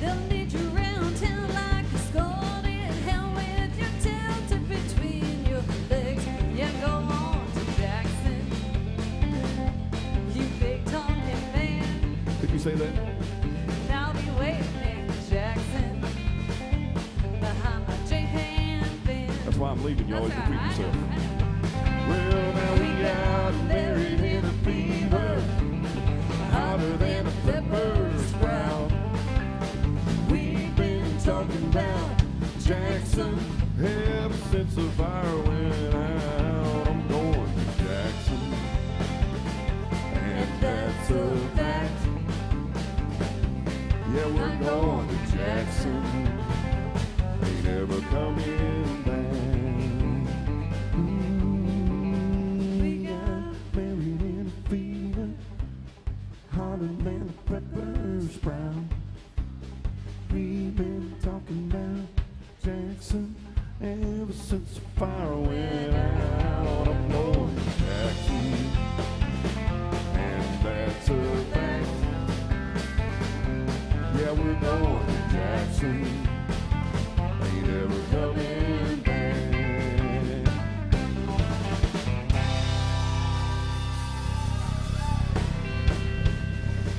[SPEAKER 3] They'll lead you around town like a scalded hell with your tail tucked between your legs. Yeah, go on to Jackson, you big talking man.
[SPEAKER 5] Did you say that?
[SPEAKER 3] I'll be waiting in Jackson behind my J-Pan fence.
[SPEAKER 5] That's why I'm leaving. You always
[SPEAKER 3] That's
[SPEAKER 5] repeat
[SPEAKER 3] right,
[SPEAKER 5] yourself.
[SPEAKER 3] I know.
[SPEAKER 5] Well, now we got married in a fever, hotter than a pepper sprout. We've been talking about Jackson ever since the fire went out. I'm going to Jackson, and that's a fact. Yeah, we're going to Jackson, ain't ever coming back. We got married in a fever, hotter than a pepper sprout. We've been talking about Jackson ever since the fire went out. I'm going to Jackson, and that's a fact. Yeah, we're going to Jackson, ain't ever coming back.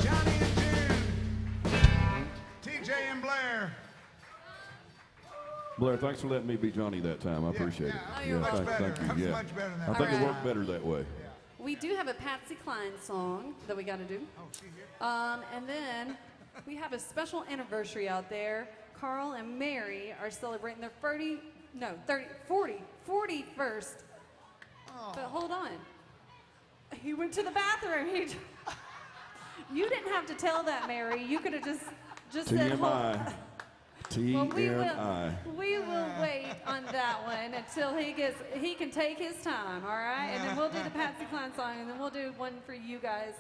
[SPEAKER 4] Johnny and June. TJ and Blair.
[SPEAKER 5] Blair, thanks for letting me be Johnny that time. I appreciate it.
[SPEAKER 3] Oh, you're welcome.
[SPEAKER 4] Much better.
[SPEAKER 5] Thank you. Yeah.
[SPEAKER 4] Much better than that.
[SPEAKER 5] I think
[SPEAKER 3] All
[SPEAKER 5] it
[SPEAKER 3] right.
[SPEAKER 5] worked better that way.
[SPEAKER 3] We do have a Patsy Cline song that we got to do.
[SPEAKER 4] Oh, she here?
[SPEAKER 3] And then we have a special anniversary out there. Carl and Mary are celebrating their 41st. But hold on. He went to the bathroom. You didn't have to tell that, Mary. You could have just said,
[SPEAKER 5] TMI.
[SPEAKER 3] Well,
[SPEAKER 5] TMI.
[SPEAKER 3] we will wait on that one until he can take his time, all right? And then we'll do the Patsy Cline song, and then we'll do one for you guys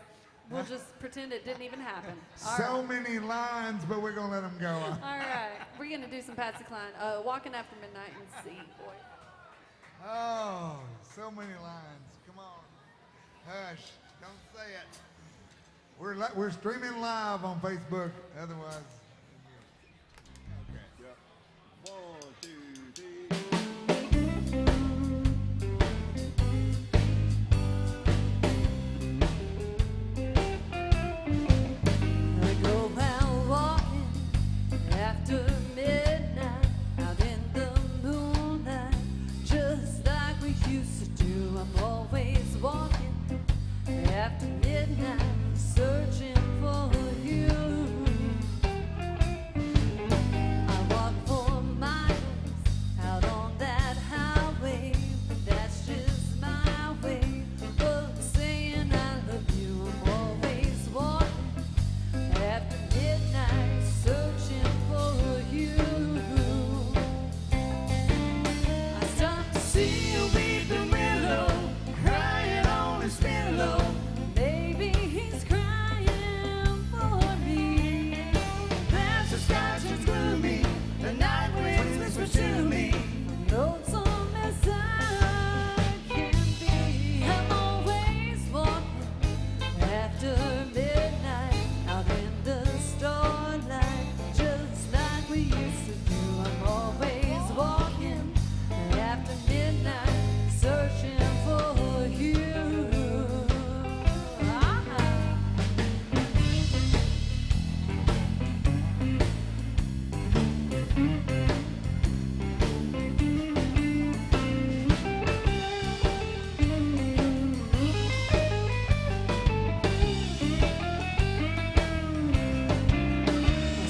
[SPEAKER 3] We'll just pretend it didn't even happen.
[SPEAKER 4] So many lines, but we're going to let them go.
[SPEAKER 3] All right. We're going to do some Patsy Cline. Walking After Midnight and C, boy.
[SPEAKER 4] Oh, so many lines. Come on. Hush. Don't say it. We're streaming live on Facebook. Otherwise.
[SPEAKER 5] Yeah. 1, 2, 3.
[SPEAKER 3] I go out walking after midnight, out in the moonlight, just like we used to do. I'm always walking after midnight, searching for you. I walk for miles out on that highway, but that's just my way of saying I love you. I'm always walking after midnight, searching for you. I stopped to see a weeping willow, crying on his pillow. Maybe he's crying for me. That's the sky turns gloomy, the night winds whisper to me. Lonesome as I can be, I'm always walking after midnight, out in the starlight, just like we used to do. I'm always walking after midnight, searching for you.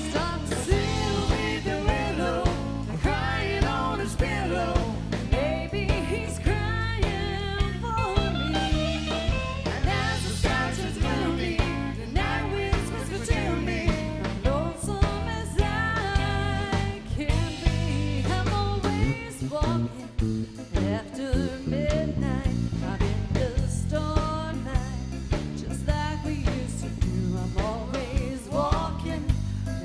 [SPEAKER 3] Stop to see a weeping willow, crying on his pillow. Maybe he's crying for me. And as the sky turns gloomy, the night winds whisper to me. I'm lonesome as I can be. I'm always walking after midnight, out in the starlight, just like we used to do. I'm always walking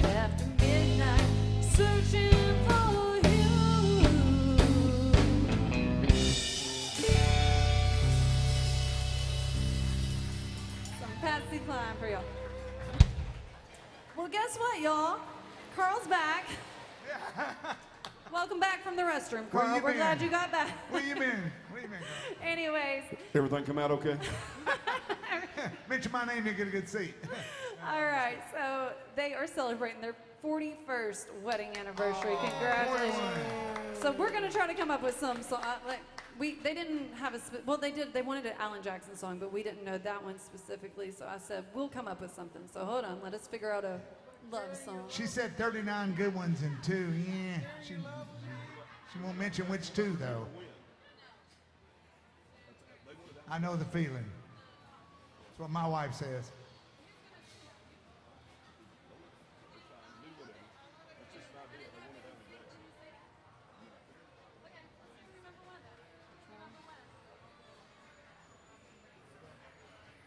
[SPEAKER 3] after midnight, searching for you. Some Patsy Cline for y'all. Well, guess what, y'all? Carl's back. Welcome back from the restroom,
[SPEAKER 4] Where
[SPEAKER 3] Carl.
[SPEAKER 4] you
[SPEAKER 3] We're
[SPEAKER 4] been?
[SPEAKER 3] glad you got back.
[SPEAKER 4] Where you been? Where you been, girl?
[SPEAKER 3] Anyways,
[SPEAKER 5] Everything come out okay?
[SPEAKER 4] Mention my name, you get a good seat.
[SPEAKER 3] all right. So they are celebrating their 41st wedding anniversary.
[SPEAKER 4] Oh,
[SPEAKER 3] Congratulations.
[SPEAKER 4] 41.
[SPEAKER 3] So we're gonna try to come up with some song. They didn't have a well, they did. They wanted an Alan Jackson song, but we didn't know that one specifically. So I said we'll come up with something. So hold on, let us figure out a love song.
[SPEAKER 4] She said 39 good ones and 2. Yeah. She won't mention which 2, though. I know the feeling. That's what my wife says.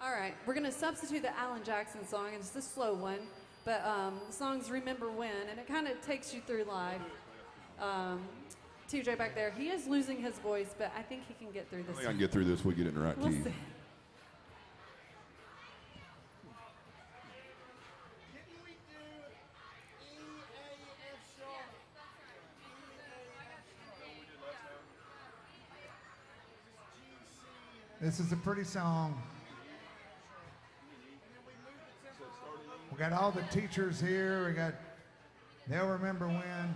[SPEAKER 3] All right, we're gonna substitute the Alan Jackson song. It's a slow one, but the song's "Remember When," and it kind of takes you through life. TJ back there, he is losing his voice, but I think he can get through
[SPEAKER 5] I
[SPEAKER 3] this.
[SPEAKER 5] think I can get through this. We'll get it in the right
[SPEAKER 3] We'll
[SPEAKER 5] key.
[SPEAKER 3] see.
[SPEAKER 1] Didn't we do E-A-F sharp?
[SPEAKER 4] This is a pretty song. We got all the teachers here. We got, they'll remember when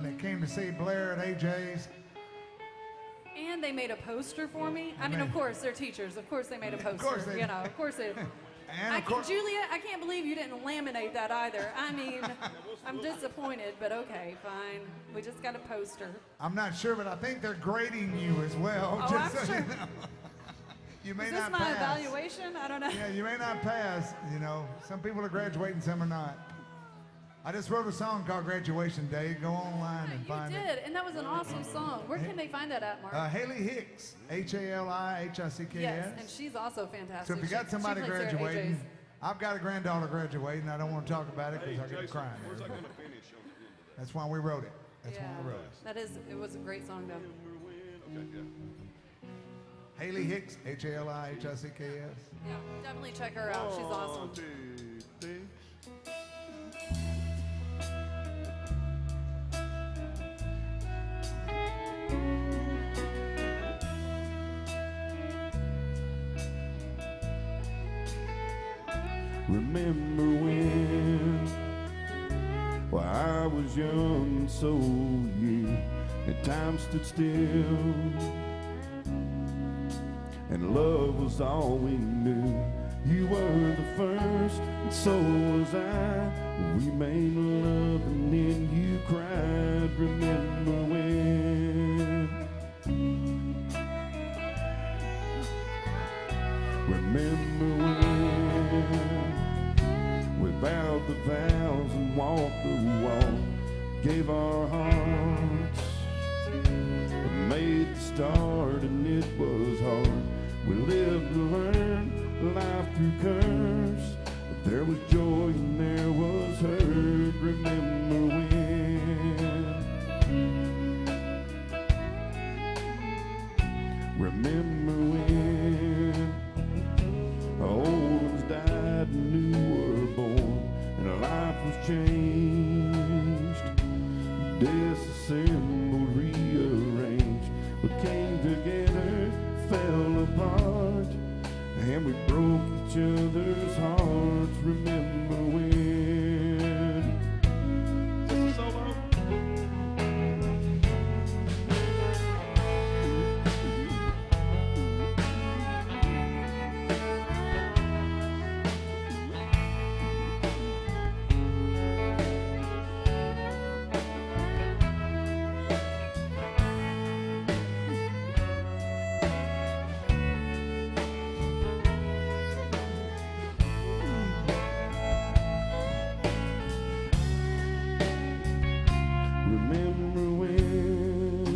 [SPEAKER 4] they came to see Blair at AJ's.
[SPEAKER 3] And they made a poster for me. I mean, of course, they're teachers. Of course they made a poster.
[SPEAKER 4] course they
[SPEAKER 3] You know, of course they.
[SPEAKER 4] And of course,
[SPEAKER 3] Julia, I can't believe you didn't laminate that either. I mean, I'm disappointed, but okay, fine. We just got a poster.
[SPEAKER 4] I'm not sure, but I think they're grading you as well.
[SPEAKER 3] Oh, I'm
[SPEAKER 4] so
[SPEAKER 3] sure.
[SPEAKER 4] you know. You may
[SPEAKER 3] Is this
[SPEAKER 4] not
[SPEAKER 3] my
[SPEAKER 4] pass.
[SPEAKER 3] evaluation? I don't know.
[SPEAKER 4] Yeah, you may not pass. You know, some people are graduating, some are not. I just wrote a song called Graduation Day. Go online and find
[SPEAKER 3] You
[SPEAKER 4] it.
[SPEAKER 3] did, and that was an awesome song. Where can they find that at, Mark?
[SPEAKER 4] Haley Hicks, Halihicks.
[SPEAKER 3] Yes, and she's also fantastic.
[SPEAKER 4] So if you got somebody
[SPEAKER 3] she plays there at
[SPEAKER 4] graduating,
[SPEAKER 3] AJ's.
[SPEAKER 4] I've got a granddaughter graduating. I don't want to talk about it because I get crying.
[SPEAKER 5] Where's that going to finish on the end of that?
[SPEAKER 4] That's why we wrote it. That's
[SPEAKER 3] Yeah,
[SPEAKER 4] why we wrote it.
[SPEAKER 3] that is. It was a great song, though.
[SPEAKER 5] Okay, yeah.
[SPEAKER 4] Haley Hicks, Halihicks.
[SPEAKER 3] Yeah, definitely check her out. She's awesome.
[SPEAKER 5] 1, 2, 3. Remember when, well, I was young and so you, and time stood still, and love was all we knew. You were the first, and so was I. We made love and then you cried. Remember when? Remember when we vowed the vows and walked the walk, gave our hearts, made the start, and it was hard. We lived to learn life through curves, but there was joy and there was hurt. Remember when? Remember when old ones died and new were born, and our life was changed, disassembled, rearranged. We came together, fell apart, and we broke each other's hearts. Remember when? This is solo. Remember when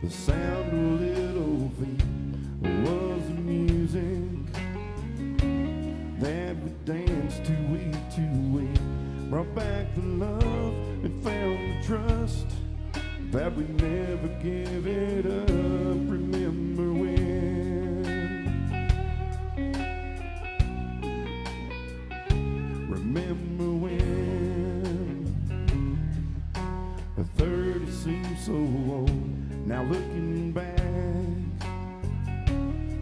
[SPEAKER 5] the sound of little feet was the music that we danced to week, brought back the love and found the trust that we never give it up. Remember when? Remember when? 30 seems so old. Now looking back,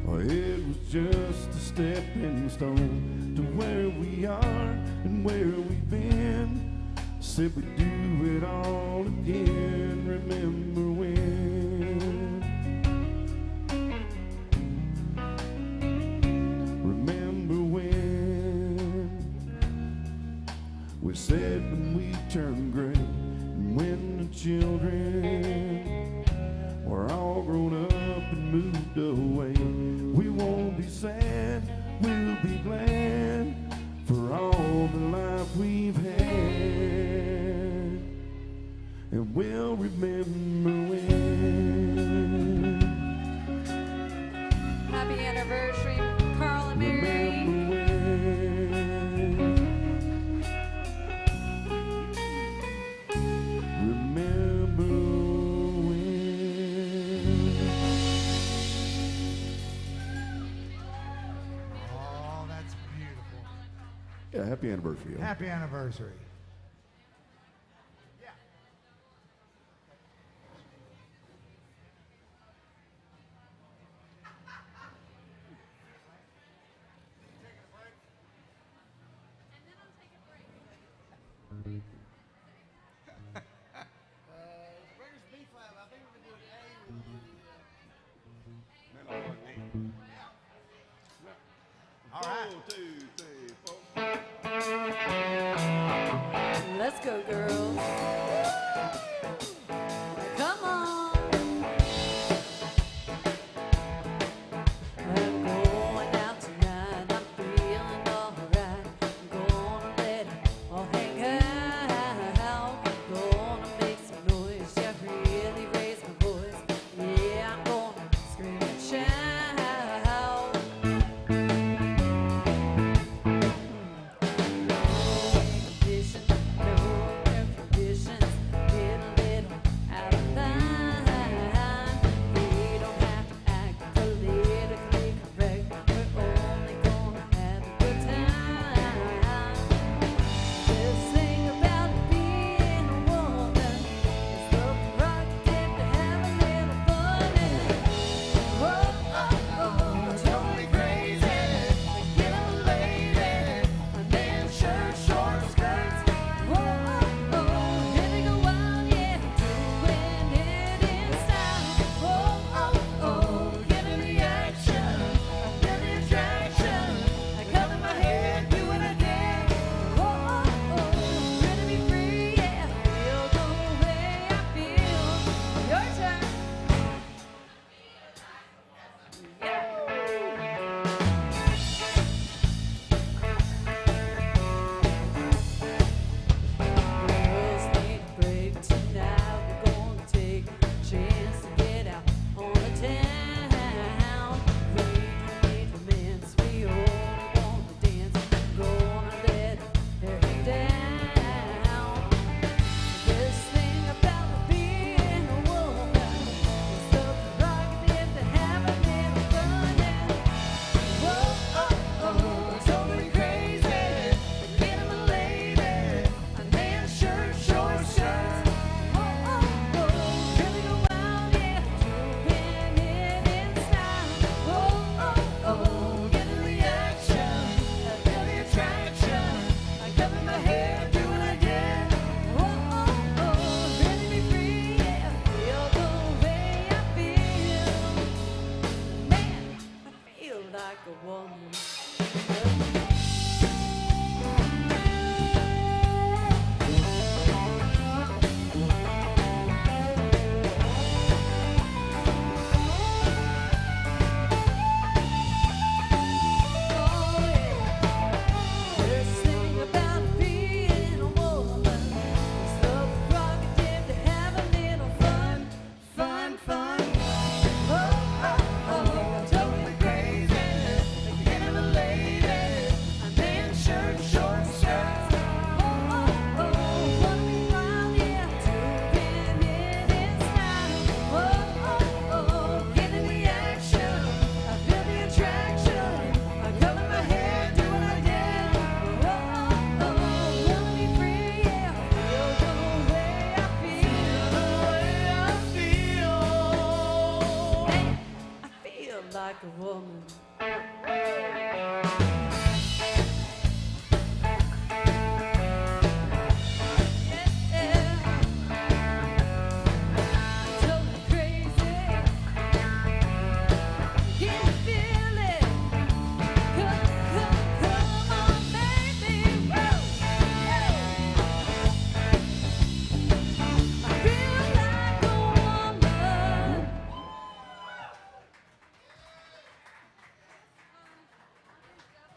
[SPEAKER 5] oh, it was just a stepping stone to where we are and where we've been. Said we'd do it all again. Remember when? Remember when we said when we turned gray, when the children were all grown up and moved away, we won't be sad, we'll be glad for all the life we've had, and we'll remember when.
[SPEAKER 3] Happy anniversary, Carl and Mary.
[SPEAKER 5] Remember when. Remember when.
[SPEAKER 4] Oh, that's beautiful.
[SPEAKER 5] Yeah, happy anniversary. Yo.
[SPEAKER 4] Happy anniversary.
[SPEAKER 1] Where's B flat? I think we can do an A with the.
[SPEAKER 4] All right.
[SPEAKER 5] 1, 2, 3, 4.
[SPEAKER 3] Let's go, girls. Come on. I'm going out tonight. I'm feeling alright. I'm gonna let it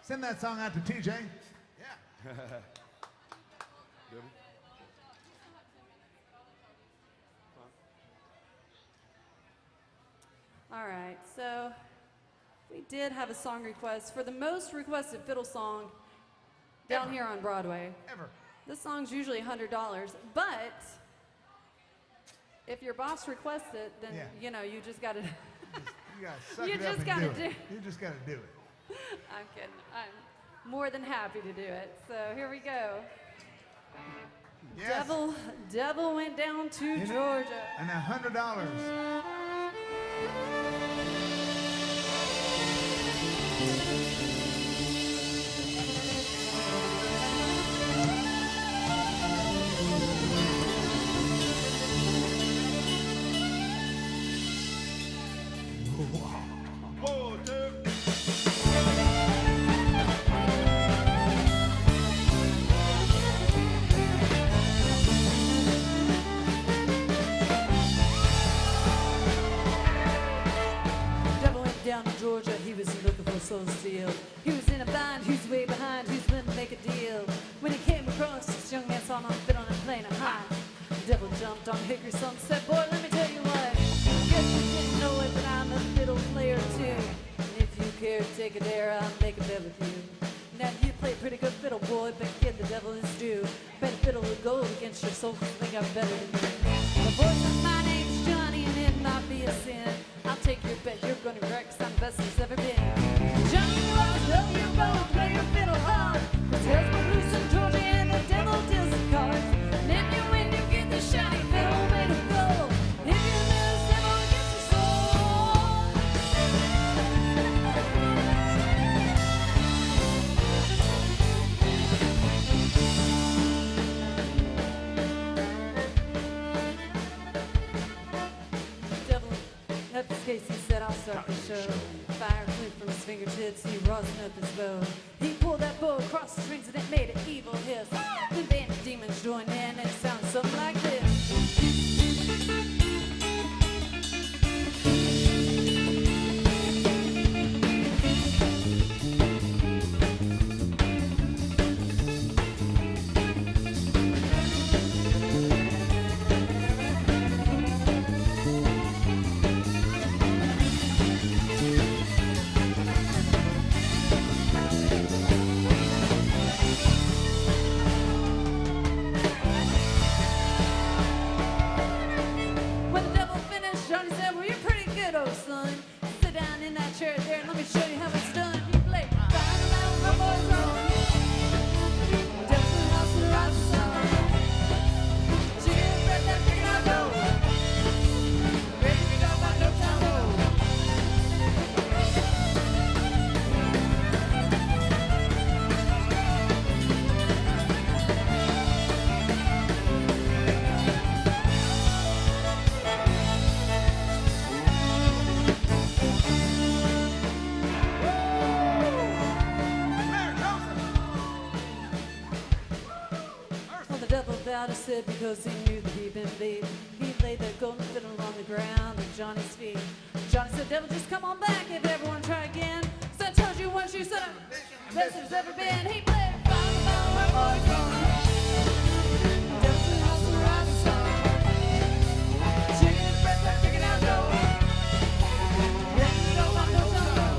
[SPEAKER 4] Send that song out to TJ.
[SPEAKER 1] Yeah.
[SPEAKER 3] All right, so we did have a song request for the most requested fiddle song down here on Broadway.
[SPEAKER 4] Ever.
[SPEAKER 3] This song's usually $100, but if your boss requests it, then
[SPEAKER 4] Yeah.
[SPEAKER 3] you know you just gotta.
[SPEAKER 4] You gotta suck
[SPEAKER 3] You
[SPEAKER 4] it up
[SPEAKER 3] just
[SPEAKER 4] and
[SPEAKER 3] gotta
[SPEAKER 4] do it.
[SPEAKER 3] do-
[SPEAKER 4] You just gotta do it.
[SPEAKER 3] I'm kidding. I'm more than happy to do it. So here we go.
[SPEAKER 4] Yes.
[SPEAKER 3] Devil went down to
[SPEAKER 4] You know-
[SPEAKER 3] Georgia.
[SPEAKER 4] And $100.
[SPEAKER 5] Whoa, dude.
[SPEAKER 3] Devil went down to Georgia, he was looking for soul steel. He was in a bind, who's way behind, who's willing to make a deal. When he came across this young man saw him fiddling and playing a high. The devil jumped on Hickory song, said, boy, let me tell you what. Guess you didn't know it, but I'm a fiddle player too. And if you care to take a dare, I'll make a bet with you. Now you play pretty good fiddle, boy, but kid, the devil is due. Bet a fiddle with gold against your soul, 'cause I think I'm better than you. The boy said, my name's Johnny, and it might be a sin. I'll take your bet, you're gonna wreck, 'cause I'm the best there's ever been. Johnny, I'll tell you go play your fiddle hard. 'Cause there's one loose in Georgia, and the devil deals the cards. And if you win, you get the shiny fiddle made of gold. If you lose, devil gets your soul. Devil left his case, he said, I'll start the show. Fire flew from his fingertips, he rosin up his bow. He pulled that bow across the strings and it made an evil hiss. The band of demons joined in and it sounded something like this. When the devil finished, Johnny said, well, you're pretty good, old son. Sit down in that chair there and let me show you how it's done. He played Ride Around My Boys on. Devil's in the house with a rising sun. Chicken bread, that chicken I go. Ready to go by no time low. Well, the devil bowed his head because he knew that he'd been beat. He laid that golden fiddle on the ground at Johnny's feet. Johnny said, devil, just come on back if you ever want to try again. So I told you once you said, best there's ever been. He played Five Mile Where Boys Gone. Devil's in the house with a rising sun. Chicken bread, that chicken I know. Ready to go by no time low.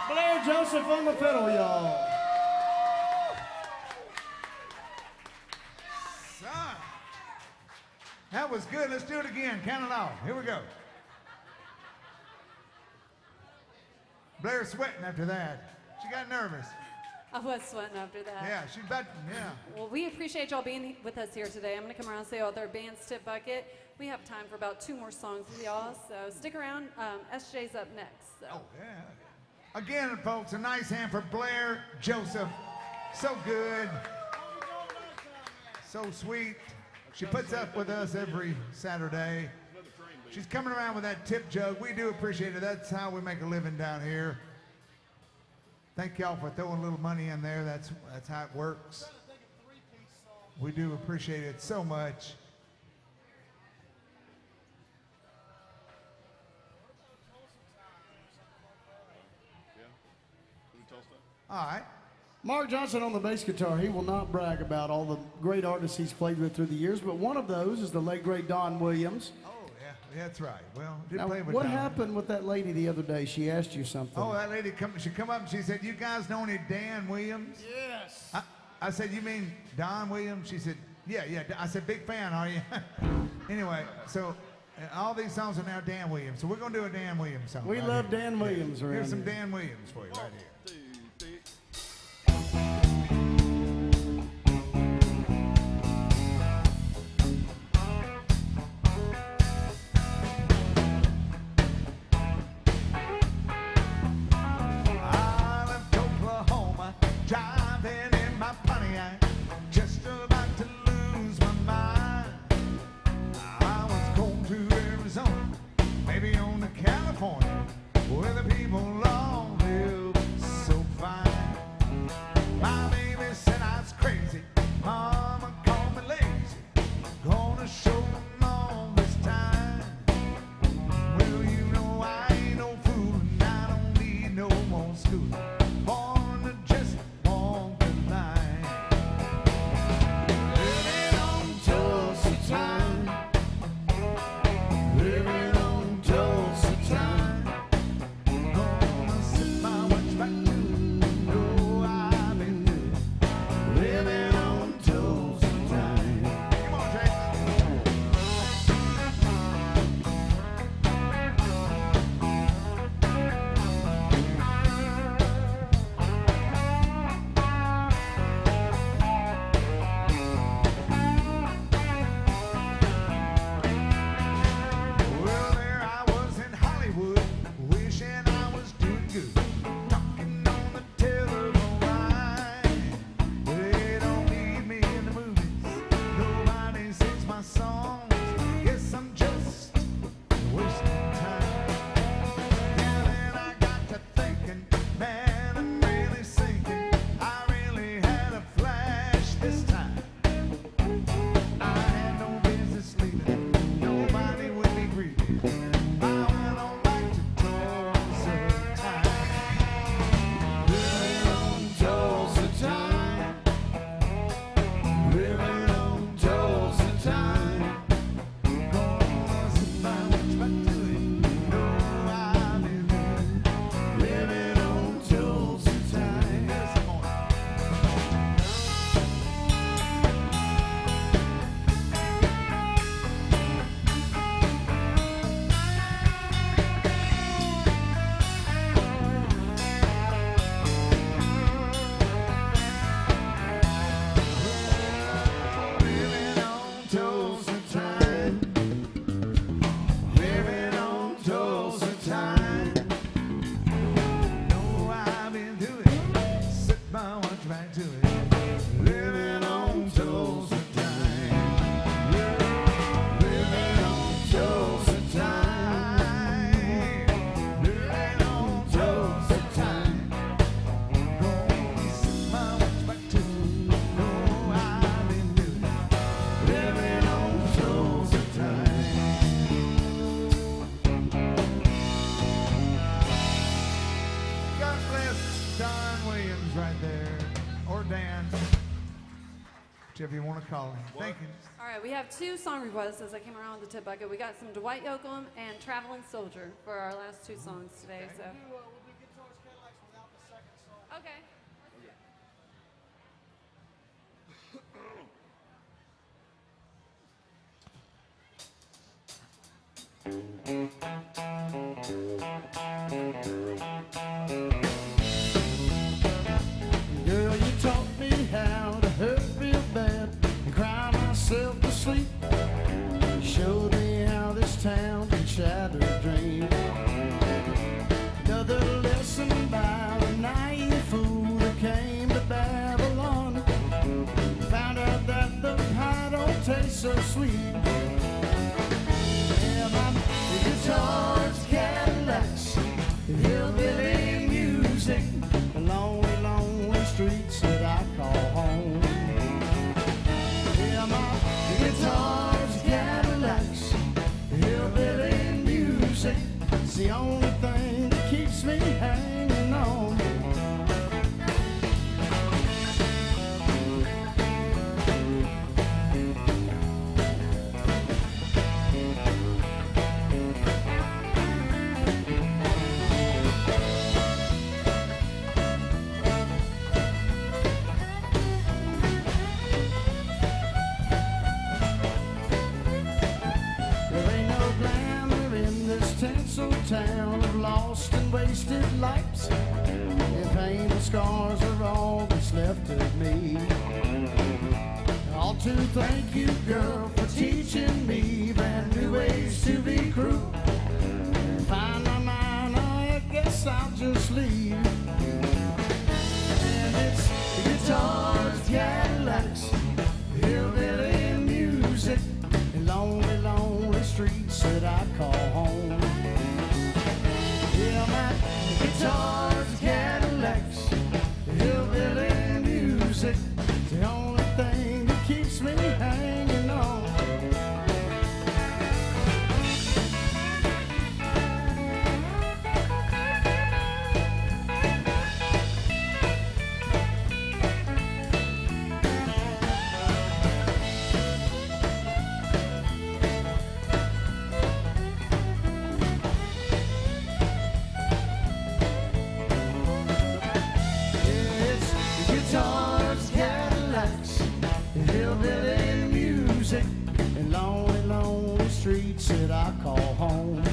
[SPEAKER 2] Blair Joseph on the fiddle, y'all.
[SPEAKER 4] Son. That was good. Let's do it again. Count it off. Here we go. Blair's sweating after that. She got nervous.
[SPEAKER 3] I was sweating after that.
[SPEAKER 4] Yeah, she's about, yeah.
[SPEAKER 3] Well, we appreciate y'all being with us here today. I'm going to come around and say all their band's tip bucket. We have time for about 2 more songs with y'all, so stick around. SJ's up next. So.
[SPEAKER 4] Oh, yeah. Again, folks, a nice hand for Blair Joseph. So good. So sweet. She puts up with us every Saturday. She's coming around with that tip jug. We do appreciate it. That's how we make a living down here. Thank y'all for throwing a little money in there. That's how it works. We do appreciate it so much. All right.
[SPEAKER 2] Mark Johnson on the bass guitar. He will not brag about all the great artists he's played with through the years, but one of those is the late great Don Williams.
[SPEAKER 4] Oh, yeah, that's right. Well, did
[SPEAKER 2] Now,
[SPEAKER 4] play with
[SPEAKER 2] what
[SPEAKER 4] Don.
[SPEAKER 2] happened with that lady the other day? She asked you something.
[SPEAKER 4] Oh, that lady she come up and she said, "You guys know any Dan Williams?"
[SPEAKER 2] Yes.
[SPEAKER 4] I said, "You mean Don Williams?" She said, "Yeah." I said, "Big fan, are you?" Anyway, so all these songs are now Dan Williams. So we're gonna do a Dan Williams song.
[SPEAKER 2] We
[SPEAKER 4] right
[SPEAKER 2] love
[SPEAKER 4] here.
[SPEAKER 2] Dan Williams around
[SPEAKER 4] Here's some
[SPEAKER 2] here.
[SPEAKER 4] Dan Williams for you right here. I left Oklahoma, driving in my Pontiac, just about to lose my mind. I was going to Arizona, maybe on to California, where the people all live so fine. My baby said I was crazy, mama called me lazy, gonna show them all this time. Well, you know I ain't no fool, and I don't need no more school. Born to just walk the line. Living on Tulsa time. Living on Tulsa time. Gonna sit my watch back to it. Know I've been good. Living on Tulsa time. Come on, Jason. Well, there I was in Hollywood, wishing I was doing good, talking on the telephone line. They don't need me in the movies, nobody sings my songs. Guess I'm just wasting time. And then I got to thinking, man, I'm really sinking. I really had a flash this time. I had no business leaving. Nobody would be greeted. I went on back to Tulsa time. Living on Tulsa time. Living on Tulsa time. Gonna sit my watch back to it. Know I've been good. Living on Tulsa time. Yes, come on. Living on Tulsa time. Living on Tulsa time. Know I've been doing. Set my watch back to it. Living on Tulsa time. Living on Tulsa time. Living on Tulsa time. Gonna set my watch back to it. Know I've been doing. Living on Tulsa time. God bless Don Williams right there, or Dan, whichever you want to call him. Thank you.
[SPEAKER 3] All right, we have two song requests as I came around with the tip bucket. We got some Dwight Yoakam and Traveling Soldier for our last two songs today. So.
[SPEAKER 1] We'll do Guitars Cadillacs without the second song.
[SPEAKER 3] Okay.
[SPEAKER 2] Girl, you taught me how to hurt real bad and cry myself to sleep. You showed me how this town can shatter a dream. Another lesson by the naive fool that came to Babylon. Found out that the high don't taste so sweet. Yeah, my town of lost and wasted lives. If pain and scars are all that's left of me, I ought to thank you, girl, for teaching me brand new ways to be cruel. Find my mind, I guess I'll just leave. And it's guitars, Cadillacs, hillbilly music, and lonely, lonely streets that I call home. Yeah, my guitars, Cadillacs, hillbilly music, it's the only thing that keeps me hanging on. Guitars, Cadillacs, hillbilly music, and lonely, lonely streets that I call home.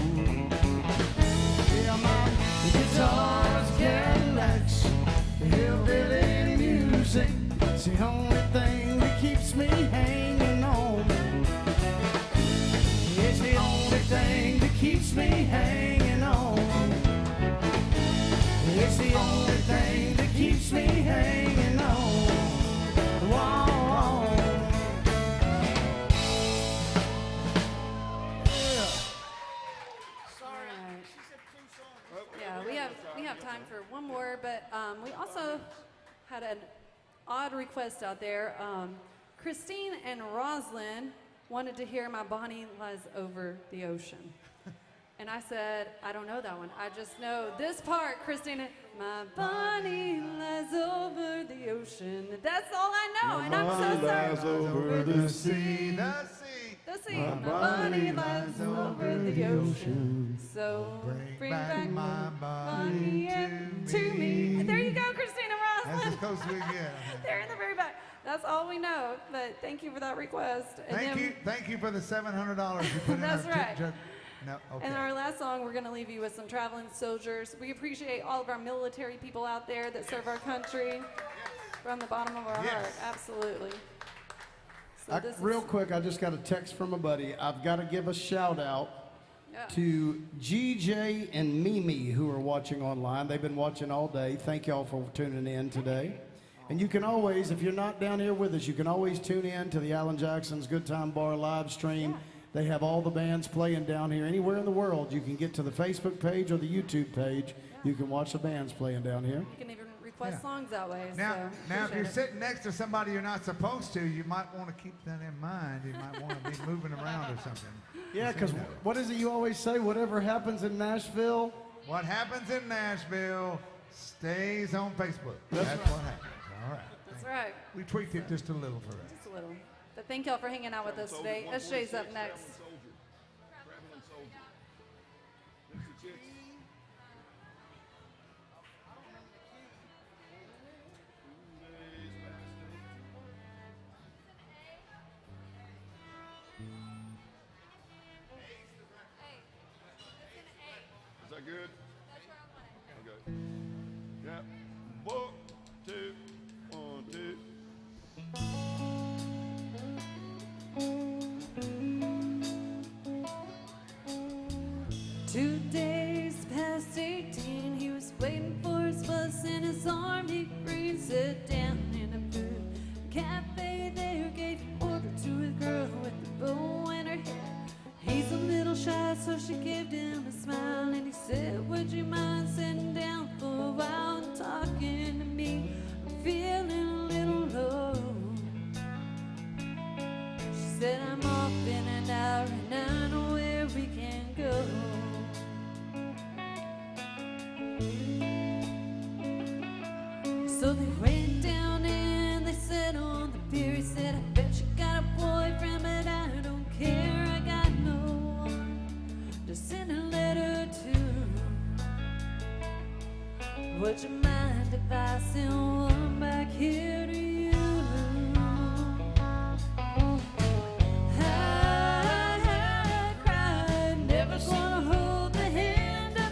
[SPEAKER 2] Yeah, my guitars, Cadillacs, hillbilly music, it's the only thing that keeps me hanging on. It's the only thing that keeps me hanging on. It's the only thing that keeps me hanging on. Whoa. Yeah.
[SPEAKER 3] Sorry. Yeah, we have time for one more, but we also had an odd request out there. Christine and Roslyn wanted to hear My Bonnie Lies Over the Ocean. And I said, I don't know that one. I just know this part, Christina. My Bonnie lies over the ocean. That's all I know, and I'm so
[SPEAKER 5] lies
[SPEAKER 3] sorry.
[SPEAKER 5] over the
[SPEAKER 4] sea, the sea.
[SPEAKER 3] The sea. My Bonnie lies over the ocean. So bring back my Bonnie to me. And there you go, Christina
[SPEAKER 4] That's as
[SPEAKER 3] Roslyn.
[SPEAKER 4] close as we get.
[SPEAKER 3] They're in the very back. That's all we know, but thank you for that request. And
[SPEAKER 4] Thank you for the $700 you put in.
[SPEAKER 3] That's
[SPEAKER 4] our
[SPEAKER 3] right.
[SPEAKER 4] No, okay.
[SPEAKER 3] And our last song, we're going to leave you with some Traveling Soldiers. We appreciate all of our military people out there that serve our country from the bottom of our heart. Absolutely. So this
[SPEAKER 2] Real quick, I just got a text from a buddy. I've got to give a shout out to GJ and Mimi who are watching online. They've been watching all day. Thank y'all for tuning in today. And you can always, if you're not down here with us, you can always tune in to the Alan Jackson's Good Time Bar live stream. They have all the bands playing down here. Anywhere in the world, you can get to the Facebook page or the YouTube page. You can watch the bands playing down here.
[SPEAKER 3] You can even request songs that way.
[SPEAKER 4] Now,
[SPEAKER 3] so
[SPEAKER 4] if you're
[SPEAKER 3] appreciate it.
[SPEAKER 4] sitting next to somebody you're not supposed to, you might want to keep that in mind. You might want to be moving around or something.
[SPEAKER 2] Yeah, because what is it you always say? Whatever happens in Nashville?
[SPEAKER 4] What happens in Nashville stays on Facebook. That's
[SPEAKER 2] right.
[SPEAKER 4] what happens. All right.
[SPEAKER 3] That's right.
[SPEAKER 4] We tweaked it just a little for us.
[SPEAKER 3] Just a little. But thank y'all for hanging out with us today. SJ's up next.
[SPEAKER 5] Traveling soldier. There's the chicks. Is that good? Okay. Yeah. 1, 2, 1, 2.
[SPEAKER 3] Two days past 18, he was waiting for his bus in his Army green. Sat down in a food cafe there, gave an order to a girl with the bow in her hair. He's a little shy, so she gave him a smile, and he said, would you mind sitting down for a while and talking to me? I'm feeling a little low. She said, I'm off in an hour and I know where we can go. So they went down and they sat on the pier. He said, I bet you got a boyfriend, but I don't care. I got no one to send a letter to. Would you mind if I send one back here to you? I cried, never gonna hold the hand of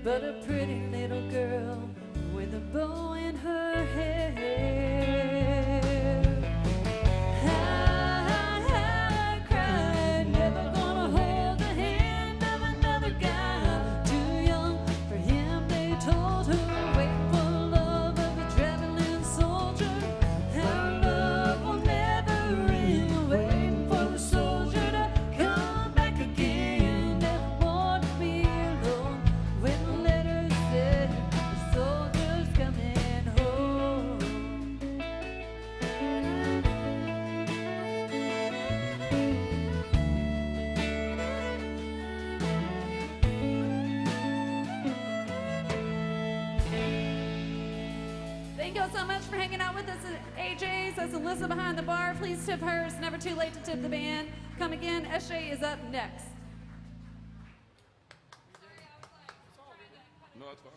[SPEAKER 3] but a pretty little girl with a bow in her hair. I cried, never gonna hold the hand of another guy. Too young for him, they told her. Wait for love of a traveling soldier. Our love will never end. Waiting for the soldier to come back again. Never want to be alone. When the letter said the soldier's coming home. Thank you all so much for hanging out with us at AJ's. That's Alyssa behind the bar. Please tip her. It's never too late to tip the band. Come again. SJ is up next.
[SPEAKER 5] No, that's fine.